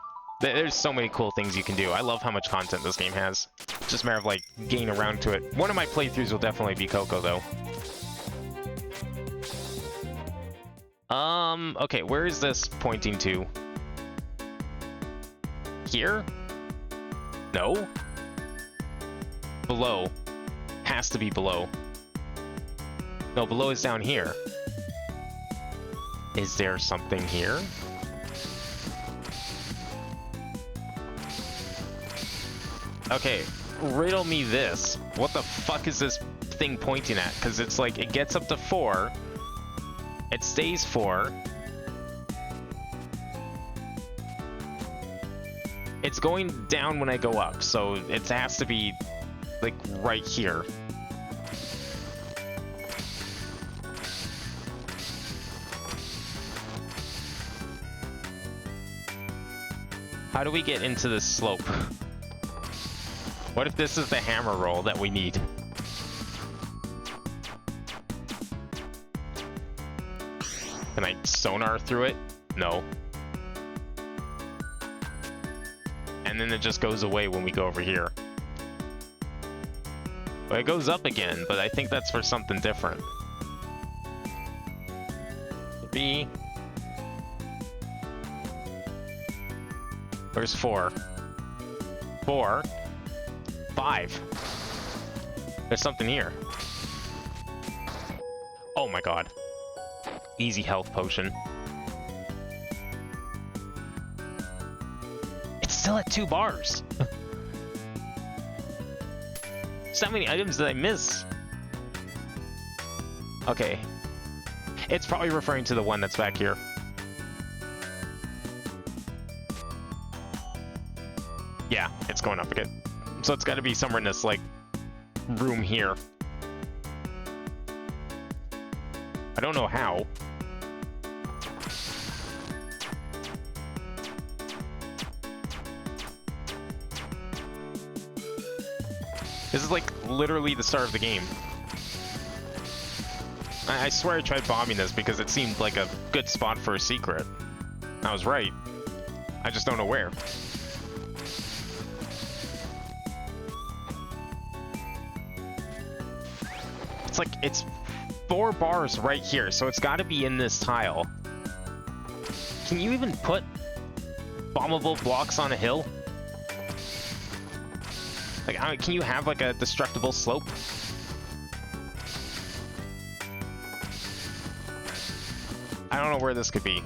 There's so many cool things you can do. I love how much content this game has. It's just a matter of, like, getting around to it. One of my playthroughs will definitely be Coco, though. Okay, where is this pointing to? Here? No? Below. Has to be below. No, below is down here. Is there something here? Okay, riddle me this. What the fuck is this thing pointing at? Because it's like, it gets up to 4. It stays 4. It's going down when I go up, so it has to be, like, right here. How do we get into this slope? What if this is the hammer roll that we need? Can I sonar through it? No. And then it just goes away when we go over here. Well, it goes up again, but I think that's for something different. 3. Where's 4? 4. 5. There's something here. Oh my god. Easy health potion. It's still at 2 bars. So how many items did I miss? Okay. It's probably referring to the one that's back here. Yeah, it's going up again. So it's got to be somewhere in this, like, room here. I don't know how. This is, like, literally the start of the game. I swear I tried bombing this because it seemed like a good spot for a secret. I was right. I just don't know where. It's like, it's 4 bars right here, so it's got to be in this tile. Can you even put bombable blocks on a hill? Like, can you have, like, a destructible slope? I don't know where this could be.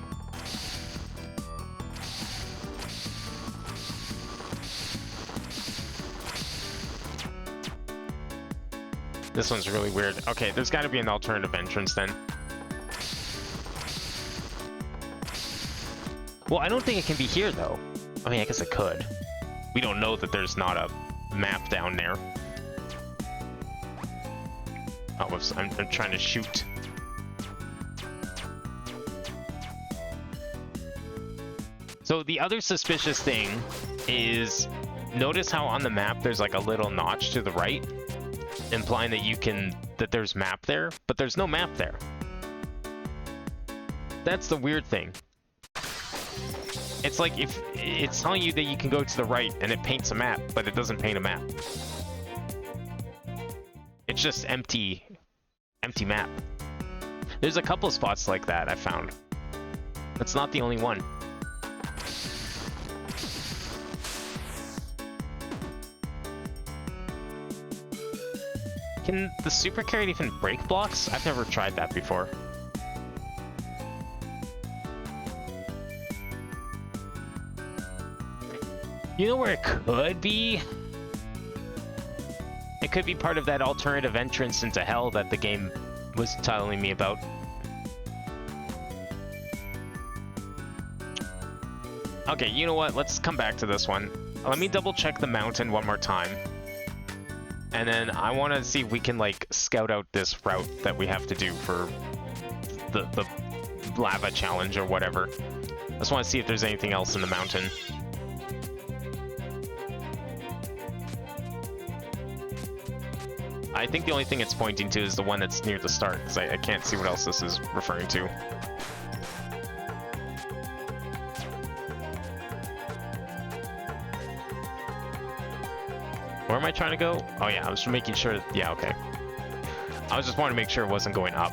This one's really weird. Okay, there's got to be an alternative entrance then. Well, I don't think it can be here, though. I mean, I guess it could. We don't know that there's not a map down there. Oh, whoops. I'm trying to shoot. So the other suspicious thing is, notice how on the map there's like a little notch to the right, implying that there's map there, but there's no map there. That's the weird thing. It's like if it's telling you that you can go to the right and it paints a map, but it doesn't paint a map. It's just empty map. There's a couple spots like that I found. That's not the only one. Can the super carrot even break blocks? I've never tried that before. You know where it could be? It could be part of that alternative entrance into hell that the game was telling me about. Okay, you know what? Let's come back to this one. Let me double check the mountain one more time. And then I want to see if we can, like, scout out this route that we have to do for the lava challenge or whatever. I just want to see if there's anything else in the mountain. I think the only thing it's pointing to is the one that's near the start, because I can't see what else this is referring to. Where am I trying to go? Oh yeah, I was making sure. Yeah, okay. I was just wanting to make sure it wasn't going up.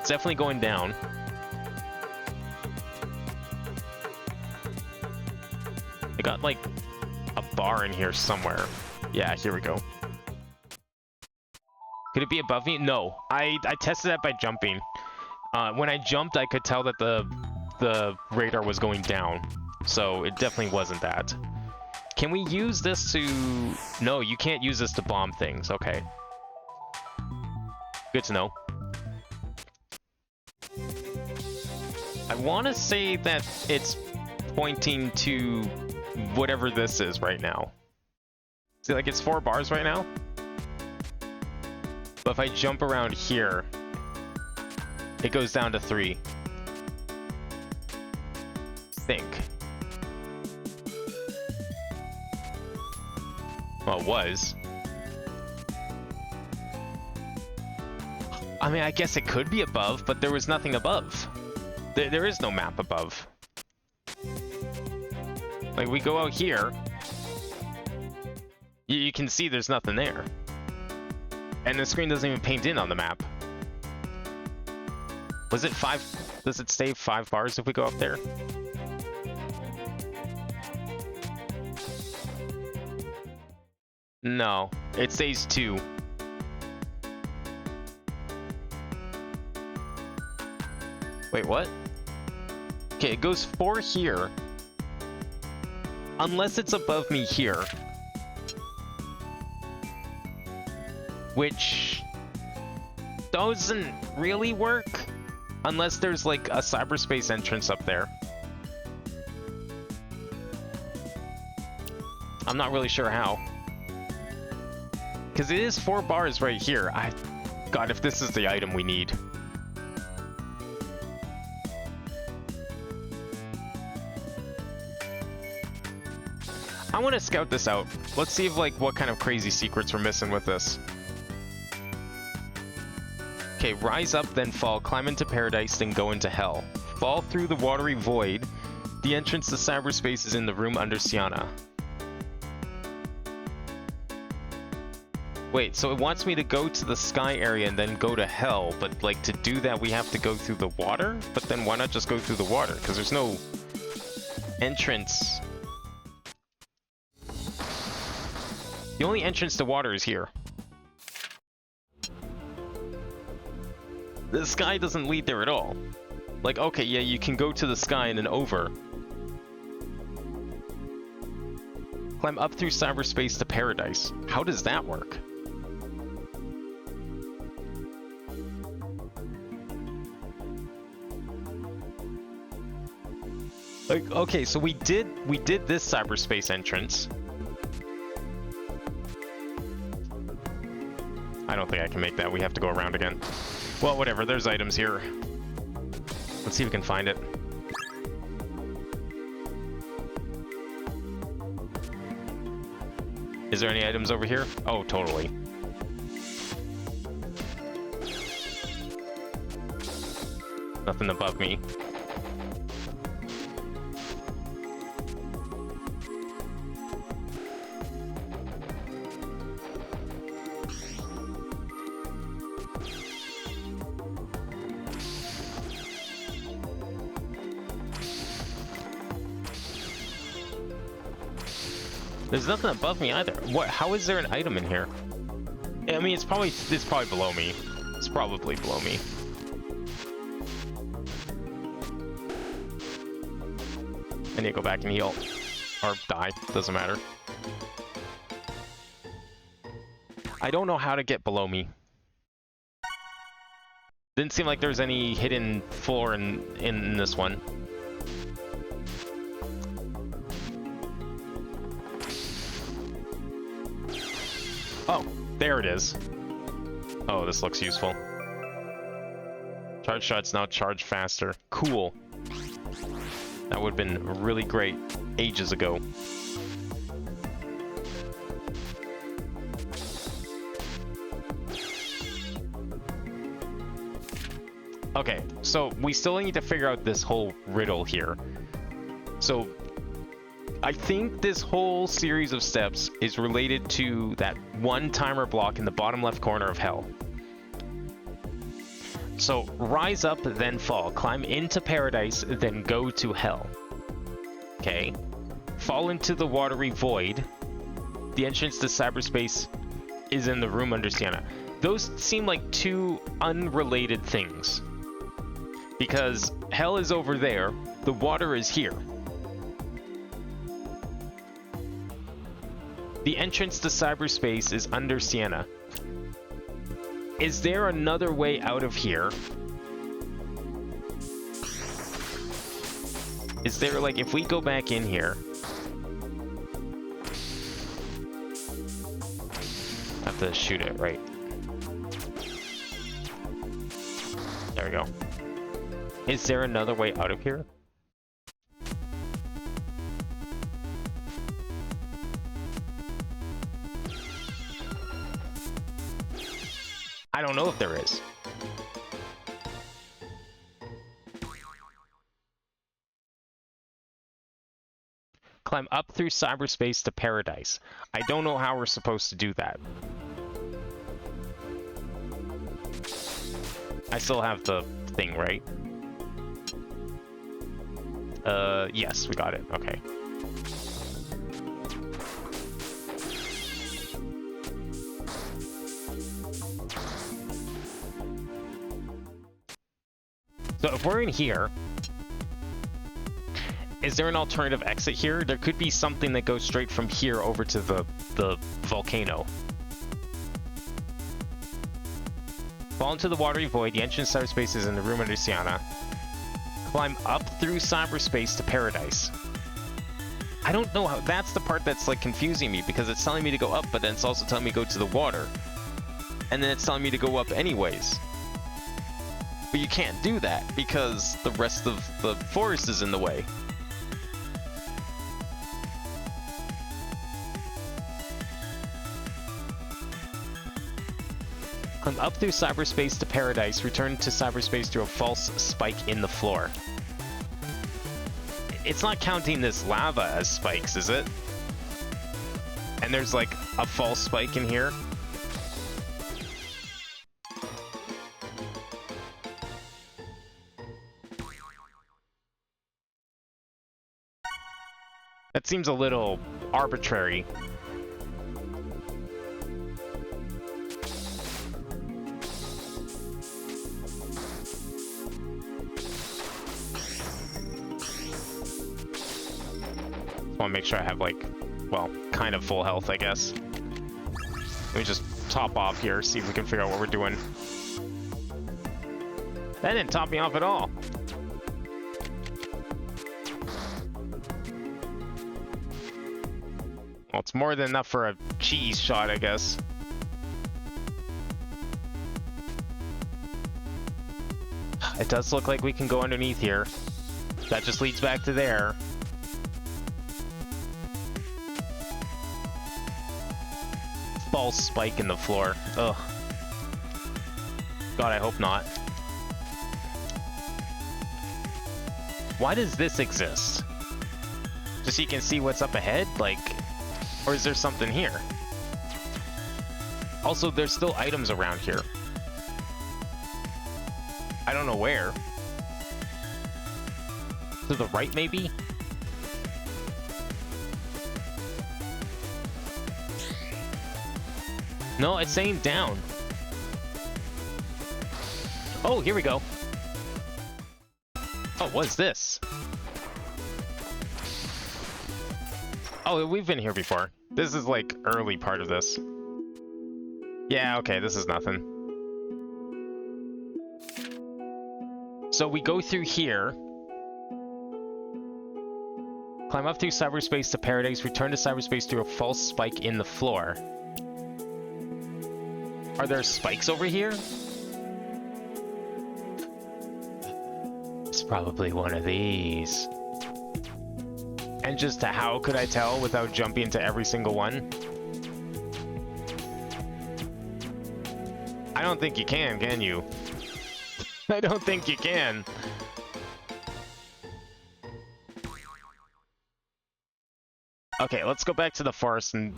It's definitely going down. I got like a bar in here somewhere. Yeah, here we go. Could it be above me? No. I tested that by jumping. When I jumped, I could tell that the radar was going down. So it definitely wasn't that. Can we use this to... No, you can't use this to bomb things. Okay. Good to know. I want to say that it's pointing to whatever this is right now. See, like, it's 4 bars right now. But if I jump around here, it goes down to 3. I think. Well, it was. I mean, I guess it could be above, but there was nothing above. There is no map above. Like, we go out here. You can see there's nothing there. And the screen doesn't even paint in on the map. Was it 5? Does it stay 5 bars if we go up there? No, it stays 2. Wait, what? Okay, it goes 4 here. Unless it's above me here. Which doesn't really work. Unless there's like a cyberspace entrance up there. I'm not really sure how. Because it is 4 bars right here. God, if this is the item we need. I want to scout this out. Let's see if, like, what kind of crazy secrets we're missing with this. Okay, rise up, then fall. Climb into paradise, then go into hell. Fall through the watery void. The entrance to cyberspace is in the room under Sienna. Wait, so it wants me to go to the sky area and then go to hell, but, like, to do that we have to go through the water? But then why not just go through the water? Because there's no entrance. The only entrance to water is here. The sky doesn't lead there at all. Like, okay, yeah, you can go to the sky and then over. Climb up through cyberspace to paradise. How does that work? Like, okay, so we did this cyberspace entrance. I don't think I can make that. We have to go around again. Well, whatever. There's items here. Let's see if we can find it. Is there any items over here? Oh, totally. Nothing above me. There's nothing above me either. What? How is there an item in here? I mean, it's probably below me. It's probably below me. I need to go back and heal. Or die. Doesn't matter. I don't know how to get below me. Didn't seem like there's any hidden floor in this one. Oh, there it is. Oh, this looks useful. Charge shots now charge faster. Cool. That would have been really great ages ago. Okay, so we still need to figure out this whole riddle here. So I think this whole series of steps is related to that one timer block in the bottom left corner of hell. So rise up, then fall. Climb into paradise, then go to hell. Okay. Fall into the watery void. The entrance to cyberspace is in the room under Sienna. Those seem like two unrelated things. Because hell is over there, the water is here. The entrance to cyberspace is under Sienna. Is there another way out of here? Is there, like, if we go back in here... I have to shoot it, right? There we go. Is there another way out of here? I don't know if there is. Climb up through cyberspace to paradise. I don't know how we're supposed to do that. I still have the thing, right? Yes, we got it. Okay. So if we're in here, is there an alternative exit here? There could be something that goes straight from here over to the volcano. Fall into the watery void. The entrance to cyberspace is in the room under Sienna. Climb up through cyberspace to paradise. I don't know how... That's the part that's, like, confusing me, because it's telling me to go up, but then it's also telling me to go to the water. And then it's telling me to go up anyways. But you can't do that, because the rest of the forest is in the way. Climb up through cyberspace to paradise. Return to cyberspace through a false spike in the floor. It's not counting this lava as spikes, is it? And there's like a false spike in here. That seems a little arbitrary. I want to make sure I have, like, well, kind of full health, I guess. Let me just top off here, see if we can figure out what we're doing. That didn't top me off at all. Well, it's more than enough for a cheese shot, I guess. It does look like we can go underneath here. That just leads back to there. false spike in the floor. Ugh. God, I hope not. Why does this exist? Just so you can see what's up ahead? Like, or is there something here? Also, there's still items around here. I don't know where. To the right, maybe? No, it's saying down. Oh, here we go. Oh, what's this? Oh, we've been here before. This is like early part of this. Yeah, okay, this is nothing. So we go through here. Climb up through cyberspace to paradise, return to cyberspace through a false spike in the floor. Are there spikes over here? It's probably one of these. And just how could I tell without jumping into every single one? I don't think you can you? I don't think you can. Okay, let's go back to the forest and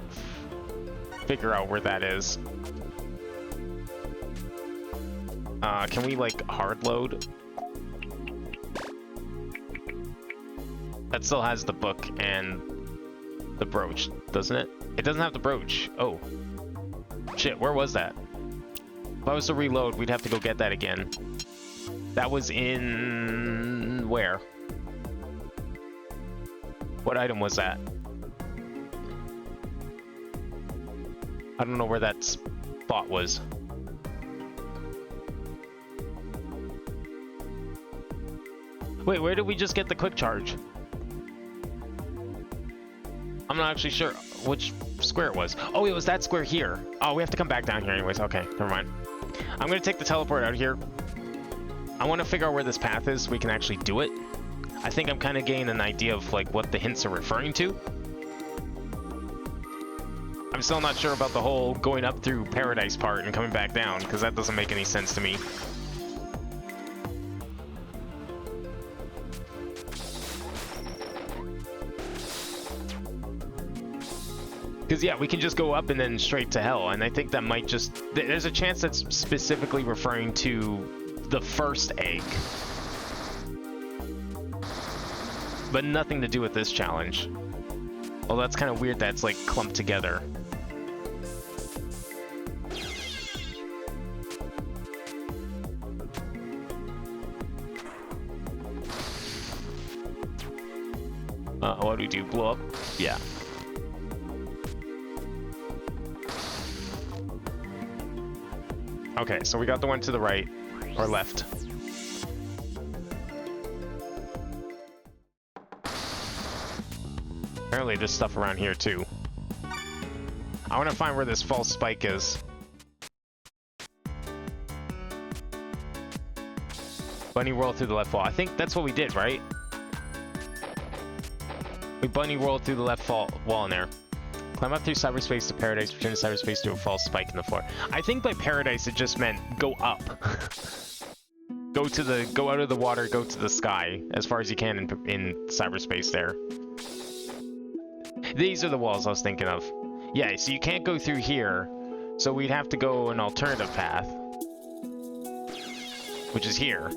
figure out where that is. Can we, like, hard load? That still has the book and the brooch, doesn't it? It doesn't have the brooch. Oh. Shit, where was that? If I was to reload, we'd have to go get that again. That was in... where? What item was that? I don't know where that spot was. Wait, where did we just get the quick charge? I'm not actually sure which square it was. Oh, it was that square here. Oh, we have to come back down here anyways. Okay, never mind. I'm gonna take the teleport out here. I want to figure out where this path is so we can actually do it. I think I'm kind of getting an idea of like what the hints are referring to. I'm still not sure about the whole going up through paradise part and coming back down, because that doesn't make any sense to me. Because, yeah, we can just go up and then straight to hell, and I think that might just... There's a chance that's specifically referring to the first egg. But nothing to do with this challenge. Well, that's kind of weird that it's, like, clumped together. What do we do? Blow up? Yeah. Okay, so we got the one to the right, or left. Apparently there's stuff around here too. I want to find where this false spike is. Bunny roll through the left wall. I think that's what we did, right? We bunny rolled through the left wall in there. Climb up through cyberspace to paradise, return to cyberspace to a false spike in the floor. I think by paradise it just meant go up. Go out of the water, go to the sky as far as you can in cyberspace there. These are the walls I was thinking of. Yeah, so you can't go through here, so we'd have to go an alternative path, which is here.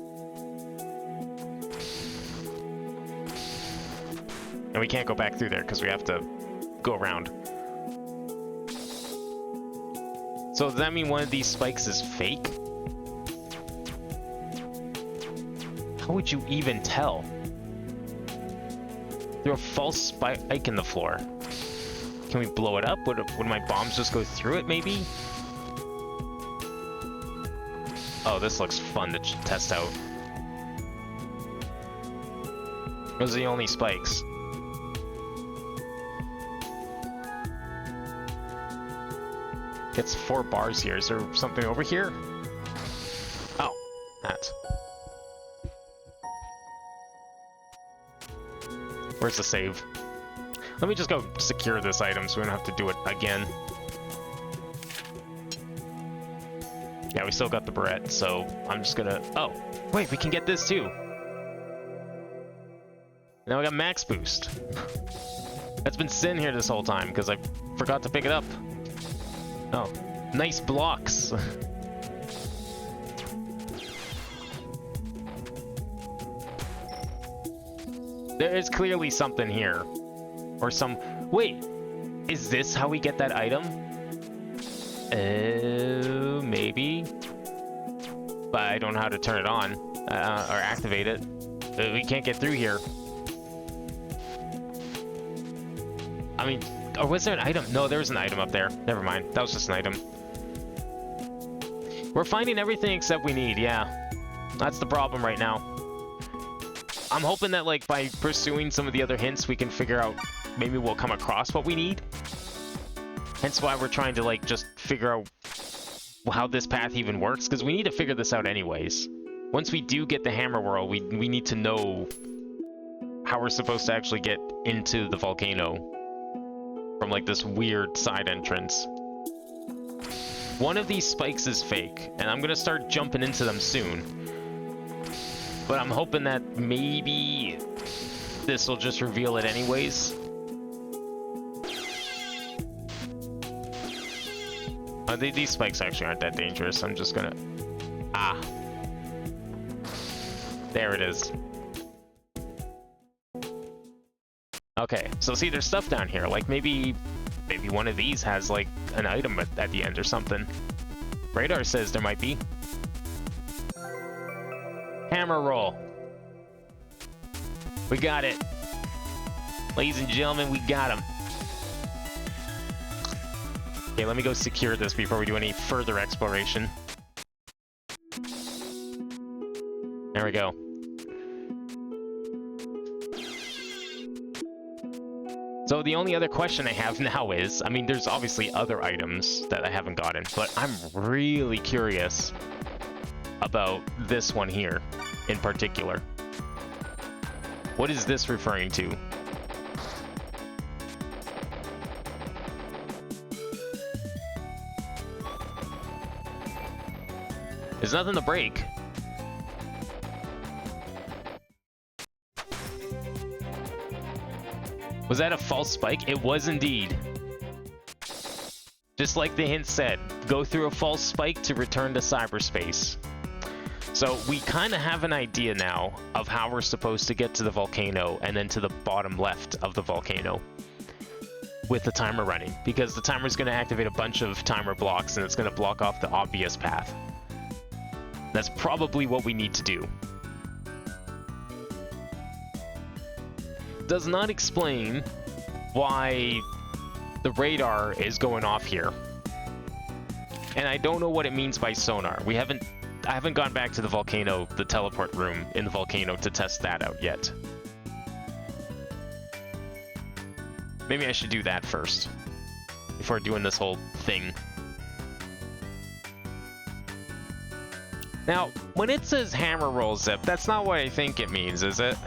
And we can't go back through there because we have to go around. So does that mean one of these spikes is fake? How would you even tell? There's a false spike in the floor. Can we blow it up? Would my bombs just go through it, maybe? Oh, this looks fun to test out. Those are the only spikes. It's 4 bars here. Is there something over here? Oh, that. Where's the save? Let me just go secure this item so we don't have to do it again. Yeah, we still got the Barrette, so I'm just gonna... Oh, wait, we can get this too. Now we got max boost. That's been sitting here this whole time because I forgot to pick it up. Oh, nice blocks. There is clearly something here. Or some... Wait, is this how we get that item? Maybe. But I don't know how to turn it on or activate it. We can't get through here. I mean, or was there an item? No, there was an item up there. Never mind. That was just an item. We're finding everything except we need, yeah. That's the problem right now. I'm hoping that, like, by pursuing some of the other hints, we can figure out... Maybe we'll come across what we need. Hence why we're trying to, like, just figure out how this path even works, because we need to figure this out anyways. Once we do get the Hammer World, we need to know how we're supposed to actually get into the volcano from, like, this weird side entrance. One of these spikes is fake, and I'm gonna start jumping into them soon. But I'm hoping that maybe this will just reveal it anyways. These spikes actually aren't that dangerous. I'm just gonna... Ah. There it is. Okay, so see, there's stuff down here. Like, maybe one of these has, like, an item at the end or something. Radar says there might be. Hammer roll. We got it. Ladies and gentlemen, we got him. Okay, let me go secure this before we do any further exploration. There we go. So the only other question I have now is, I mean, there's obviously other items that I haven't gotten, but I'm really curious about this one here in particular. What is this referring to? There's nothing to break. Was that a false spike? It was indeed. Just like the hint said, go through a false spike to return to cyberspace. So we kind of have an idea now of how we're supposed to get to the volcano and then to the bottom left of the volcano with the timer running, because the timer is going to activate a bunch of timer blocks and it's going to block off the obvious path. That's probably what we need to do. Does not explain why the radar is going off here. And I don't know what it means by sonar. I haven't gone back to the volcano, the teleport room in the volcano, to test that out yet. Maybe I should do that first before doing this whole thing. Now, when it says hammer roll zip, that's not what I think it means, is it?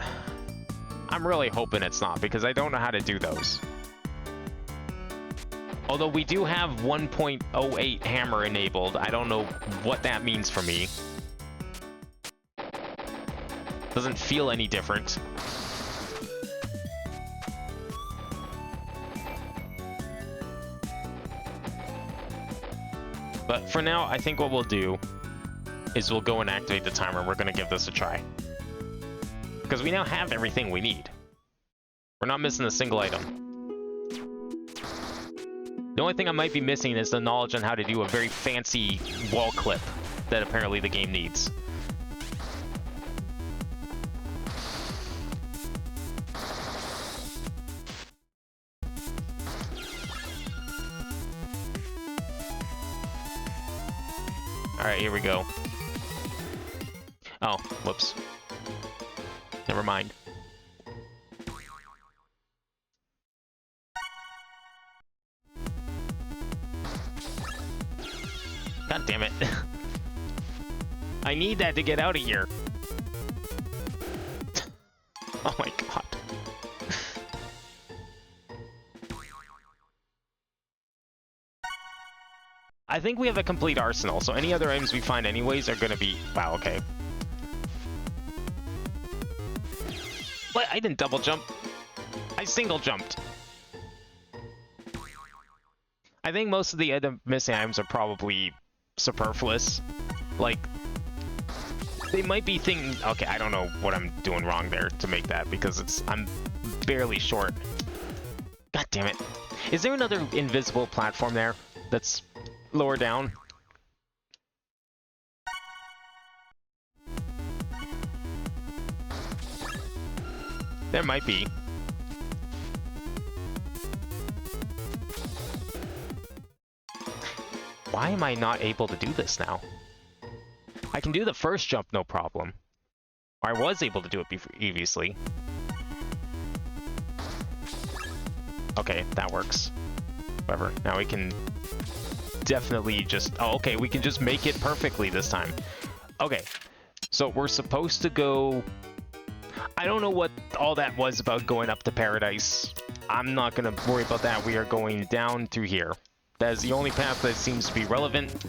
I'm really hoping it's not, because I don't know how to do those. Although we do have 1.08 hammer enabled, I don't know what that means for me. Doesn't feel any different. But for now, I think what we'll do is we'll go and activate the timer. We're going to give this a try. Because we now have everything we need. We're not missing a single item. The only thing I might be missing is the knowledge on how to do a very fancy wall clip that apparently the game needs. Alright, here we go. Oh, whoops. Never mind. God damn it. I need that to get out of here. Oh my god. I think we have a complete arsenal, so any other items we find anyways are gonna be... Wow, okay. What? I didn't double jump. I single jumped. I think most of the missing items are probably superfluous. Like, they might be thinking... Okay, I don't know what I'm doing wrong there to make that, because I'm barely short. God damn it. Is there another invisible platform there that's lower down? There might be. Why am I not able to do this now? I can do the first jump, no problem. Or I was able to do it previously. Okay, that works. Whatever. Now we can definitely just... Oh, okay, we can just make it perfectly this time. Okay, so we're supposed to go... I don't know what all that was about going up to paradise. I'm not going to worry about that. We are going down through here. That is the only path that seems to be relevant.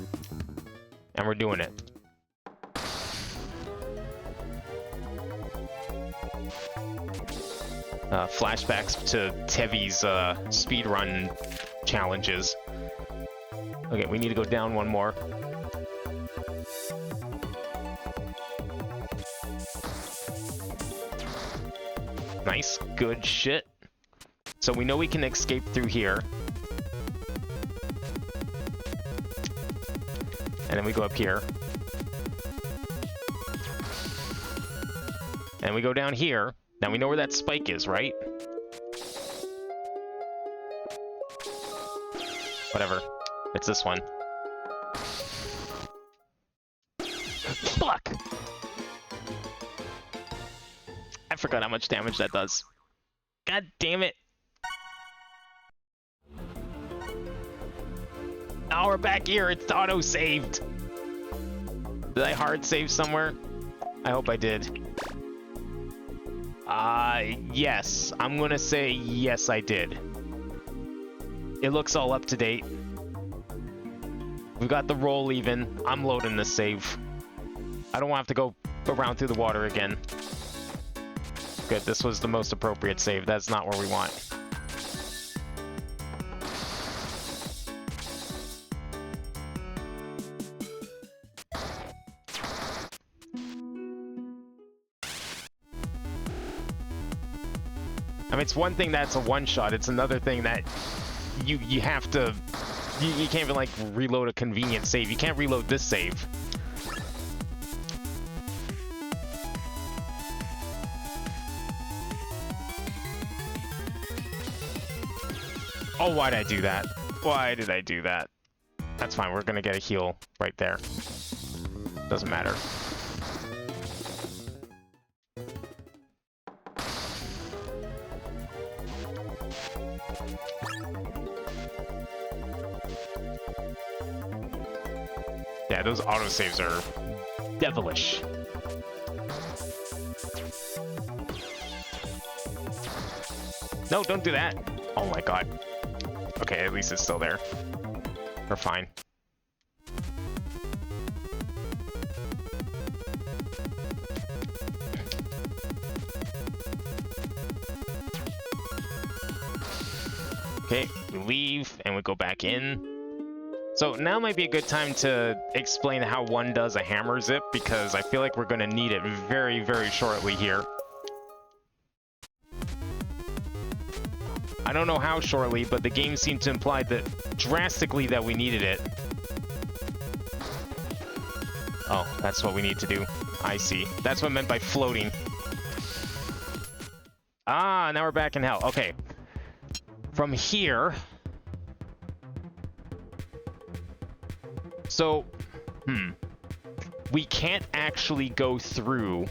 And we're doing it. Flashbacks to Tevi's speedrun challenges. Okay, we need to go down one more. Nice, good shit. So we know we can escape through here. And then we go up here. And we go down here. Now we know where that spike is, right? Whatever. It's this one. Fuck! I forgot how much damage that does. God damn it! Now we're back here, it's auto-saved! Did I hard save somewhere? I hope I did. Yes. I'm gonna say yes, I did. It looks all up to date. We've got the roll even. I'm loading this save. I don't want to have to go around through the water again. Good, this was the most appropriate save. That's not where we want. I mean, it's one thing that's a one-shot, it's another thing that you have to... You can't even, like, reload a convenient save. You can't reload this save. Oh, why did I do that? Why did I do that? That's fine, we're gonna get a heal right there. Doesn't matter. Yeah, those autosaves are devilish. No, don't do that. Oh my god. Okay, at least it's still there. We're fine. Okay, we leave and we go back in. So now might be a good time to explain how one does a hammer zip, because I feel like we're going to need it very, very shortly here. I don't know how shortly, but the game seemed to imply that drastically that we needed it. Oh, that's what we need to do. I see. That's what I meant by floating. Ah, now we're back in hell. Okay. From here... So, we can't actually go through.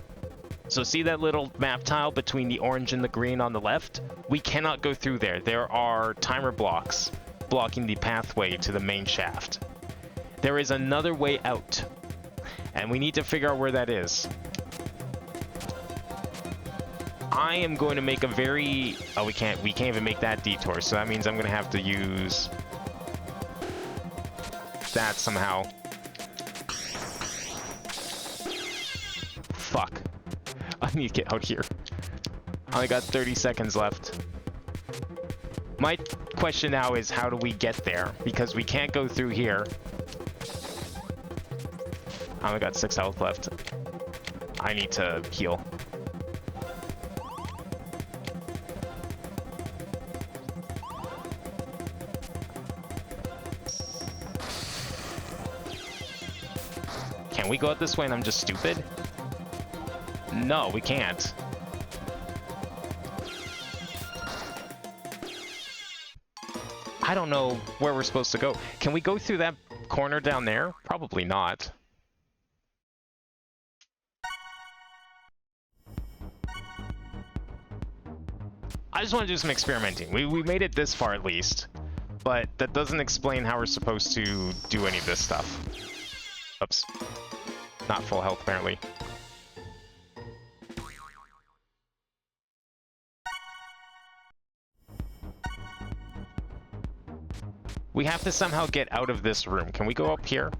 So see that little map tile between the orange and the green on the left? We cannot go through there. There are timer blocks blocking the pathway to the main shaft. There is another way out, and we need to figure out where that is. I am going to make a very... Oh, we can't even make that detour, so that means I'm going to have to use... that somehow. Fuck. I need to get out here. I only got 30 seconds left. My question now is, how do we get there? Because we can't go through here. I only got 6 health left. I need to heal. Can we go out this way and I'm just stupid? No, we can't. I don't know where we're supposed to go. Can we go through that corner down there? Probably not. I just want to do some experimenting. We made it this far at least, but that doesn't explain how we're supposed to do any of this stuff. Oops. Not full health, apparently. We have to somehow get out of this room. Can we go up here?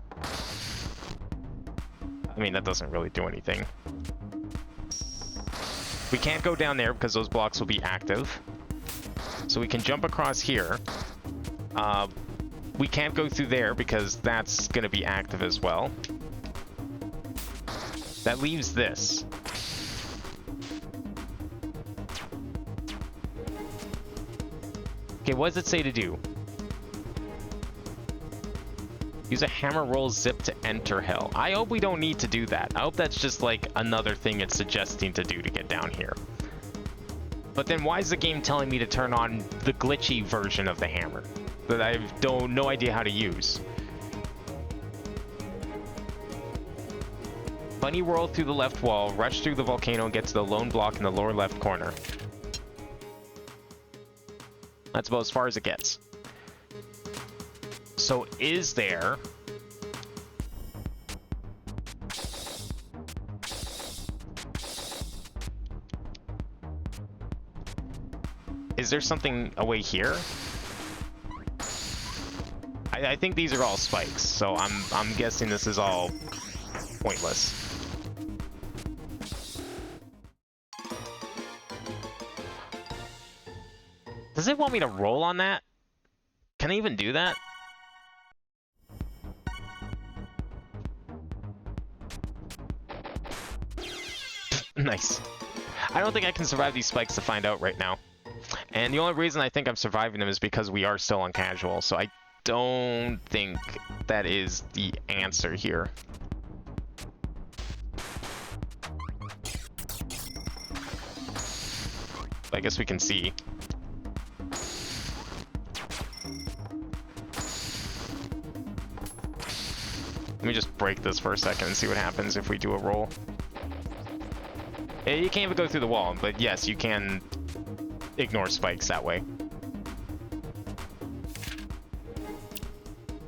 I mean, that doesn't really do anything. We can't go down there because those blocks will be active. So we can jump across here. We can't go through there because that's going to be active as well. That leaves this. Okay, what does it say to do? Use a hammer roll zip to enter hell. I hope we don't need to do that. I hope that's just like another thing it's suggesting to do to get down here. But then why is the game telling me to turn on the glitchy version of the hammer that I have no idea how to use? Bunny whirl through the left wall, rush through the volcano, and get to the lone block in the lower left corner. That's about as far as it gets. So is there... Is there something away here? I think these are all spikes, so I'm guessing this is all pointless. Does it want me to roll on that? Can I even do that? Nice. I don't think I can survive these spikes to find out right now. And the only reason I think I'm surviving them is because we are still on casual, so I don't think that is the answer here. I guess we can see. Let me just break this for a second and see what happens if we do a roll. You can't even go through the wall, but yes, you can ignore spikes that way.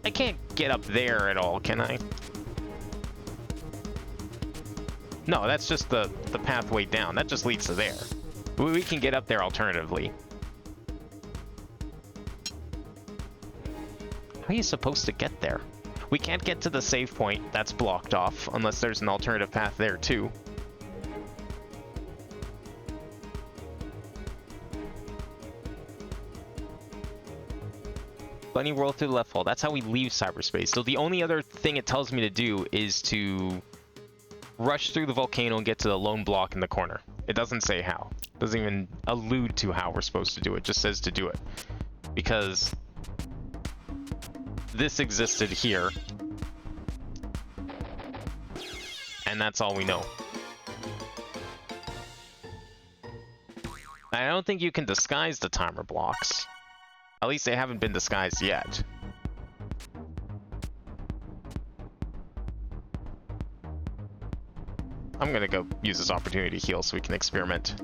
I can't get up there at all, can I? No, that's just the pathway down. That just leads to there. We can get up there alternatively. How are you supposed to get there? We can't get to the save point. That's blocked off, unless there's an alternative path there too. Bunny whirl through the left wall. That's how we leave cyberspace. So the only other thing it tells me to do is to rush through the volcano and get to the lone block in the corner. It doesn't say how. It doesn't even allude to how we're supposed to do it. It just says to do it. Because this existed here. And that's all we know. I don't think you can disguise the timer blocks. At least they haven't been disguised yet. I'm gonna go use this opportunity to heal so we can experiment.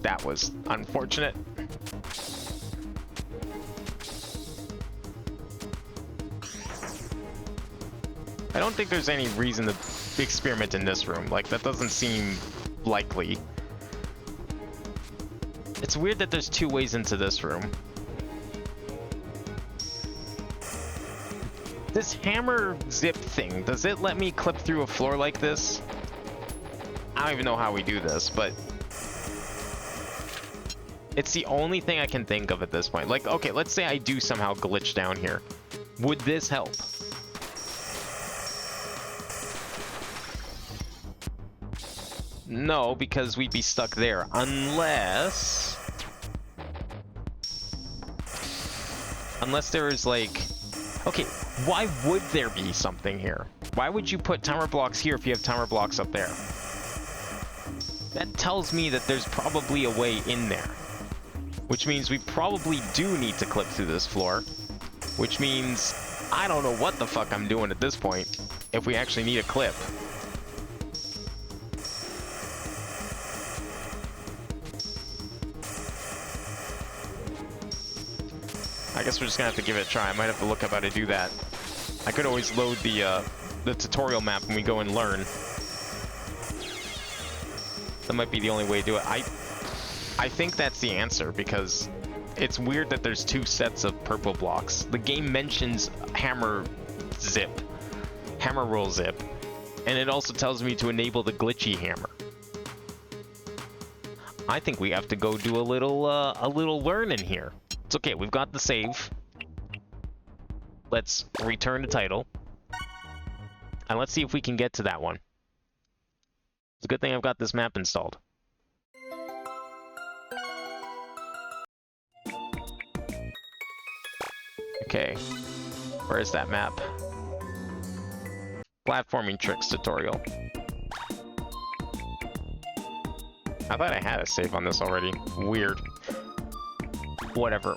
That was unfortunate. I don't think there's any reason to experiment in this room. Like, that doesn't seem likely. It's weird that there's 2 ways into this room. This hammer zip thing, does it let me clip through a floor like this? I don't even know how we do this, but it's the only thing I can think of at this point. Like, okay, let's say I do somehow glitch down here. Would this help? No, because we'd be stuck there, unless there is like, okay, why would there be something here? Why would you put timer blocks here if you have timer blocks up there? That tells me that there's probably a way in there, which means we probably do need to clip through this floor, which means I don't know what the fuck I'm doing at this point if we actually need a clip. I guess we're just gonna have to give it a try. I might have to look up how to do that. I could always load the tutorial map when we go and learn. That might be the only way to do it. I think that's the answer, because it's weird that there's 2 sets of purple blocks. The game mentions hammer roll zip, and it also tells me to enable the glitchy hammer. I think we have to go do a little learning here. It's okay, we've got the save. Let's return the title. And let's see if we can get to that one. It's a good thing I've got this map installed. Okay, where is that map? Platforming tricks tutorial. I thought I had a save on this already. Weird. Whatever.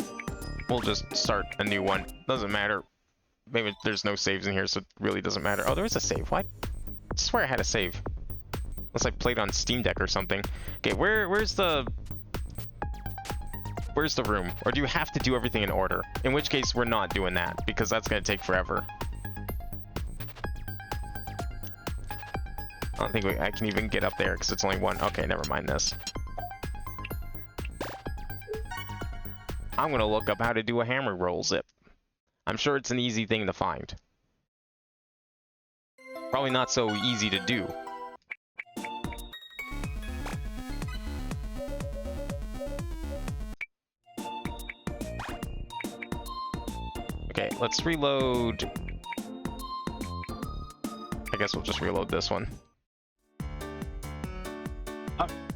We'll just start a new one. Doesn't matter. Maybe there's no saves in here, so it really doesn't matter. Oh, there is a save. What? I swear I had a save. Unless I played on Steam Deck or something. Okay, where's the room? Or do you have to do everything in order? In which case, we're not doing that, because that's gonna take forever. I don't think I can even get up there, because it's only 1. Okay, never mind this. I'm gonna look up how to do a hammer roll zip. I'm sure it's an easy thing to find. Probably not so easy to do. Okay, let's reload. I guess we'll just reload this one.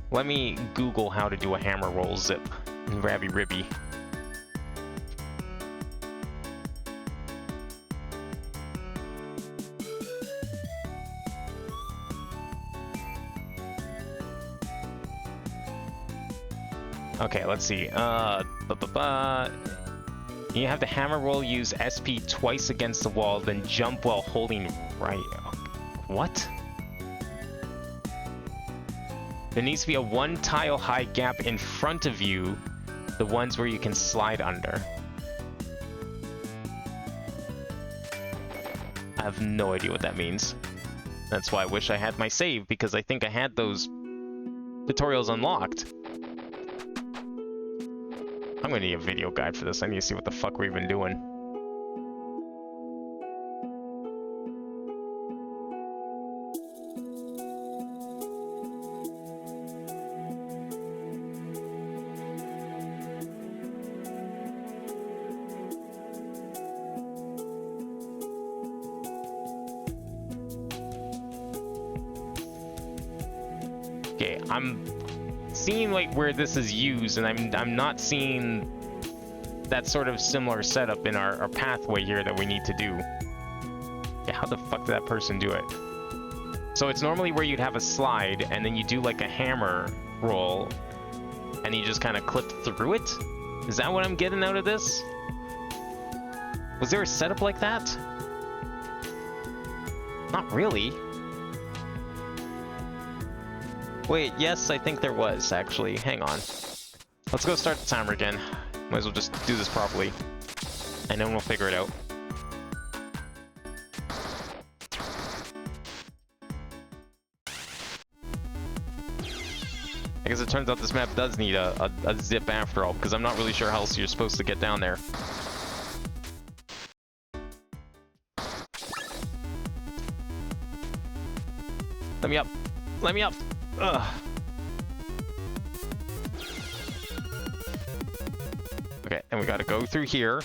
Let me Google how to do a hammer roll zip in Rabi-Ribi. Okay, let's see. You have to hammer roll, use SP twice against the wall, then jump while holding right. What? There needs to be a 1 tile high gap in front of you, the ones where you can slide under. I have no idea what that means. That's why I wish I had my save, because I think I had those tutorials unlocked. I'm gonna need a video guide for this. I need to see what the fuck we're even doing. Okay, I'm seeing like where this is used, and I'm not seeing that sort of similar setup in our pathway here that we need to do. Yeah, how the fuck did that person do it? So it's normally where you'd have a slide, and then you do like a hammer roll, and you just kind of clip through it? Is that what I'm getting out of this? Was there a setup like that? Not really. Wait, yes, I think there was, actually. Hang on. Let's go start the timer again. Might as well just do this properly. And then we'll figure it out. I guess it turns out this map does need a zip after all, because I'm not really sure how else you're supposed to get down there. Let me up. Let me up. Ugh. Okay, and we gotta go through here.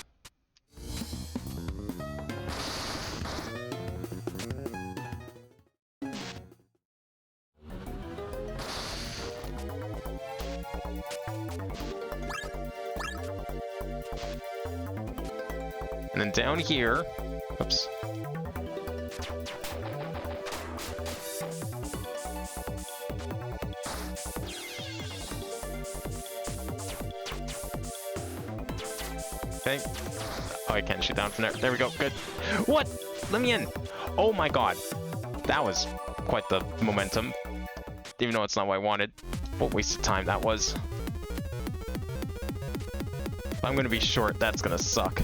And then down here, oops. Okay. Oh, I can't shoot down from there. There we go. Good. What? Let me in. Oh my god. That was quite the momentum. Even though it's not what I wanted. What waste of time that was. If I'm gonna be short, that's gonna suck.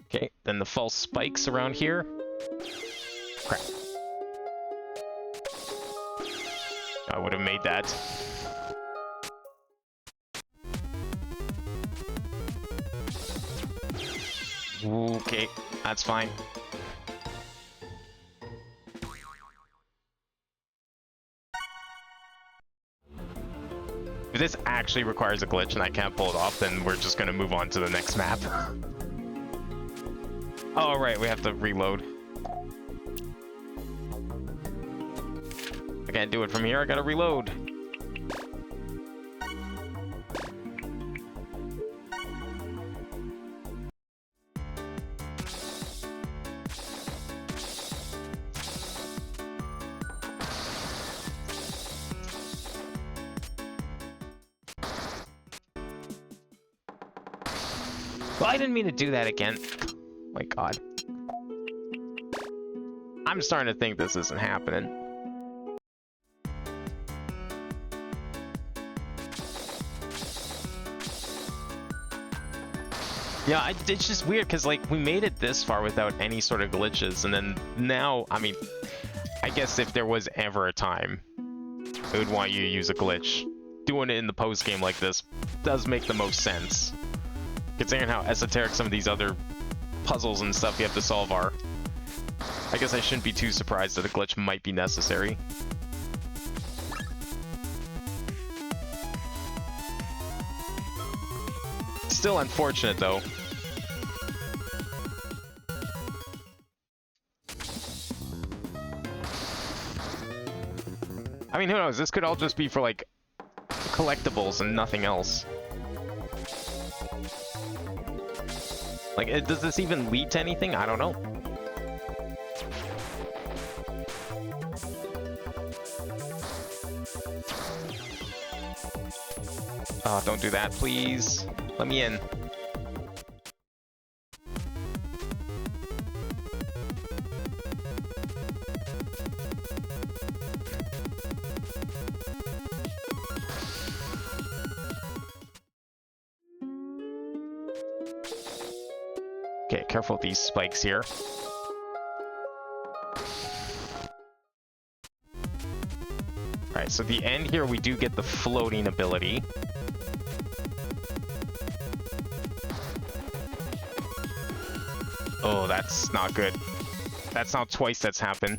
Okay, then the false spikes around here. Crap. I would have made that. Okay, that's fine. If this actually requires a glitch and I can't pull it off, then we're just gonna move on to the next map. Oh, right, we have to reload. I can't do it from here, I gotta reload. Well, I didn't mean to do that again. My god. I'm starting to think this isn't happening. Yeah, it's just weird because, like, we made it this far without any sort of glitches, and then now, I mean, I guess if there was ever a time it would want you to use a glitch, doing it in the post-game like this does make the most sense. Considering how esoteric some of these other puzzles and stuff you have to solve are. I guess I shouldn't be too surprised that a glitch might be necessary. Still unfortunate, though. I mean, who knows? This could all just be for, like, collectibles and nothing else. Like, does this even lead to anything? I don't know. Oh, don't do that, please. Let me in. Okay, careful with these spikes here. Alright, so the end here, we do get the floating ability. Oh, that's not good. That's now twice that's happened.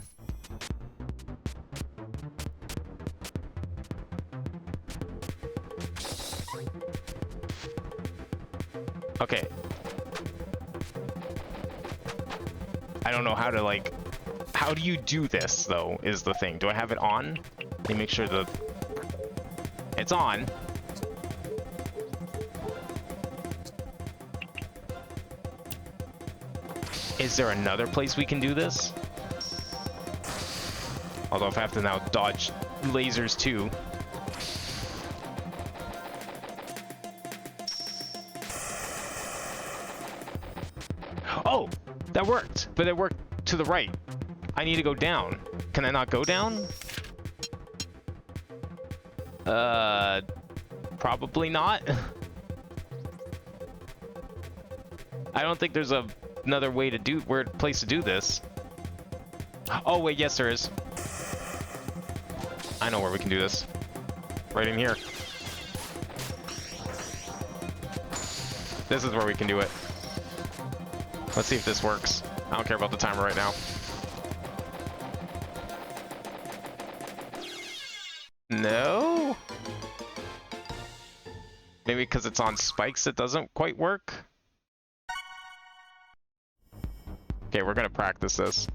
Okay. I don't know how to, like... How do you do this, though, is the thing. Do I have it on? Let me make sure the... It's on. Is there another place we can do this? Although if I have to now dodge lasers, too. Oh! That worked! But it worked to the right. I need to go down. Can I not go down? Probably not. I don't think there's another way to do, place to do this. Oh, wait, yes, there is. I know where we can do this. Right in here. This is where we can do it. Let's see if this works. I don't care about the timer right now. No? Maybe because it's on spikes it doesn't quite work? Okay, we're gonna practice this.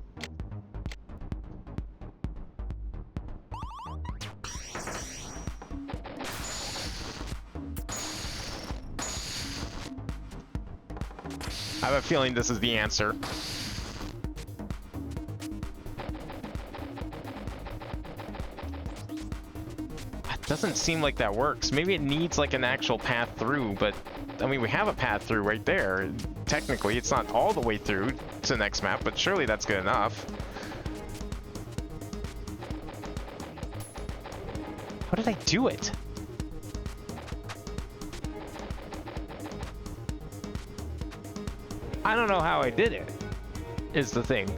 I have a feeling this is the answer. It doesn't seem like that works. Maybe it needs like an actual path through, but I mean, we have a path through right there. Technically, it's not all the way through to the next map, but surely that's good enough. How did I do it? I don't know how I did it, is the thing.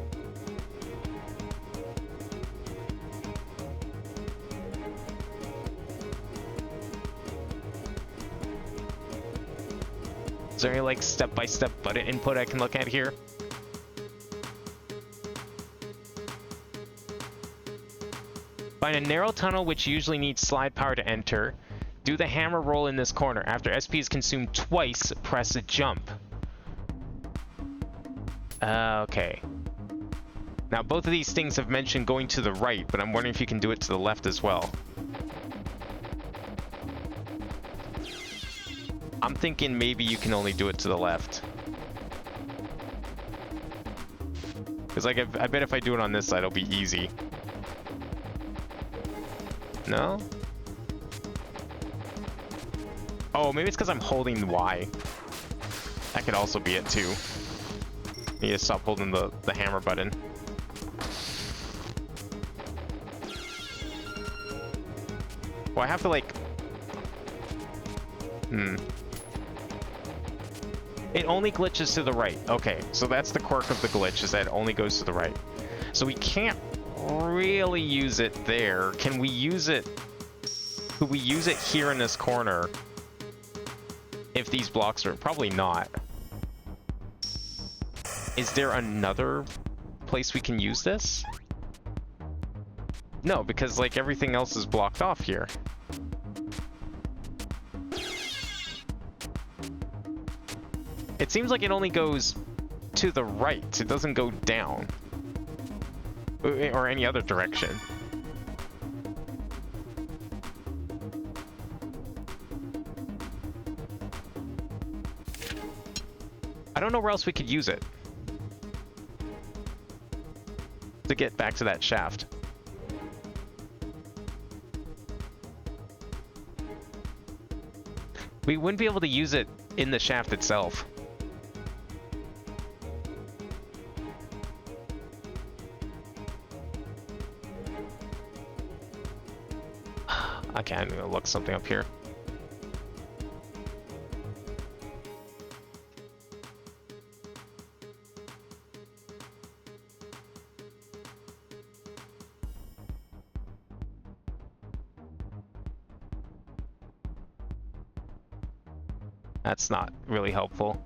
Is there any like step-by-step button input I can look at here? Find a narrow tunnel which usually needs slide power to enter. Do the hammer roll in this corner. After SP is consumed twice, press a jump. Okay. Now both of these things have mentioned going to the right, but I'm wondering if you can do it to the left as well. I'm thinking maybe you can only do it to the left. Because like, I bet if I do it on this side, it'll be easy. No? Oh, maybe it's because I'm holding Y. That could also be it too. You need to stop holding the hammer button. Well, I have to like... It only glitches to the right. Okay, so that's the quirk of the glitch, is that it only goes to the right. So we can't really use it there. Can we use it... Could we use it here in this corner? If these blocks are... Probably not. Is there another place we can use this? No, because like everything else is blocked off here. It seems like it only goes to the right. It doesn't go down. Or any other direction. I don't know where else we could use it to get back to that shaft. We wouldn't be able to use it in the shaft itself. Okay, I'm gonna look something up here. That's not really helpful.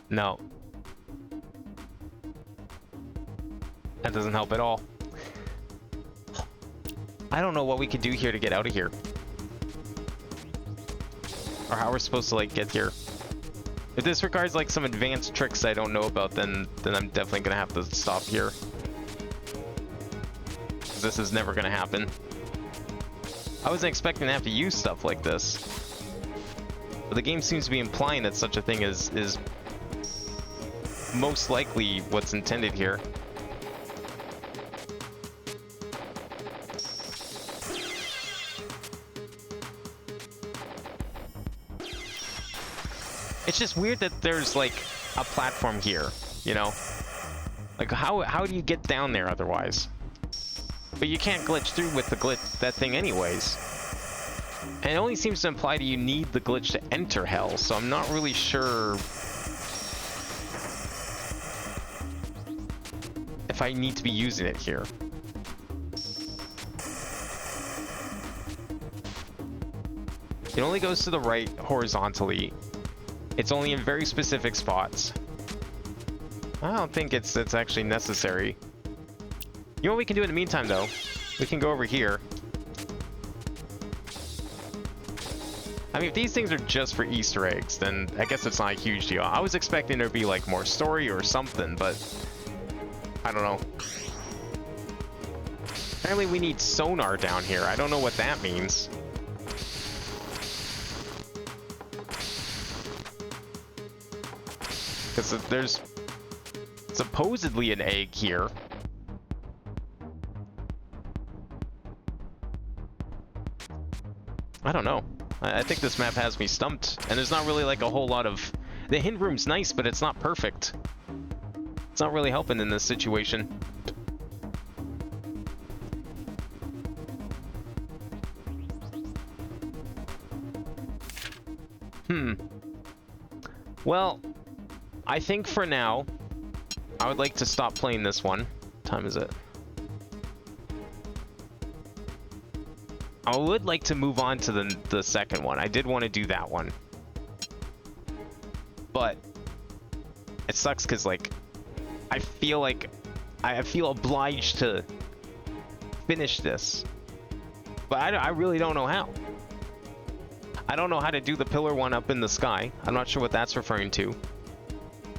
No. That doesn't help at all. I don't know what we could do here to get out of here. Or how we're supposed to like get here. If this requires like some advanced tricks I don't know about, then I'm definitely gonna have to stop here. This is never gonna happen. I wasn't expecting to have to use stuff like this. But the game seems to be implying that such a thing is most likely what's intended here. It's just weird that there's like a platform here, you know? Like, how do you get down there otherwise? But you can't glitch through with that thing anyways. And it only seems to imply that you need the glitch to enter hell, so I'm not really sure if I need to be using it here. It only goes to the right horizontally. It's only in very specific spots. I don't think it's actually necessary. You know what we can do in the meantime, though? We can go over here. I mean, if these things are just for Easter eggs, then I guess it's not a huge deal. I was expecting there to be, like, more story or something, but I don't know. Apparently we need sonar down here. I don't know what that means. Because there's supposedly an egg here. I don't know. I think this map has me stumped, and there's not really like a whole lot of... The hint room's nice, but it's not perfect. It's not really helping in this situation. Well, I think for now, I would like to stop playing this one. What time is it? I would like to move on to the second one. I did want to do that one. But it sucks because, like, I feel obliged to finish this. But I really don't know how. I don't know how to do the pillar one up in the sky. I'm not sure what that's referring to.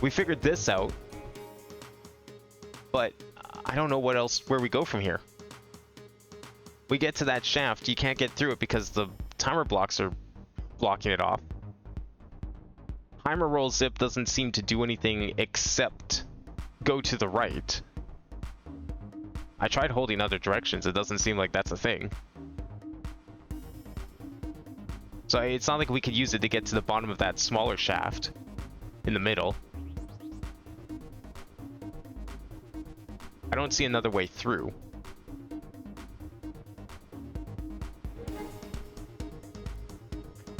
We figured this out. But I don't know where we go from here. We get to that shaft, you can't get through it because the timer blocks are blocking it off. Timer roll zip doesn't seem to do anything except go to the right. I tried holding other directions, it doesn't seem like that's a thing. So it's not like we could use it to get to the bottom of that smaller shaft in the middle. I don't see another way through.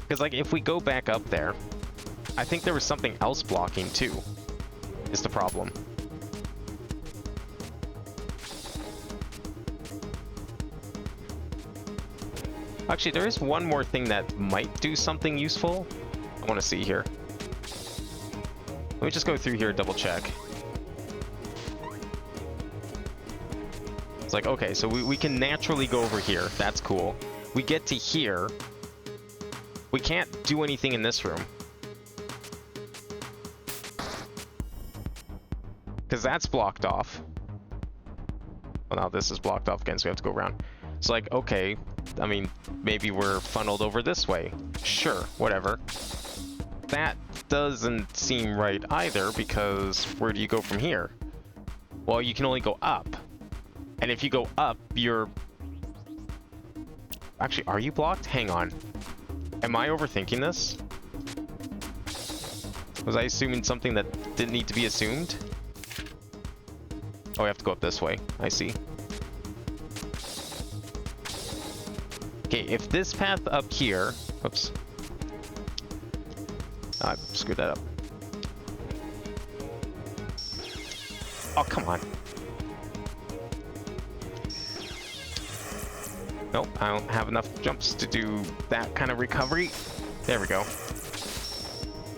Because, like, if we go back up there, I think there was something else blocking, too, is the problem. Actually, there is one more thing that might do something useful. I want to see here. Let me just go through here and double check. It's like, okay, so we can naturally go over here. That's cool. We get to here. We can't do anything in this room. Because that's blocked off. Well, now this is blocked off again, so we have to go around. It's like, okay, I mean, maybe we're funneled over this way. Sure, whatever. That doesn't seem right either, because where do you go from here? Well, you can only go up. And if you go up, you're... Actually, are you blocked? Hang on. Am I overthinking this? Was I assuming something that didn't need to be assumed? Oh, I have to go up this way. I see. Okay, if this path up here... Oops. I screwed that up. Oh, come on. Nope, I don't have enough jumps to do that kind of recovery. There we go.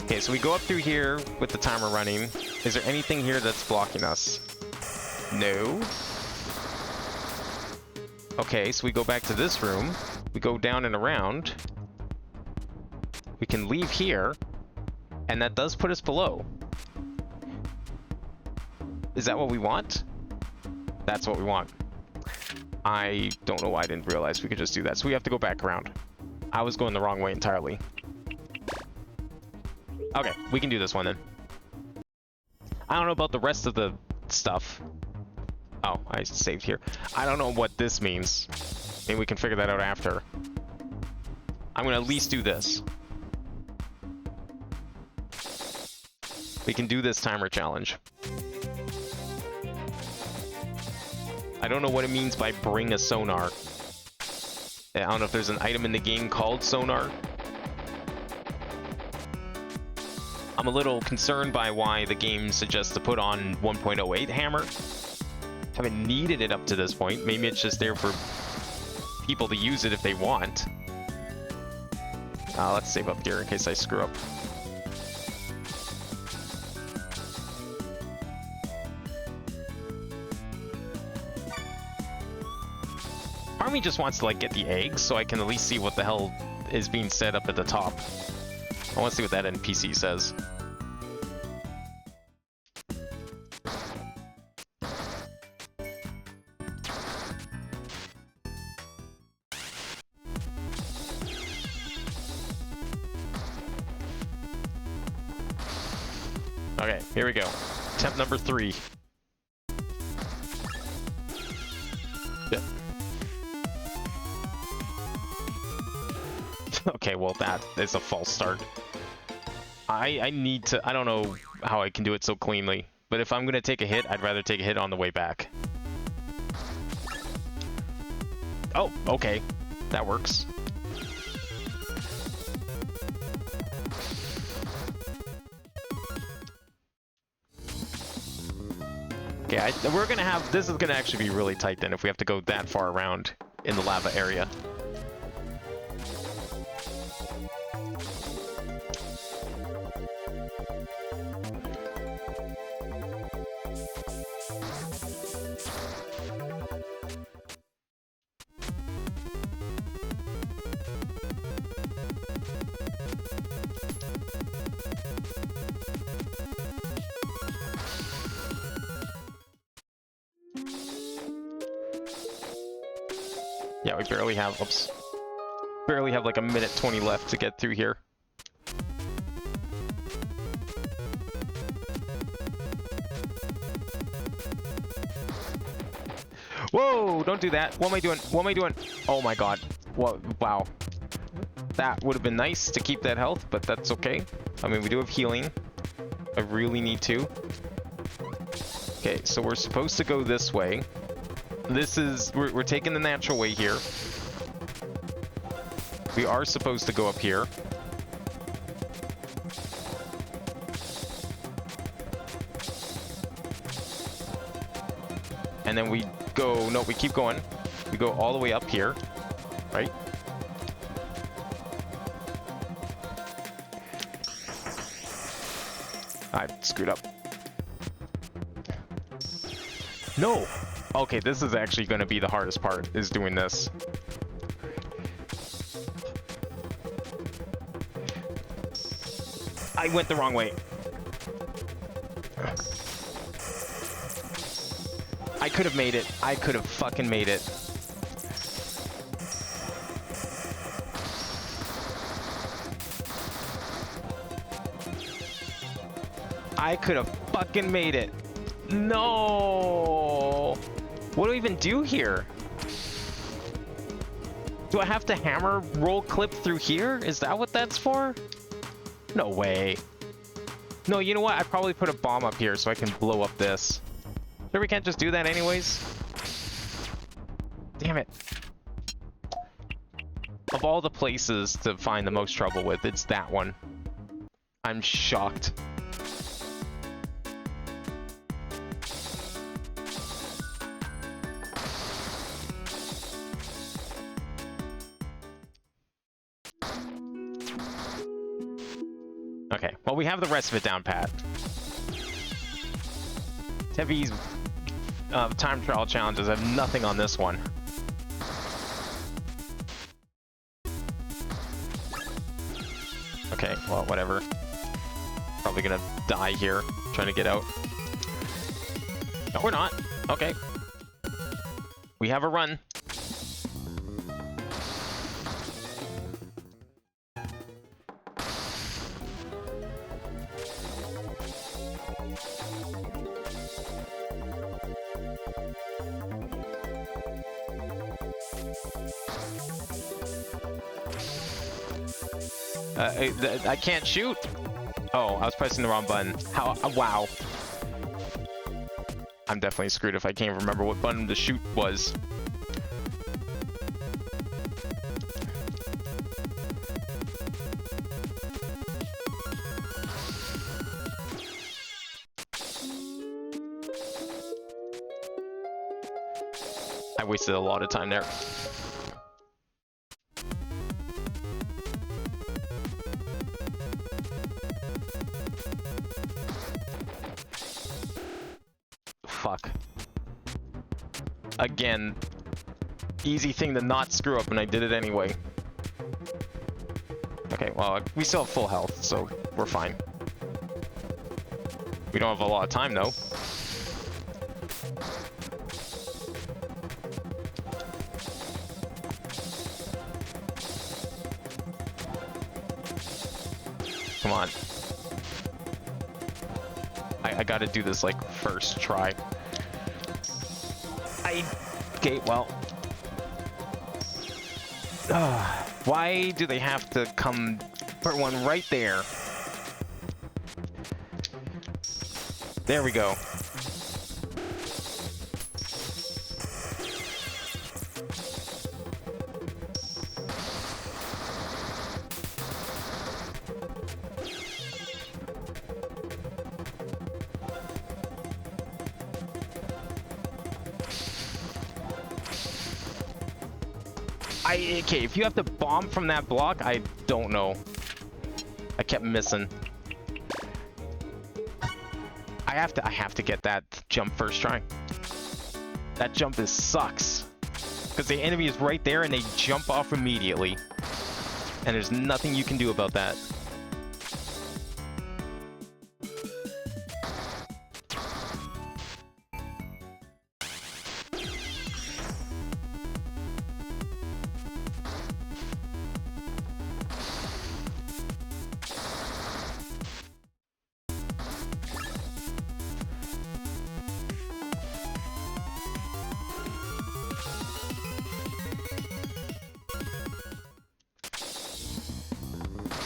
Okay, so we go up through here with the timer running. Is there anything here that's blocking us? No. Okay, so we go back to this room. We go down and around. We can leave here. And that does put us below. Is that what we want? That's what we want. I don't know why I didn't realize we could just do that. So we have to go back around. I was going the wrong way entirely. Okay, we can do this one then. I don't know about the rest of the stuff. Oh, I saved here. I don't know what this means. Maybe we can figure that out after. I'm gonna at least do this. We can do this timer challenge. I don't know what it means by bring a sonar. I don't know if there's an item in the game called sonar. I'm a little concerned by why the game suggests to put on 1.08 hammer. Haven't needed it up to this point. Maybe it's just there for people to use it if they want. Let's save up here in case I screw up. Part of me just wants to like get the eggs so I can at least see what the hell is being set up at the top. I want to see what that NPC says. Okay, here we go. Attempt number 3. Yep. Okay, well that is a false start. I need to... I don't know how I can do it so cleanly, but if I'm going to take a hit, I'd rather take a hit on the way back. Oh, okay. That works. Okay, we're gonna have... This is gonna actually be really tight then if we have to go that far around in the lava area. Yeah, we barely have, oops, barely have like a minute 20 left to get through here. Whoa, don't do that. What am I doing? What am I doing? Oh my god. What? Wow. That would have been nice to keep that health, but that's okay. I mean, we do have healing. I really need to. Okay, so we're supposed to go this way. This is... We're taking the natural way here. We are supposed to go up here. And then we go... No, we keep going. We go all the way up here. Right? I screwed up. No! Okay, this is actually going to be the hardest part, is doing this. I went the wrong way. I could have made it. I could have fucking made it. I could have fucking made it. No! What do I even do here? Do I have to hammer roll clip through here? Is that what that's for? No way. No, you know what? I probably put a bomb up here so I can blow up this. Sure we can't just do that anyways? Damn it. Of all the places to find the most trouble with, it's that one. I'm shocked. Okay, well, we have the rest of it down pat. Heavy time trial challenges. I have nothing on this one. Okay, well, whatever. Probably gonna die here, trying to get out. No, we're not. Okay. We have a run. I can't shoot. Oh, I was pressing the wrong button. How? Wow. I'm definitely screwed if I can't remember what button to shoot was. I wasted a lot of time there. Fuck. Again, easy thing to not screw up, and I did it anyway. Okay, well, we still have full health, so we're fine. We don't have a lot of time, though. Come on. I gotta do this, like, first try. Okay, well. Why do they have to come put one right there? There we go. Okay, if you have to bomb from that block, I don't know. I kept missing. I have to get that jump first try. That jump sucks. Because the enemy is right there and they jump off immediately. And there's nothing you can do about that.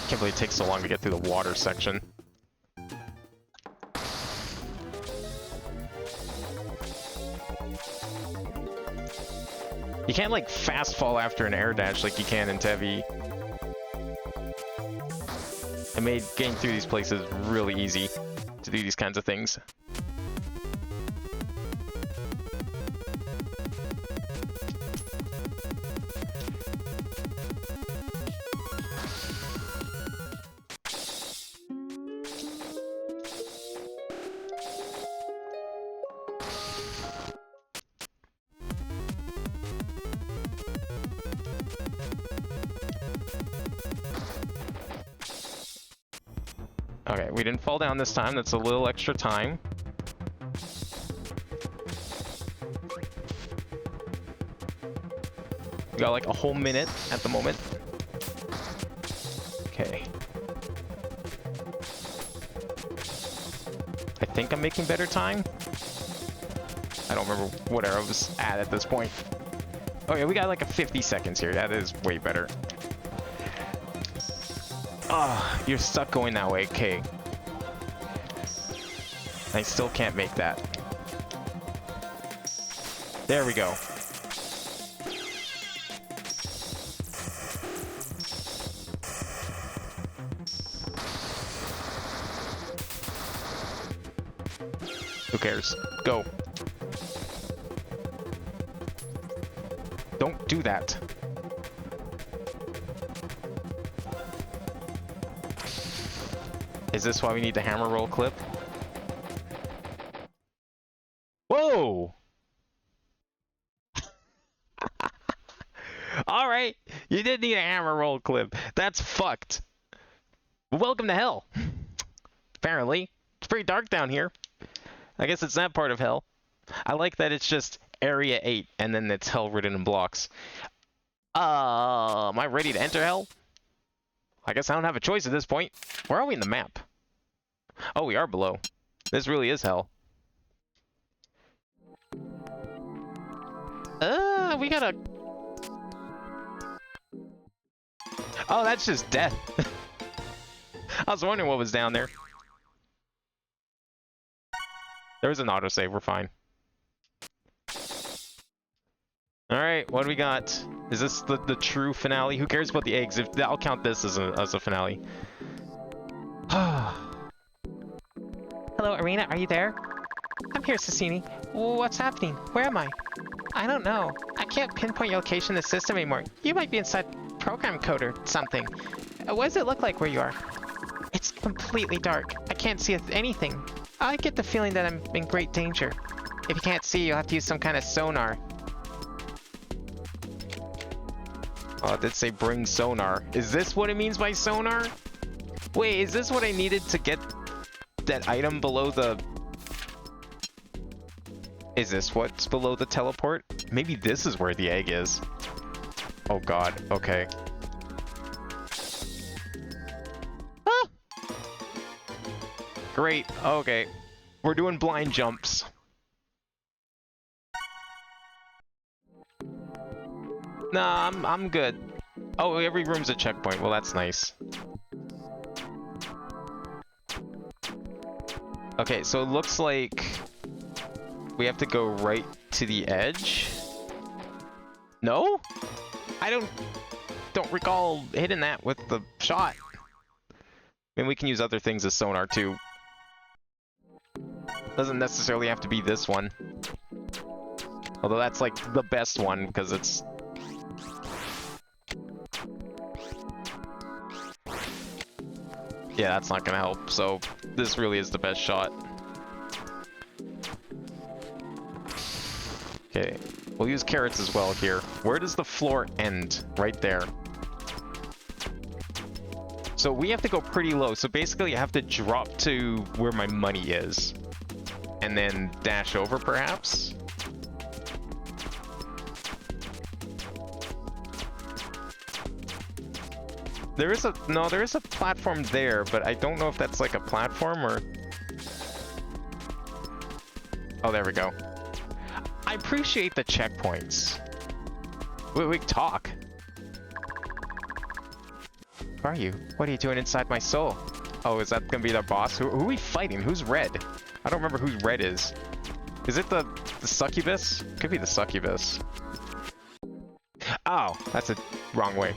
Can't believe it takes so long to get through the water section. You can't, like, fast fall after an air dash like you can in Tevi. It made getting through these places really easy to do these kinds of things. Okay, we didn't fall down this time. That's a little extra time. We got like a whole minute at the moment. Okay. I think I'm making better time. I don't remember what I was at this point. Okay, we got like a 50 seconds here. That is way better. Ah, you're stuck going that way. Okay. I still can't make that. There we go. Who cares? Go. Don't do that. Is this why we need the hammer roll clip? Whoa! Alright, you did need a hammer roll clip. That's fucked. Welcome to hell. Apparently. It's pretty dark down here. I guess it's that part of hell. I like that it's just Area 8 and then it's hell written in blocks. Am I ready to enter hell? I guess I don't have a choice at this point. Where are we in the map? Oh, we are below. This really is hell. We gotta... Oh, that's just death. I was wondering what was down there. There was an autosave, we're fine. Alright, what do we got? Is this the true finale? Who cares about the eggs? If I'll count this as a finale. Hello, Arena, are you there? I'm here, Sassini. What's happening? Where am I? I don't know. I can't pinpoint your location in the system anymore. You might be inside program code or something. What does it look like where you are? It's completely dark. I can't see anything. I get the feeling that I'm in great danger. If you can't see, you'll have to use some kind of sonar. Oh, it did say bring sonar. Is this what it means by sonar? Wait, is this what I needed to get that item below the... Is this what's below the teleport? Maybe this is where the egg is. Oh god, okay. Ah! Great, okay. We're doing blind jumps. Nah, I'm good. Oh, every room's a checkpoint. Well, that's nice. Okay, so it looks like we have to go right to the edge. No? I don't recall hitting that with the shot. I mean, we can use other things as sonar too. Doesn't necessarily have to be this one. Although that's like the best one because it's... Yeah, that's not gonna help, so this really is the best shot. Okay, we'll use carrots as well here. Where does the floor end? Right there. So we have to go pretty low, so basically I have to drop to where my money is. And then dash over, perhaps? There is a platform there, but I don't know if that's like a platform or... Oh, there we go. I appreciate the checkpoints. We can talk. Who are you? What are you doing inside my soul? Oh, is that gonna be the boss? Who are we fighting? Who's red? I don't remember who red is. Is it the succubus? Could be the succubus. Oh, that's a wrong way.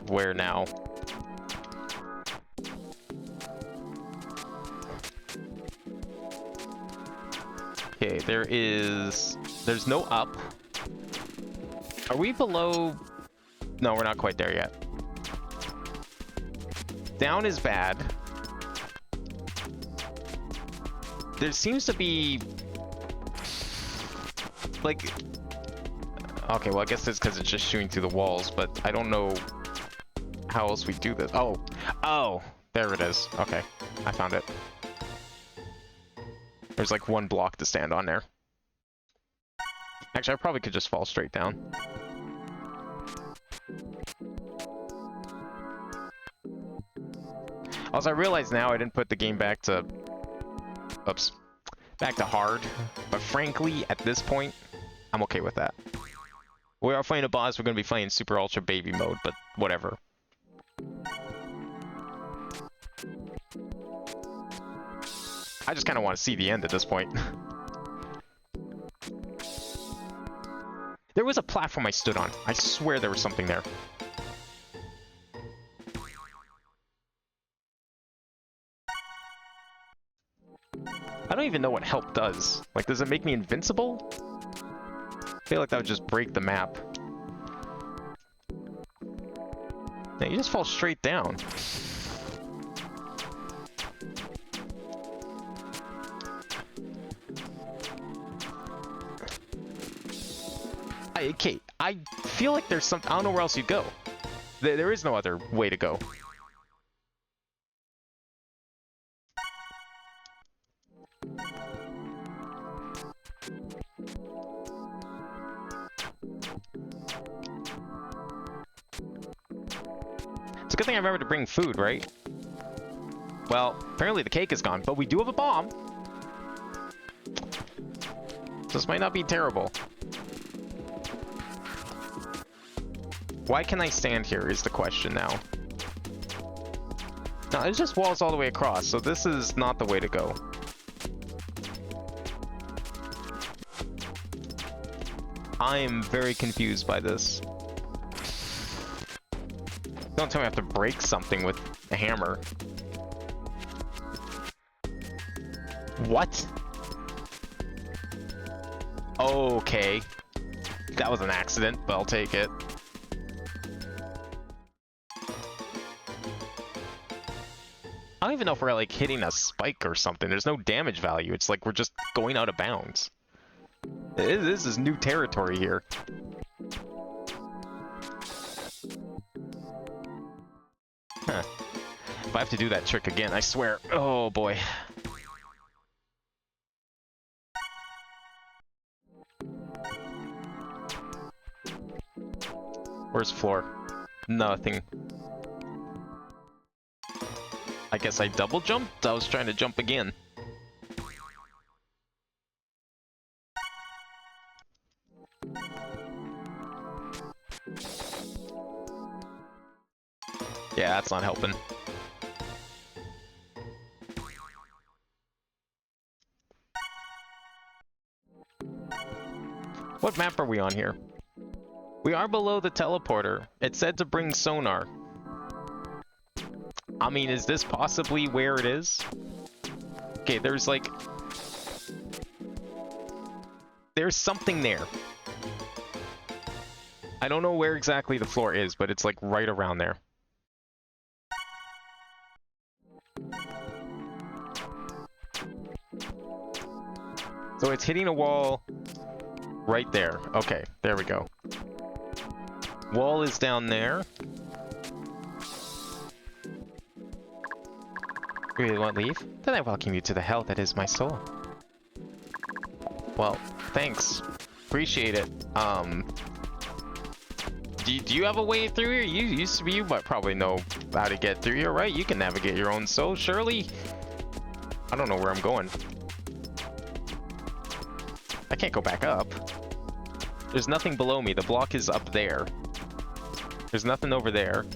Where now? Okay, there's no up. Are we below? No, we're not quite there yet. Down is bad. There seems to be... like... Okay, well I guess it's because it's just shooting through the walls, but I don't know how else we do this. Oh, there it is. Okay, I found it. There's like one block to stand on there. Actually, I probably could just fall straight down. Also, I realize now I didn't put the game back to... Oops. Back to hard. But frankly, at this point, I'm okay with that. We are fighting a boss, we're going to be fighting Super Ultra Baby mode, but whatever. I just kind of want to see the end at this point. There was a platform I stood on. I swear there was something there. I don't even know what help does. Like, does it make me invincible? I feel like that would just break the map. Now, you just fall straight down. Okay, I feel like there's some... I don't know where else you'd go. There is no other way to go. It's a good thing I remember to bring food, right? Well, apparently the cake is gone, but we do have a bomb. This might not be terrible. Why can I stand here is the question now. No, there's just walls all the way across, so this is not the way to go. I am very confused by this. Don't tell me I have to break something with a hammer. What? Okay. That was an accident, but I'll take it. I don't even know if we're like hitting a spike or something. There's no damage value. It's like we're just going out of bounds. This is new territory here. Huh. If I have to do that trick again, I swear. Oh boy. Where's floor? Nothing. I guess I double jumped? I was trying to jump again. Yeah, that's not helping. What map are we on here? We are below the teleporter. It said to bring sonar. I mean, is this possibly where it is? Okay, there's like... There's something there. I don't know where exactly the floor is, but it's like right around there. So it's hitting a wall right there. Okay, there we go. Wall is down there. You really want to leave? Then I welcome you to the hell that is my soul. Well, thanks. Appreciate it. Do you have a way through here? You might probably know how to get through here, right? You can navigate your own soul, surely. I don't know where I'm going. I can't go back up. There's nothing below me. The block is up there. There's nothing over there.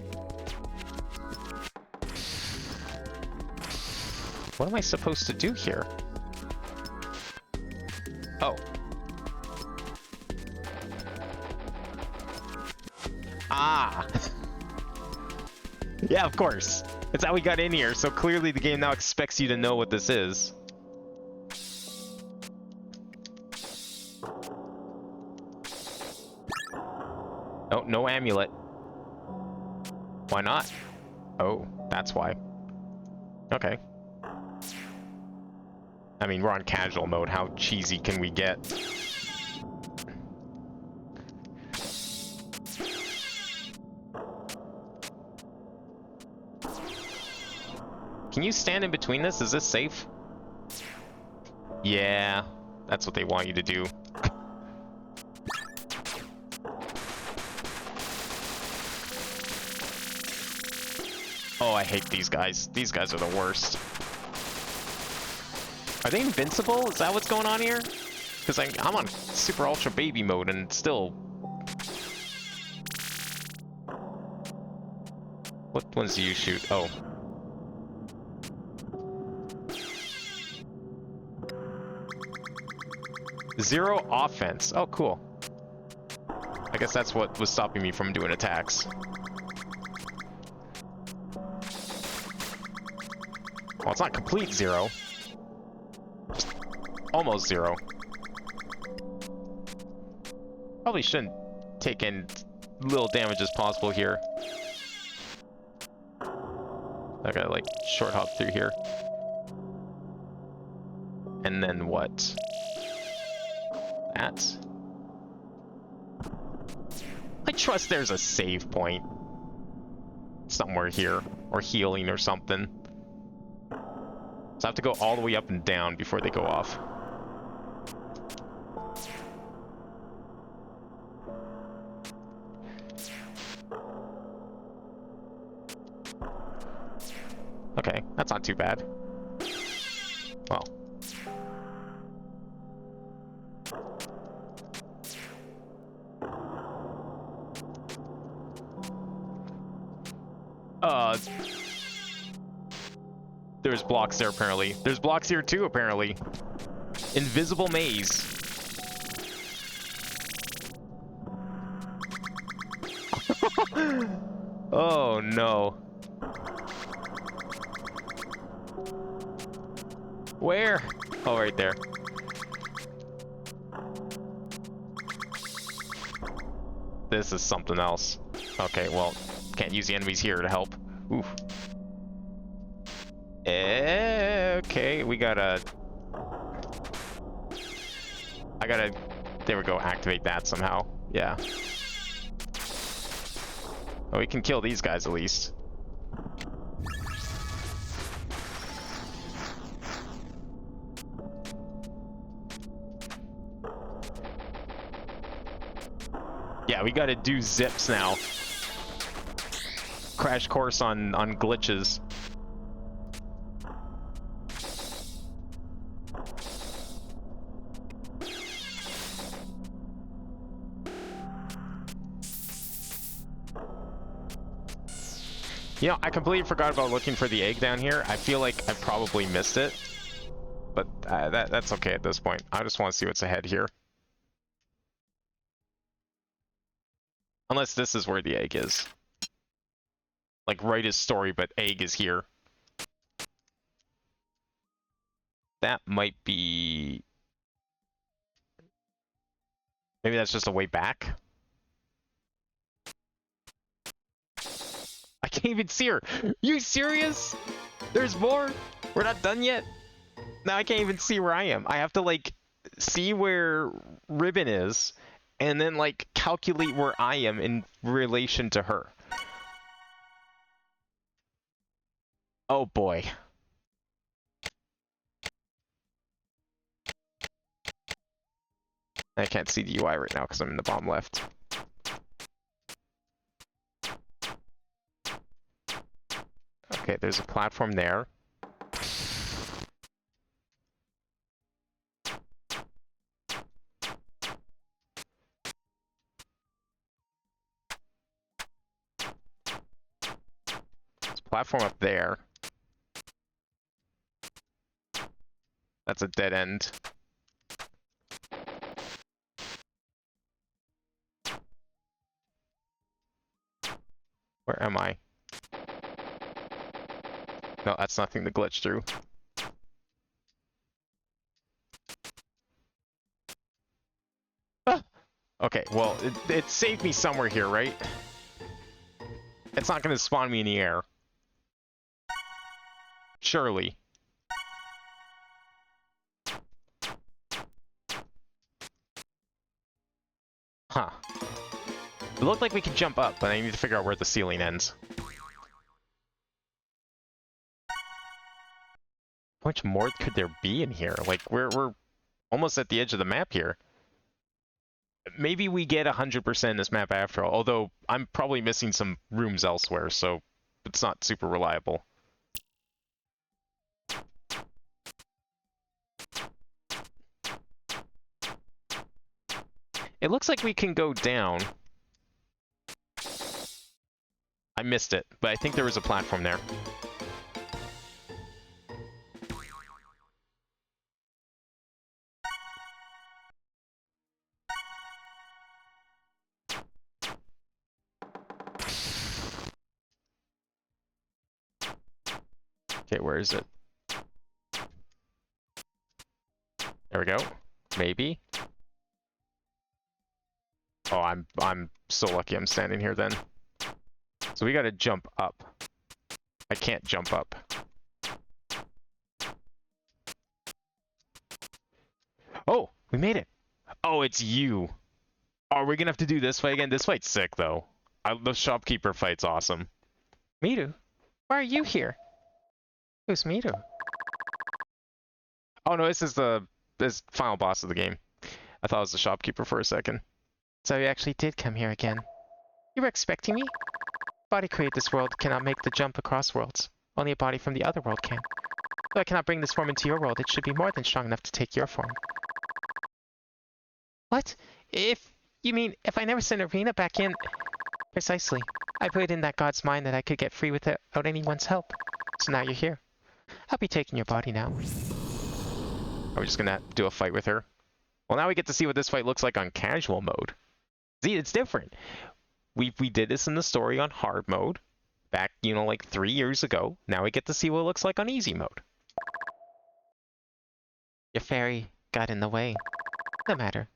What am I supposed to do here? Oh. Ah! Yeah, of course. That's how we got in here, so clearly the game now expects you to know what this is. Oh, no amulet. Why not? Oh, that's why. Okay. I mean, we're on casual mode. How cheesy can we get? Can you stand in between this? Is this safe? Yeah, that's what they want you to do. Oh, I hate these guys. These guys are the worst. Are they invincible? Is that what's going on here? Because I'm on super ultra baby mode and still... What ones do you shoot? Oh. Zero offense. Oh, cool. I guess that's what was stopping me from doing attacks. Well, it's not complete zero. Just almost zero. Probably shouldn't take in little damage as possible here. I gotta like short hop through here. And then what? That? I trust there's a save point somewhere here, or healing or something. So I have to go all the way up and down before they go off. Okay, that's not too bad. Well. There's blocks there, apparently. There's blocks here, too, apparently. Invisible maze. Oh, no. Where? Oh, right there. This is something else. Okay, well, can't use the enemies here to help. Oof. Okay, we gotta... I gotta... There we go, activate that somehow. Yeah. Oh, we can kill these guys at least. Yeah, we gotta do zips now. Crash course on glitches. You know, I completely forgot about looking for the egg down here. I feel like I probably missed it. But that's okay at this point. I just want to see what's ahead here. Unless this is where the egg is. Like, right is story, but egg is here. That might be... Maybe that's just a way back? I can't even see her! You serious? There's more? We're not done yet? Now I can't even see where I am. I have to, like, see where Ribbon is, and then, like, calculate where I am in relation to her. Oh boy. I can't see the UI right now because I'm in the bottom left. Okay, there's a platform there. There's a platform up there. That's a dead end. Where am I? No, that's nothing to glitch through. Ah! Okay, well, it saved me somewhere here, right? It's not going to spawn me in the air. Surely. Huh. It looked like we could jump up, but I need to figure out where the ceiling ends. How much more could there be in here? Like, we're almost at the edge of the map here. Maybe we get 100% in this map after all, although I'm probably missing some rooms elsewhere, so it's not super reliable. It looks like we can go down. I missed it, but I think there was a platform there. Okay, where is it? There we go. Maybe. Oh, I'm so lucky I'm standing here then. So we gotta jump up. I can't jump up. Oh, we made it. Oh, it's you. Oh, are we gonna have to do this fight again? This fight's sick though. The shopkeeper fight's awesome. Miru, why are you here? Who's Miru? Oh no, this final boss of the game. I thought it was the shopkeeper for a second. So you actually did come here again. You were expecting me? Body created this world cannot make the jump across worlds. Only a body from the other world can. Though I cannot bring this form into your world, it should be more than strong enough to take your form. What? You mean if I never sent Arena back in... Precisely. I put it in that god's mind that I could get free without anyone's help. So now you're here. I'll be taking your body now. Are we just gonna do a fight with her? Well, now we get to see what this fight looks like on casual mode. See, it's different. We did this in the story on hard mode back, you know, like 3 years ago. Now we get to see what it looks like on easy mode. Your fairy got in the way. No matter.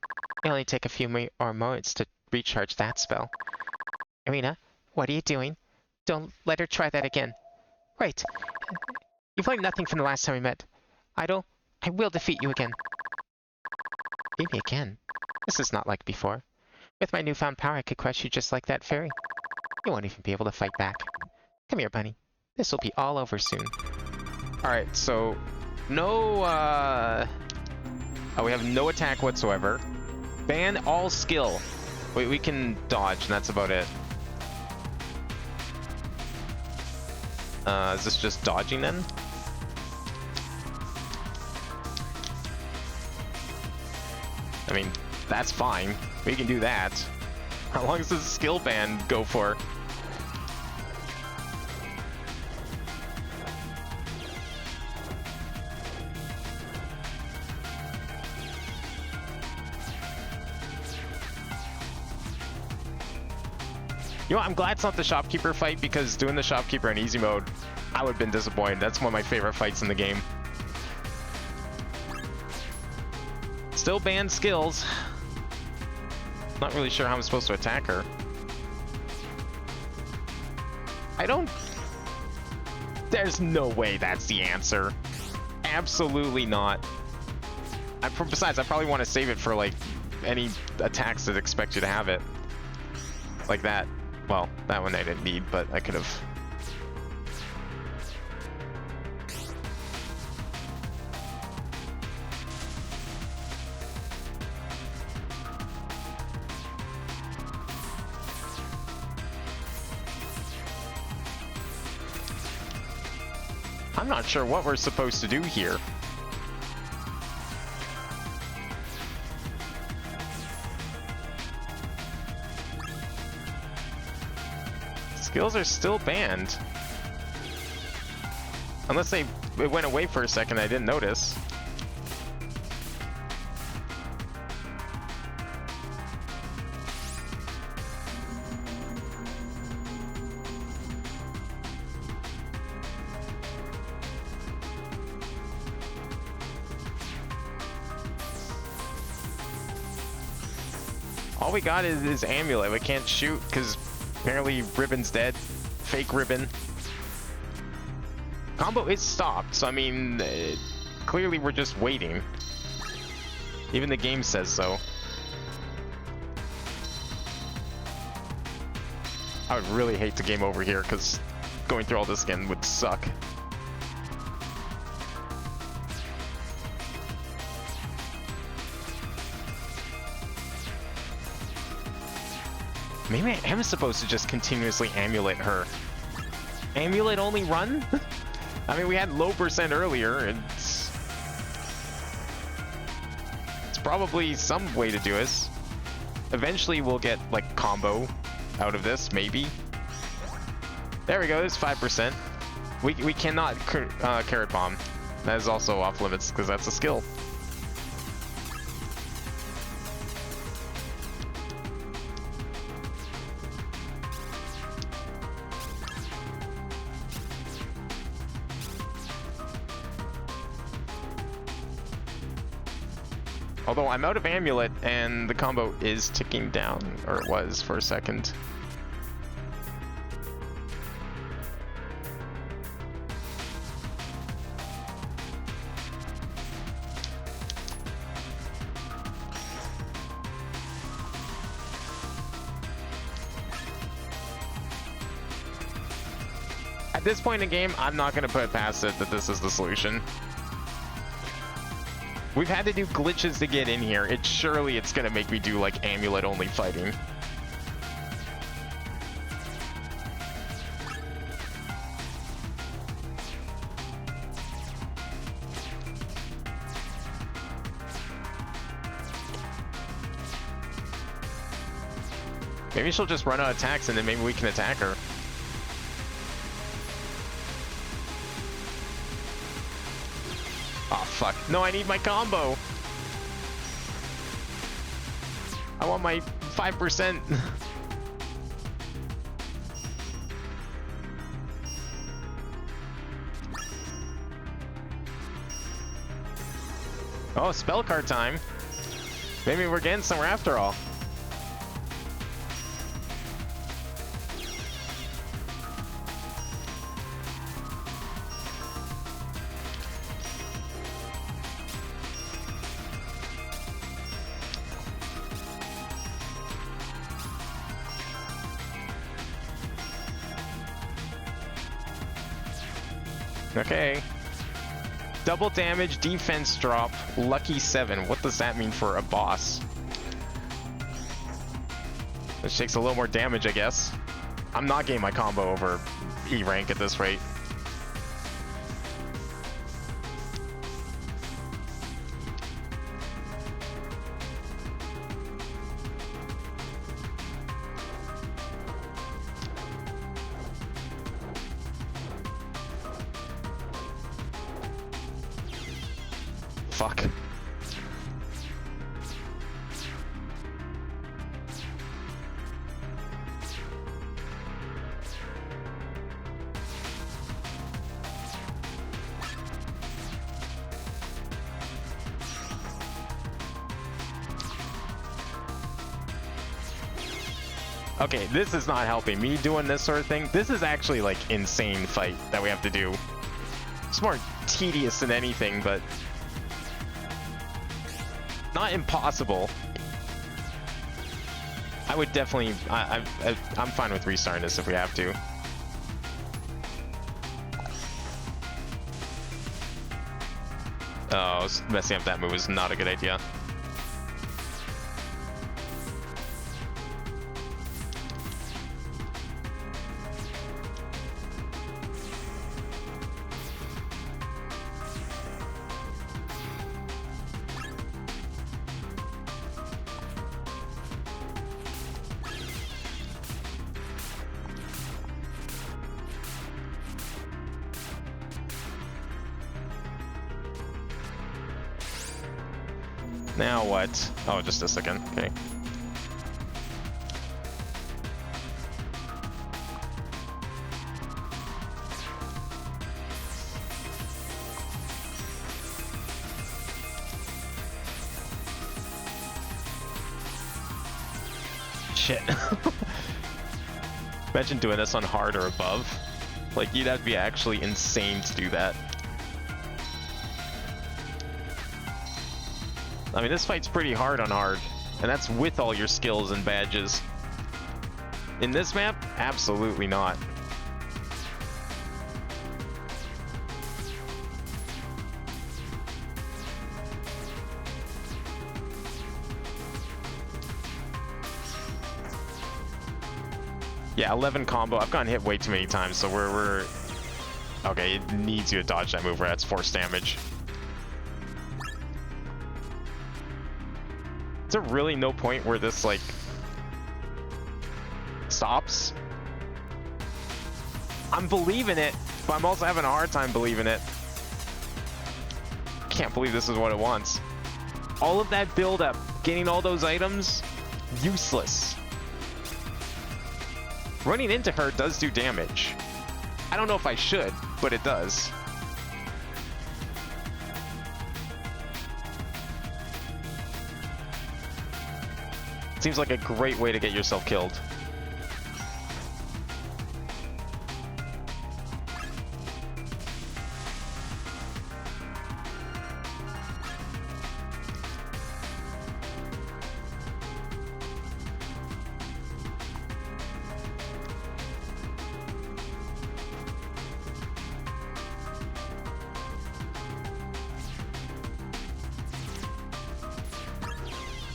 It'll only take a few more moments to recharge that spell. Irina, what are you doing? Don't let her try that again. Right. You've learned nothing from the last time we met. Idol, I will defeat you again. Defeat me again? This is not like before. With my newfound power, I could crush you just like that fairy. You won't even be able to fight back. Come here, bunny. This will be all over soon. Alright, so no, we have no attack whatsoever. Ban all skill. We can dodge, and that's about it. Is this just dodging then? I mean, that's fine. We can do that. How long does this skill ban go for? You know what? I'm glad it's not the shopkeeper fight, because doing the shopkeeper in easy mode, I would have been disappointed. That's one of my favorite fights in the game. Still banned skills. Not really sure how I'm supposed to attack her. I don't... There's no way that's the answer. Absolutely not. Besides, I probably want to save it for, like, any attacks that expect you to have it. Like that. Well, that one I didn't need, but I could have. I'm not sure what we're supposed to do here. Skills are still banned. Unless it went away for a second, I didn't notice. All we got is amulet. We can't shoot because apparently Ribbon's dead. Fake Ribbon. Combo is stopped, so I mean, clearly we're just waiting. Even the game says so. I would really hate to game over here because going through all this again would suck. Maybe I am supposed to just continuously amulet her. Amulet only run? I mean, we had low percent earlier, and it's probably some way to do this. Eventually we'll get, like, combo out of this, maybe. There we go, there's 5%. We cannot carrot bomb. That is also off limits, because that's a skill. Although I'm out of amulet and the combo is ticking down, or it was for a second. At this point in the game, I'm not going to put it past it that this is the solution. We've had to do glitches to get in here. Surely it's gonna make me do like amulet only fighting. Maybe she'll just run out of attacks and then maybe we can attack her. Oh, fuck. No, I need my combo. I want my 5%. Oh, spell card time. Maybe we're getting somewhere after all. Okay. Double damage, defense drop, lucky 7. What does that mean for a boss? Which takes a little more damage, I guess. I'm not getting my combo over E rank at this rate. Fuck. Okay, this is not helping me doing this sort of thing. This is actually like insane fight that we have to do. It's more tedious than anything, but not impossible. I would definitely, I'm fine with restarting this if we have to. Oh, messing up that move is not a good idea. Now what? Oh, just a second. Okay. Shit. Imagine doing this on hard or above. Like, you'd have to be actually insane to do that. I mean, this fight's pretty hard on hard, and that's with all your skills and badges. In this map, absolutely not. Yeah, 11 combo. I've gotten hit way too many times, so we're... Okay, it needs you to dodge that move where that's force damage. Is there really no point where this, like, stops? I'm believing it, but I'm also having a hard time believing it. Can't believe this is what it wants. All of that build-up, getting all those items, useless. Running into her does do damage. I don't know if I should, but it does. Seems like a great way to get yourself killed.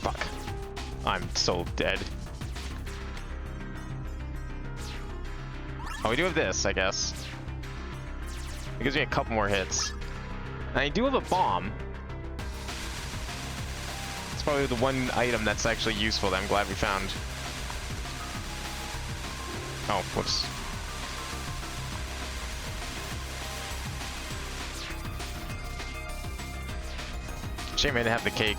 Fuck. I'm so dead. Oh, we do have this, I guess. It gives me a couple more hits. And I do have a bomb. It's probably the one item that's actually useful that I'm glad we found. Oh, whoops. Shame I didn't have the cake.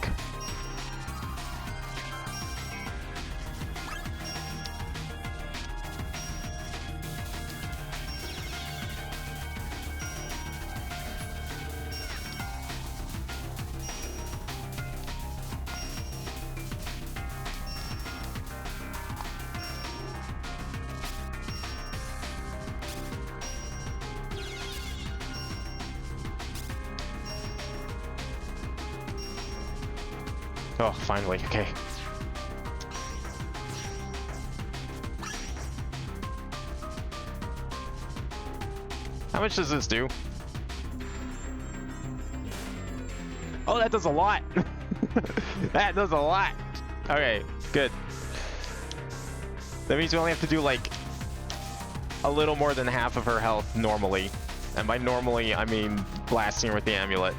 Oh, finally, okay. How much does this do? Oh, that does a lot! That does a lot! Okay, good. That means we only have to do, like, a little more than half of her health normally. And by normally, I mean blasting her with the amulet.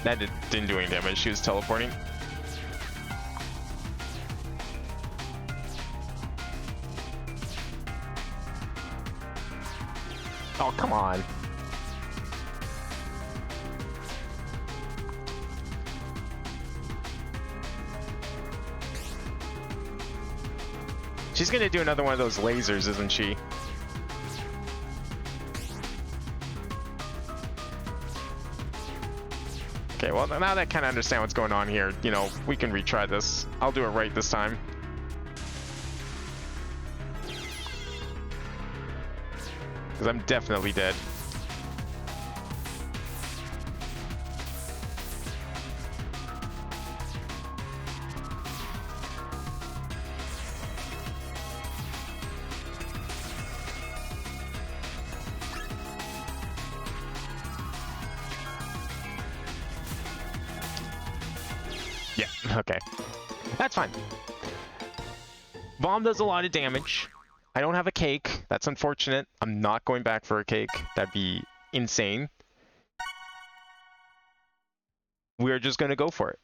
That didn't do any damage. She was teleporting. Oh, come on. She's gonna do another one of those lasers, isn't she? Okay, well, now that I kind of understand what's going on here, you know, we can retry this. I'll do it right this time. Because I'm definitely dead. Okay, that's fine. Bomb does a lot of damage. I don't have a cake. That's unfortunate. I'm not going back for a cake. That'd be insane. We're just gonna go for it.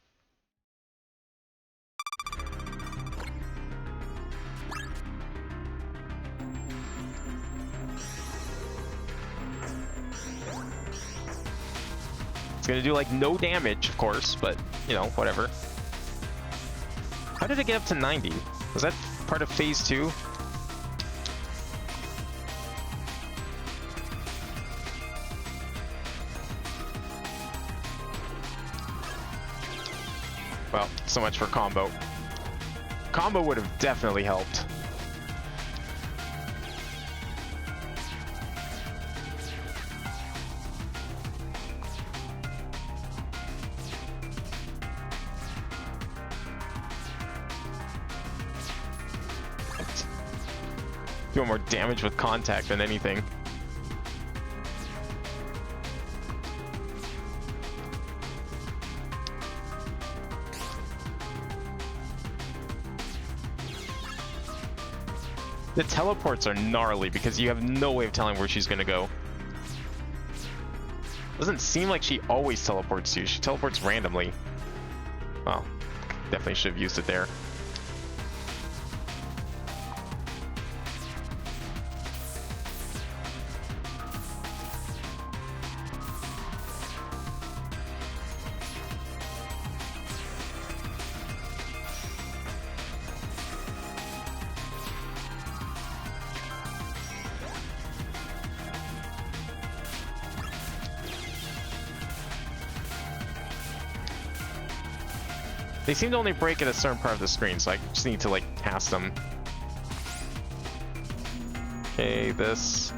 It's gonna do like no damage, of course, but you know, whatever. How did it get up to 90? Was that part of phase 2? Well, so much for combo. Combo would have definitely helped. Doing more damage with contact than anything. The teleports are gnarly because you have no way of telling where she's gonna go. Doesn't seem like she always teleports you. She teleports randomly. Well, definitely should have used it there. They seem to only break at a certain part of the screen, so I just need to, like, pass them. Okay, this.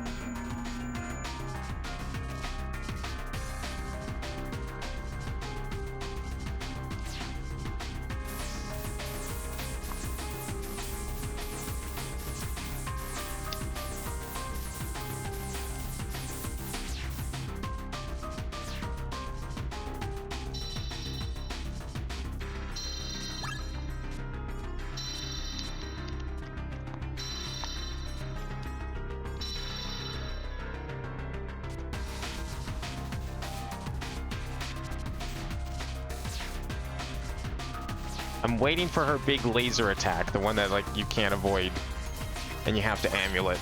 I'm waiting for her big laser attack, the one that like you can't avoid, and you have to amulet.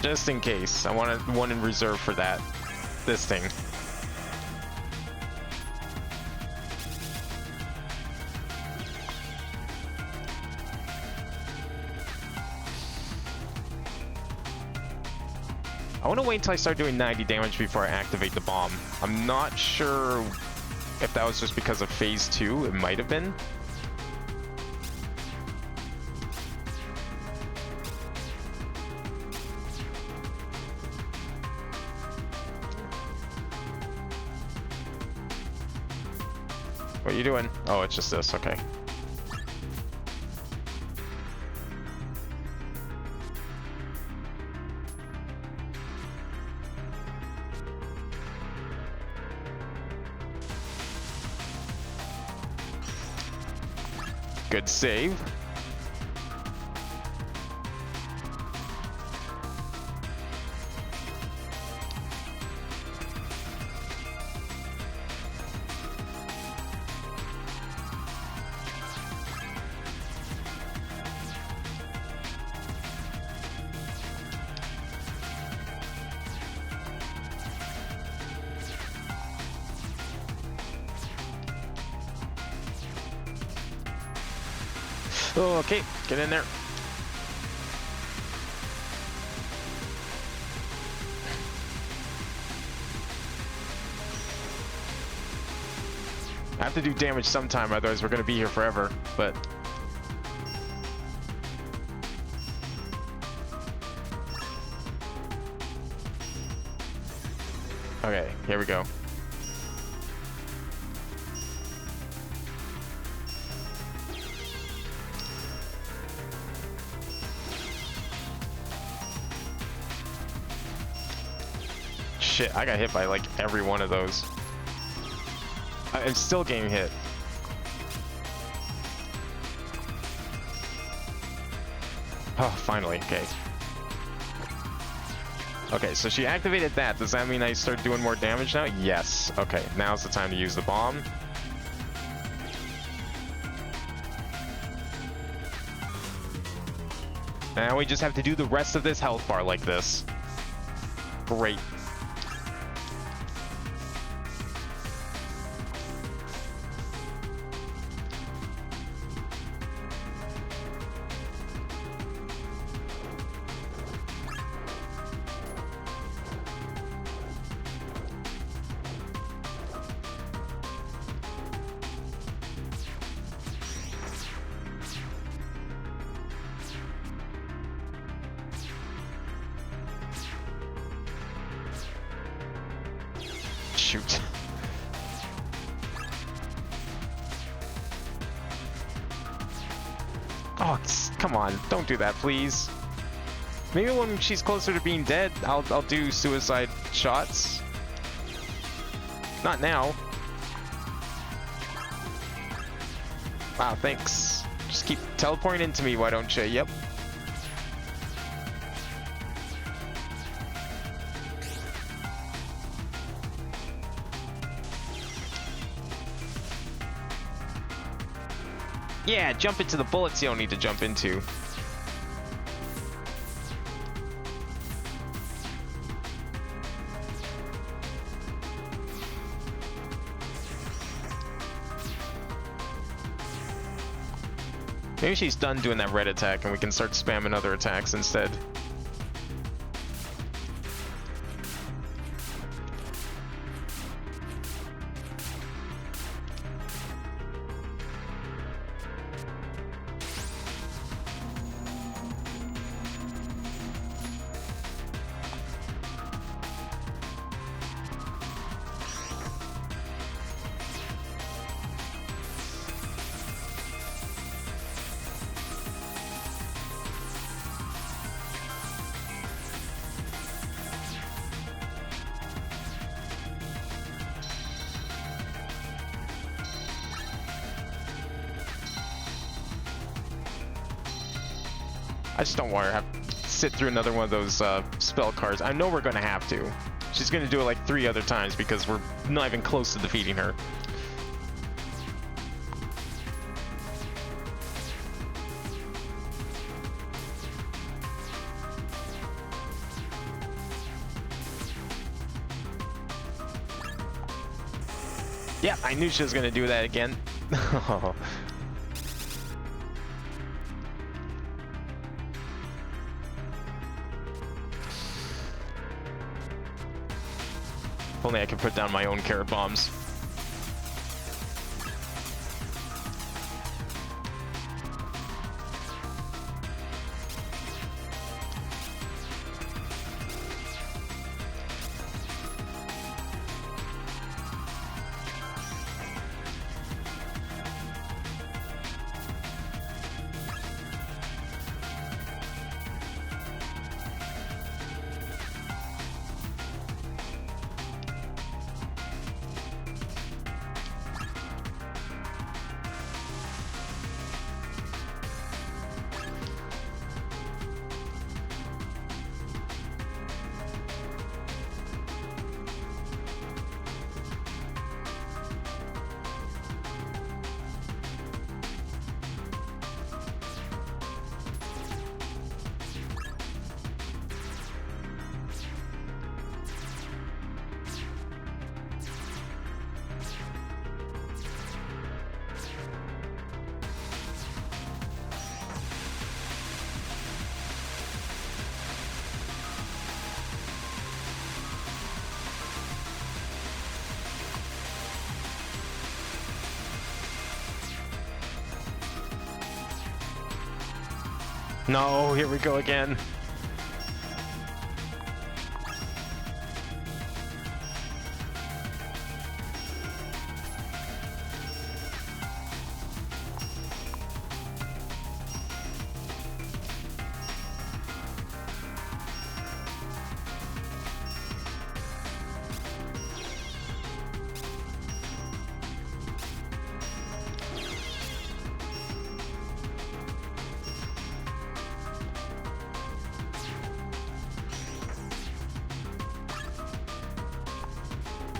Just in case, I want one in reserve for that. This thing. I want to wait until I start doing 90 damage before I activate the bomb. I'm not sure if that was just because of phase 2. It might have been. What are you doing? Oh, it's just this. Okay. Good save. Oh, okay, get in there. I have to do damage sometime, otherwise we're gonna be here forever, but... Okay, here we go. Shit, I got hit by like every one of those. I'm still getting hit. Oh, finally, okay. Okay, so she activated that. Does that mean I start doing more damage now? Yes. Okay, now's the time to use the bomb. Now we just have to do the rest of this health bar like this. Great. Shoot. Oh, come on. Don't do that, please. Maybe when she's closer to being dead, I'll do suicide shots. Not now. Wow, thanks. Just keep teleporting into me, why don't you? Yep. Yeah, jump into the bullets you don't need to jump into. Maybe she's done doing that red attack and we can start spamming other attacks instead. I just don't want to have to sit through another one of those spell cards. I know we're going to have to. She's gonna do it like 3 other times because we're not even close to defeating her. Yeah, I knew she was gonna do that again. If only I could put down my own carrot bombs. No, here we go again.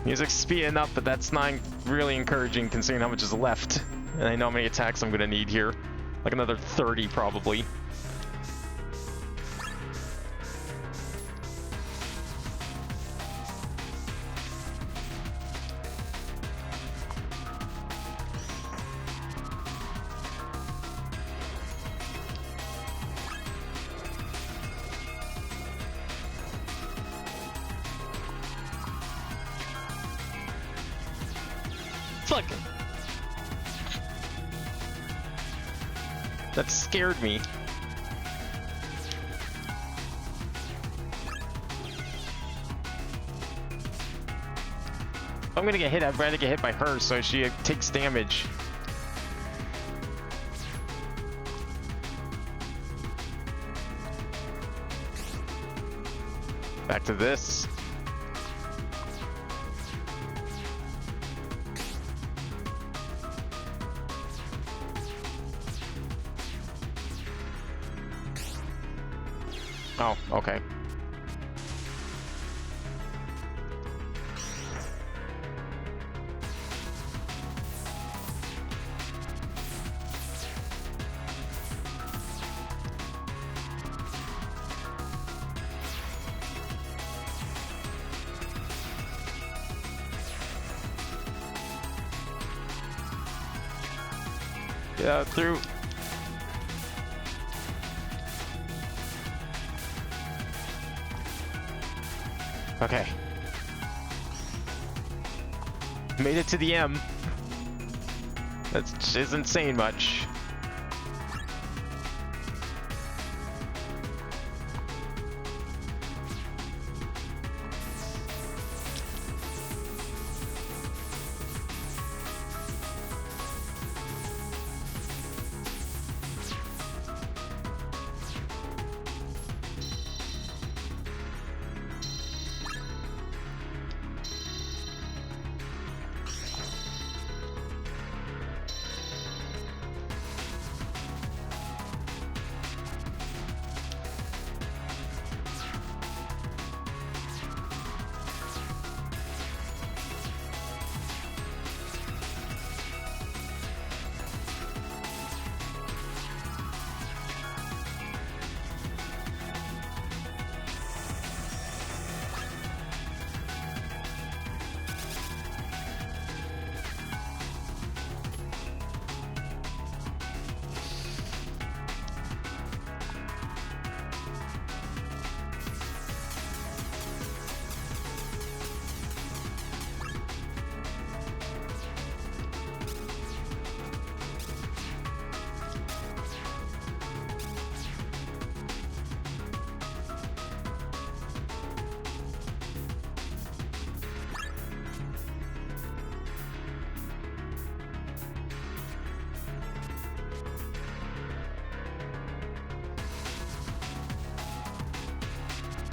Music's speeding up, but that's not really encouraging considering how much is left. And I know how many attacks I'm gonna need here. Like another 30 probably. Fuck! That scared me. If I'm gonna get hit, I'd rather get hit by her so she takes damage. Back to this. Oh, okay. Yeah, through. Okay. Made it to the M. That isn't saying much.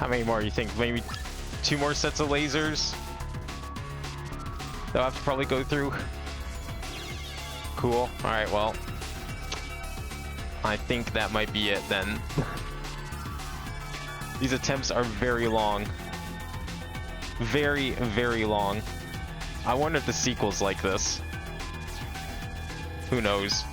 How many more you think? Maybe 2 more sets of lasers? They'll have to probably go through. Cool. Alright, well. I think that might be it then. These attempts are very long. Very, very long. I wonder if the sequel's like this. Who knows?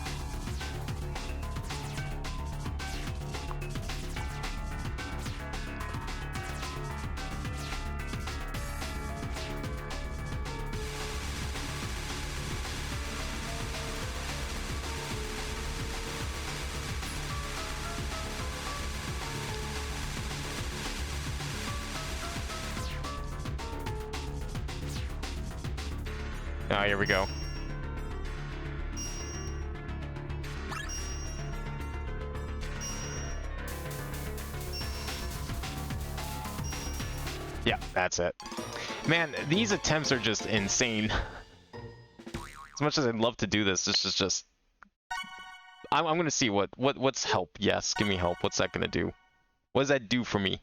Oh, here we go. Yeah, that's it. Man, these attempts are just insane. As much as I'd love to do this, this is just... I'm gonna see what's help. Yes, give me help. What's that gonna do? What does that do for me?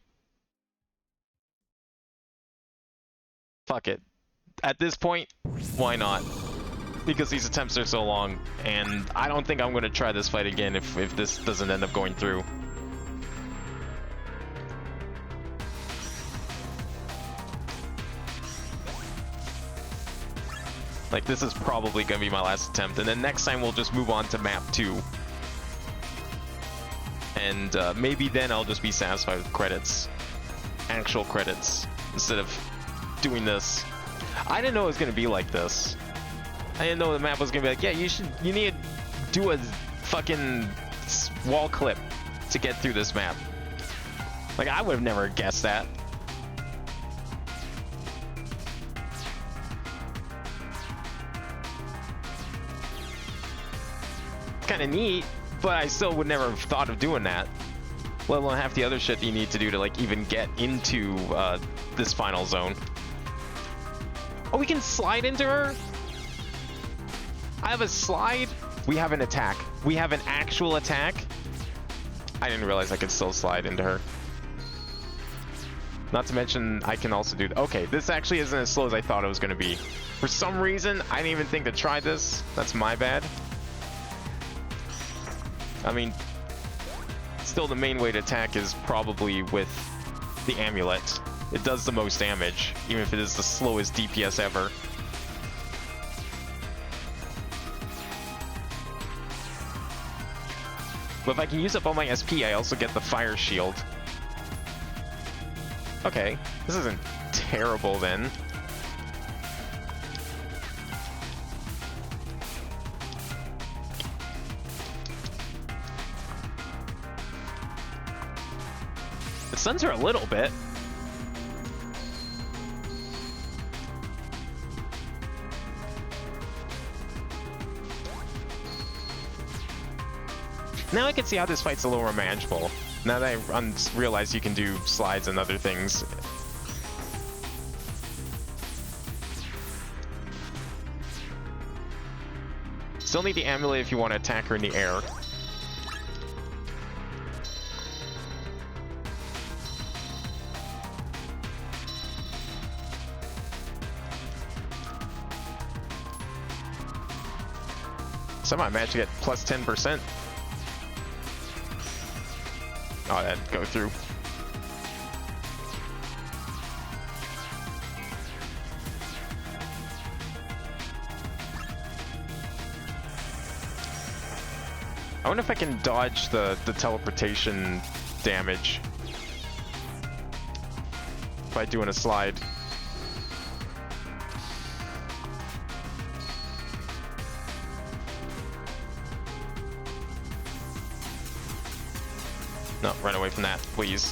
Fuck it. At this point, why not? Because these attempts are so long, and I don't think I'm going to try this fight again if this doesn't end up going through. Like, this is probably going to be my last attempt, and then next time we'll just move on to map 2. And maybe then I'll just be satisfied with credits. Actual credits, instead of doing this. I didn't know it was gonna be like this. I didn't know the map was gonna be like, yeah, you need to do a fucking wall clip to get through this map. Like, I would have never guessed that. It's kind of neat, but I still would never have thought of doing that. Let alone half the other shit that you need to do to, like, even get into this final zone. Oh, we can slide into her? I have a slide? We have an attack. We have an actual attack? I didn't realize I could still slide into her. Not to mention, I can also do... Okay, this actually isn't as slow as I thought it was going to be. For some reason, I didn't even think to try this. That's my bad. I mean, still the main way to attack is probably with the amulet. It does the most damage, even if it is the slowest DPS ever. But if I can use up all my SP, I also get the fire shield. Okay, this isn't terrible then. It stuns her a little bit. Now I can see how this fight's a little more manageable. Now that I realize you can do slides and other things. Still need the amulet if you want to attack her in the air. Somehow I managed to get plus 10%. Oh, that'd go through. I wonder if I can dodge the teleportation damage by doing a slide. No, run away from that, please.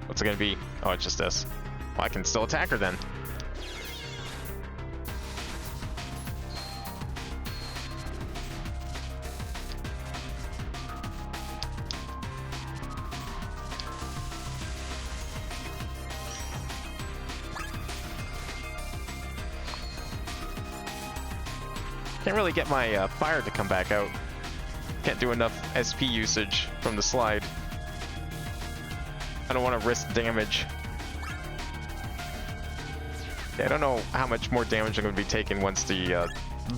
What's it gonna be? Oh, it's just this. Well, I can still attack her then. Can't really get my fire to come back out. Can't do enough SP usage from the slide. I don't want to risk damage. Yeah, I don't know how much more damage I'm going to be taking once the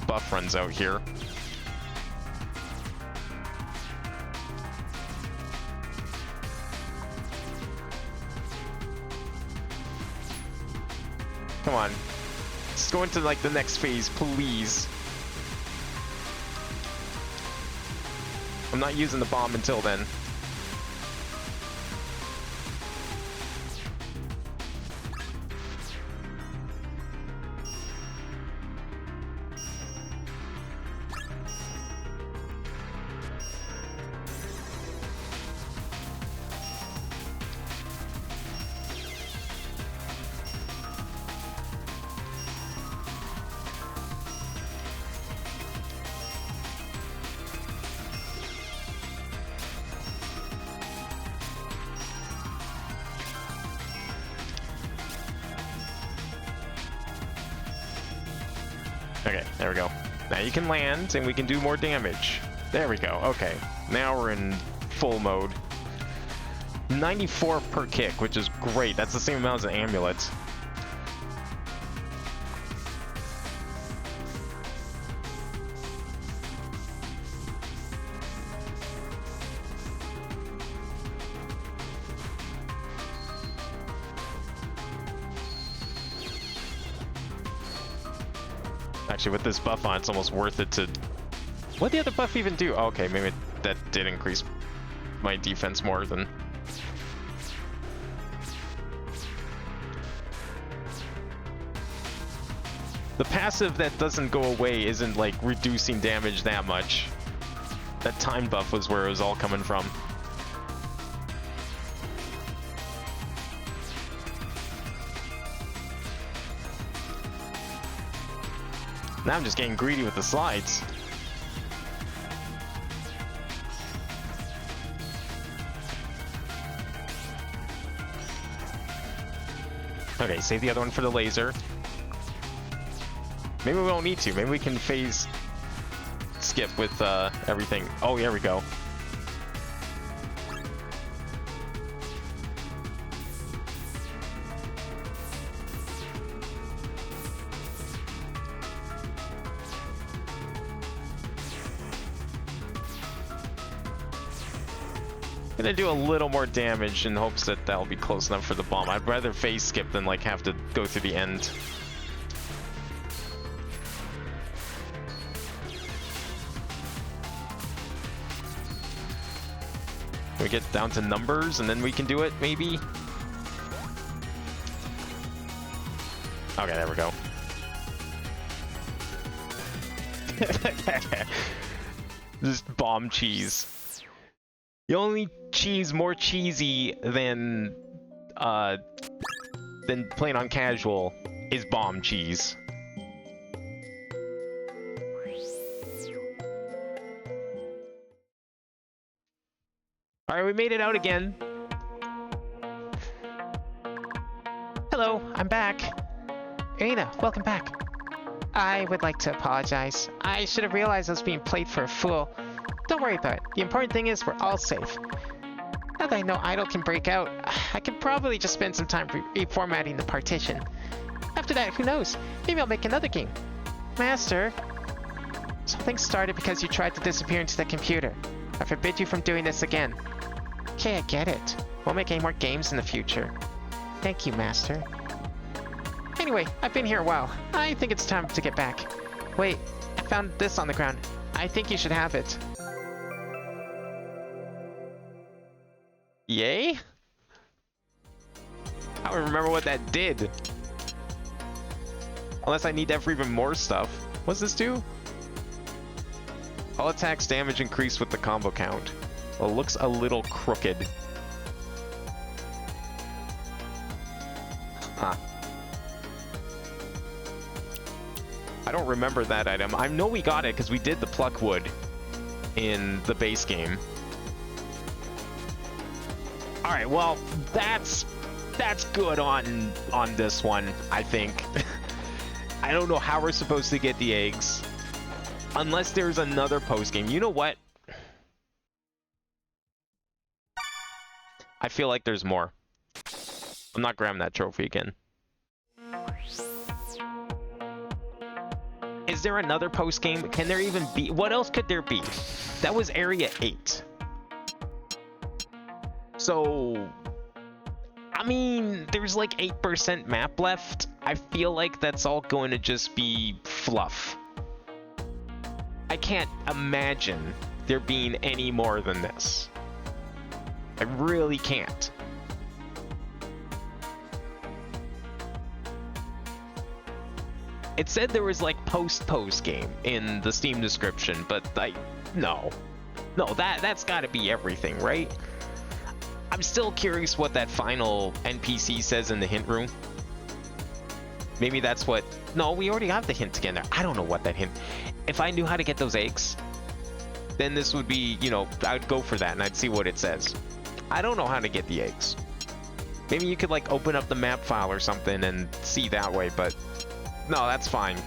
buff runs out here. Come on. Let's go into like the next phase, please. I'm not using the bomb until then. Okay, there we go. Now you can land and we can do more damage. There we go. Okay, now we're in full mode. 94 per kick, which is great. That's the same amount as an amulet. Actually, with this buff on, it's almost worth it to... What'd the other buff even do? Oh, okay, maybe that did increase my defense more than... The passive that doesn't go away isn't, like, reducing damage that much. That time buff was where it was all coming from. Now I'm just getting greedy with the slides. Okay, save the other one for the laser. Maybe we don't need to. Maybe we can phase skip with everything. Oh, here we go. Gonna do a little more damage in hopes that that'll be close enough for the bomb. I'd rather phase skip than like have to go through the end. We get down to numbers and then we can do it, maybe? Okay, there we go. Just bomb cheese. The only cheese more cheesy than playing on casual is bomb cheese. Alright, we made it out again. Hello, I'm back. Irina, welcome back. I would like to apologize. I should have realized I was being played for a fool. Don't worry about it. The important thing is we're all safe. Now that I know Idle can break out, I could probably just spend some time reformatting the partition. After that, who knows? Maybe I'll make another game. Master, something started because you tried to disappear into the computer. I forbid you from doing this again. Okay, I get it. Won't make any more games in the future. Thank you, Master. Anyway, I've been here a while. I think it's time to get back. Wait, I found this on the ground. I think you should have it. Yay? I don't remember what that did. Unless I need that for even more stuff. What's this do? All attacks damage increase with the combo count. Well, it looks a little crooked. Huh. I don't remember that item. I know we got it because we did the pluck wood in the base game. All right, well, that's good on this one, I think. I don't know how we're supposed to get the eggs. Unless there's another post-game. You know what? I feel like there's more. I'm not grabbing that trophy again. Is there another post-game? Can there even be? What else could there be? That was Area 8. So, I mean, there's like 8% map left. I feel like that's all going to just be fluff. I can't imagine there being any more than this. I really can't. It said there was like post game in the Steam description, but no, that's got to be everything, right? I'm still curious what that final NPC says in the hint room. Maybe that's what... No, we already have the hint together. I don't know what that hint... If I knew how to get those eggs, then this would be, you know, I'd go for that and I'd see what it says. I don't know how to get the eggs. Maybe you could like open up the map file or something and see that way, but no, that's fine.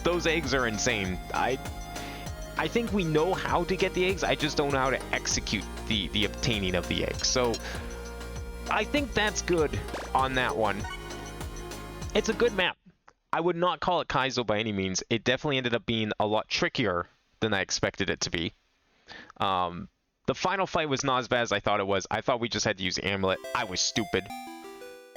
Those eggs are insane. I think we know how to get the eggs, I just don't know how to execute the obtaining of the eggs. So I think that's good on that one. It's a good map. I would not call it Kaizo by any means. It definitely ended up being a lot trickier than I expected it to be. The final fight was not as bad as I thought it was. I thought we just had to use the amulet. I was stupid.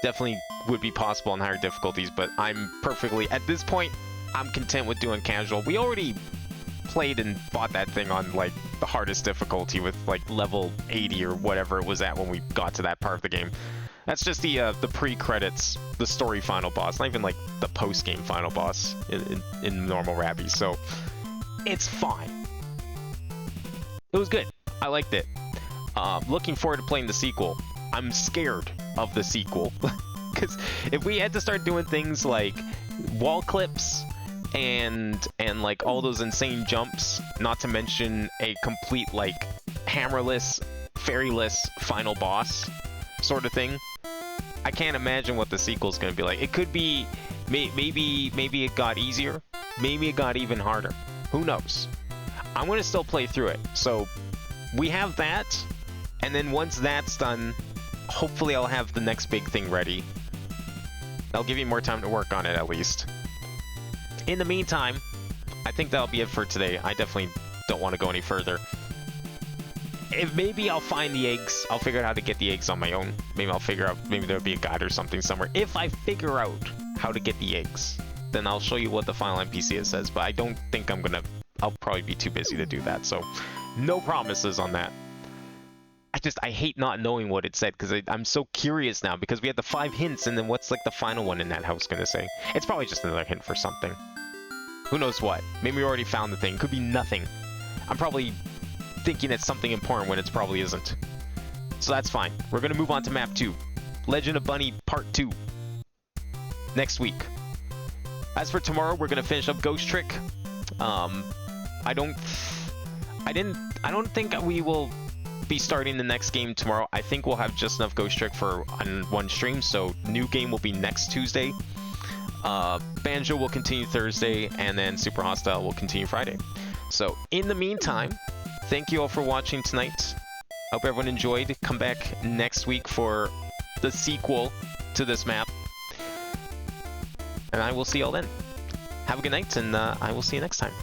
Definitely would be possible on higher difficulties, but I'm perfectly... At this point, I'm content with doing casual. We already played and bought that thing on like the hardest difficulty with like level 80 or whatever it was at when we got to that part of the game. That's just the pre-credits, the story final boss, not even like the post-game final boss in normal Rabi, so it's fine. It was good. I liked it. Looking forward to playing the sequel. I'm scared of the sequel, because if we had to start doing things like wall clips and like all those insane jumps, not to mention a complete like hammerless, fairyless final boss sort of thing, I can't imagine what the sequel's going to be like. It could be, maybe it got easier, maybe it got even harder. Who knows? I'm going to still play through it. So we have that, and then once that's done, hopefully I'll have the next big thing ready. I'll give you more time to work on it at least. In the meantime, I think that'll be it for today. I definitely don't want to go any further. If maybe I'll find the eggs, I'll figure out how to get the eggs on my own. Maybe I'll figure out, maybe there'll be a guide or something somewhere. If I figure out how to get the eggs, then I'll show you what the final NPC says, but I don't think I'll probably be too busy to do that, so no promises on that. I hate not knowing what it said, because I'm so curious now, because we had the 5 hints, and then what's like the final one in that house gonna say? It's probably just another hint for something. Who knows what? Maybe we already found the thing. Could be nothing. I'm probably thinking it's something important when it probably isn't. So that's fine. We're gonna move on to map 2. Legend of Bunny Part 2. Next week. As for tomorrow, we're gonna finish up Ghost Trick. I don't think we will be starting the next game tomorrow. I think we'll have just enough Ghost Trick for one stream, so new game will be next Tuesday. Banjo will continue Thursday, and then Super Hostile will continue Friday. So in the meantime, thank you all for watching tonight. Hope everyone enjoyed. Come back next week for the sequel to this map, and I will see you all then. Have a good night, and I will see you next time.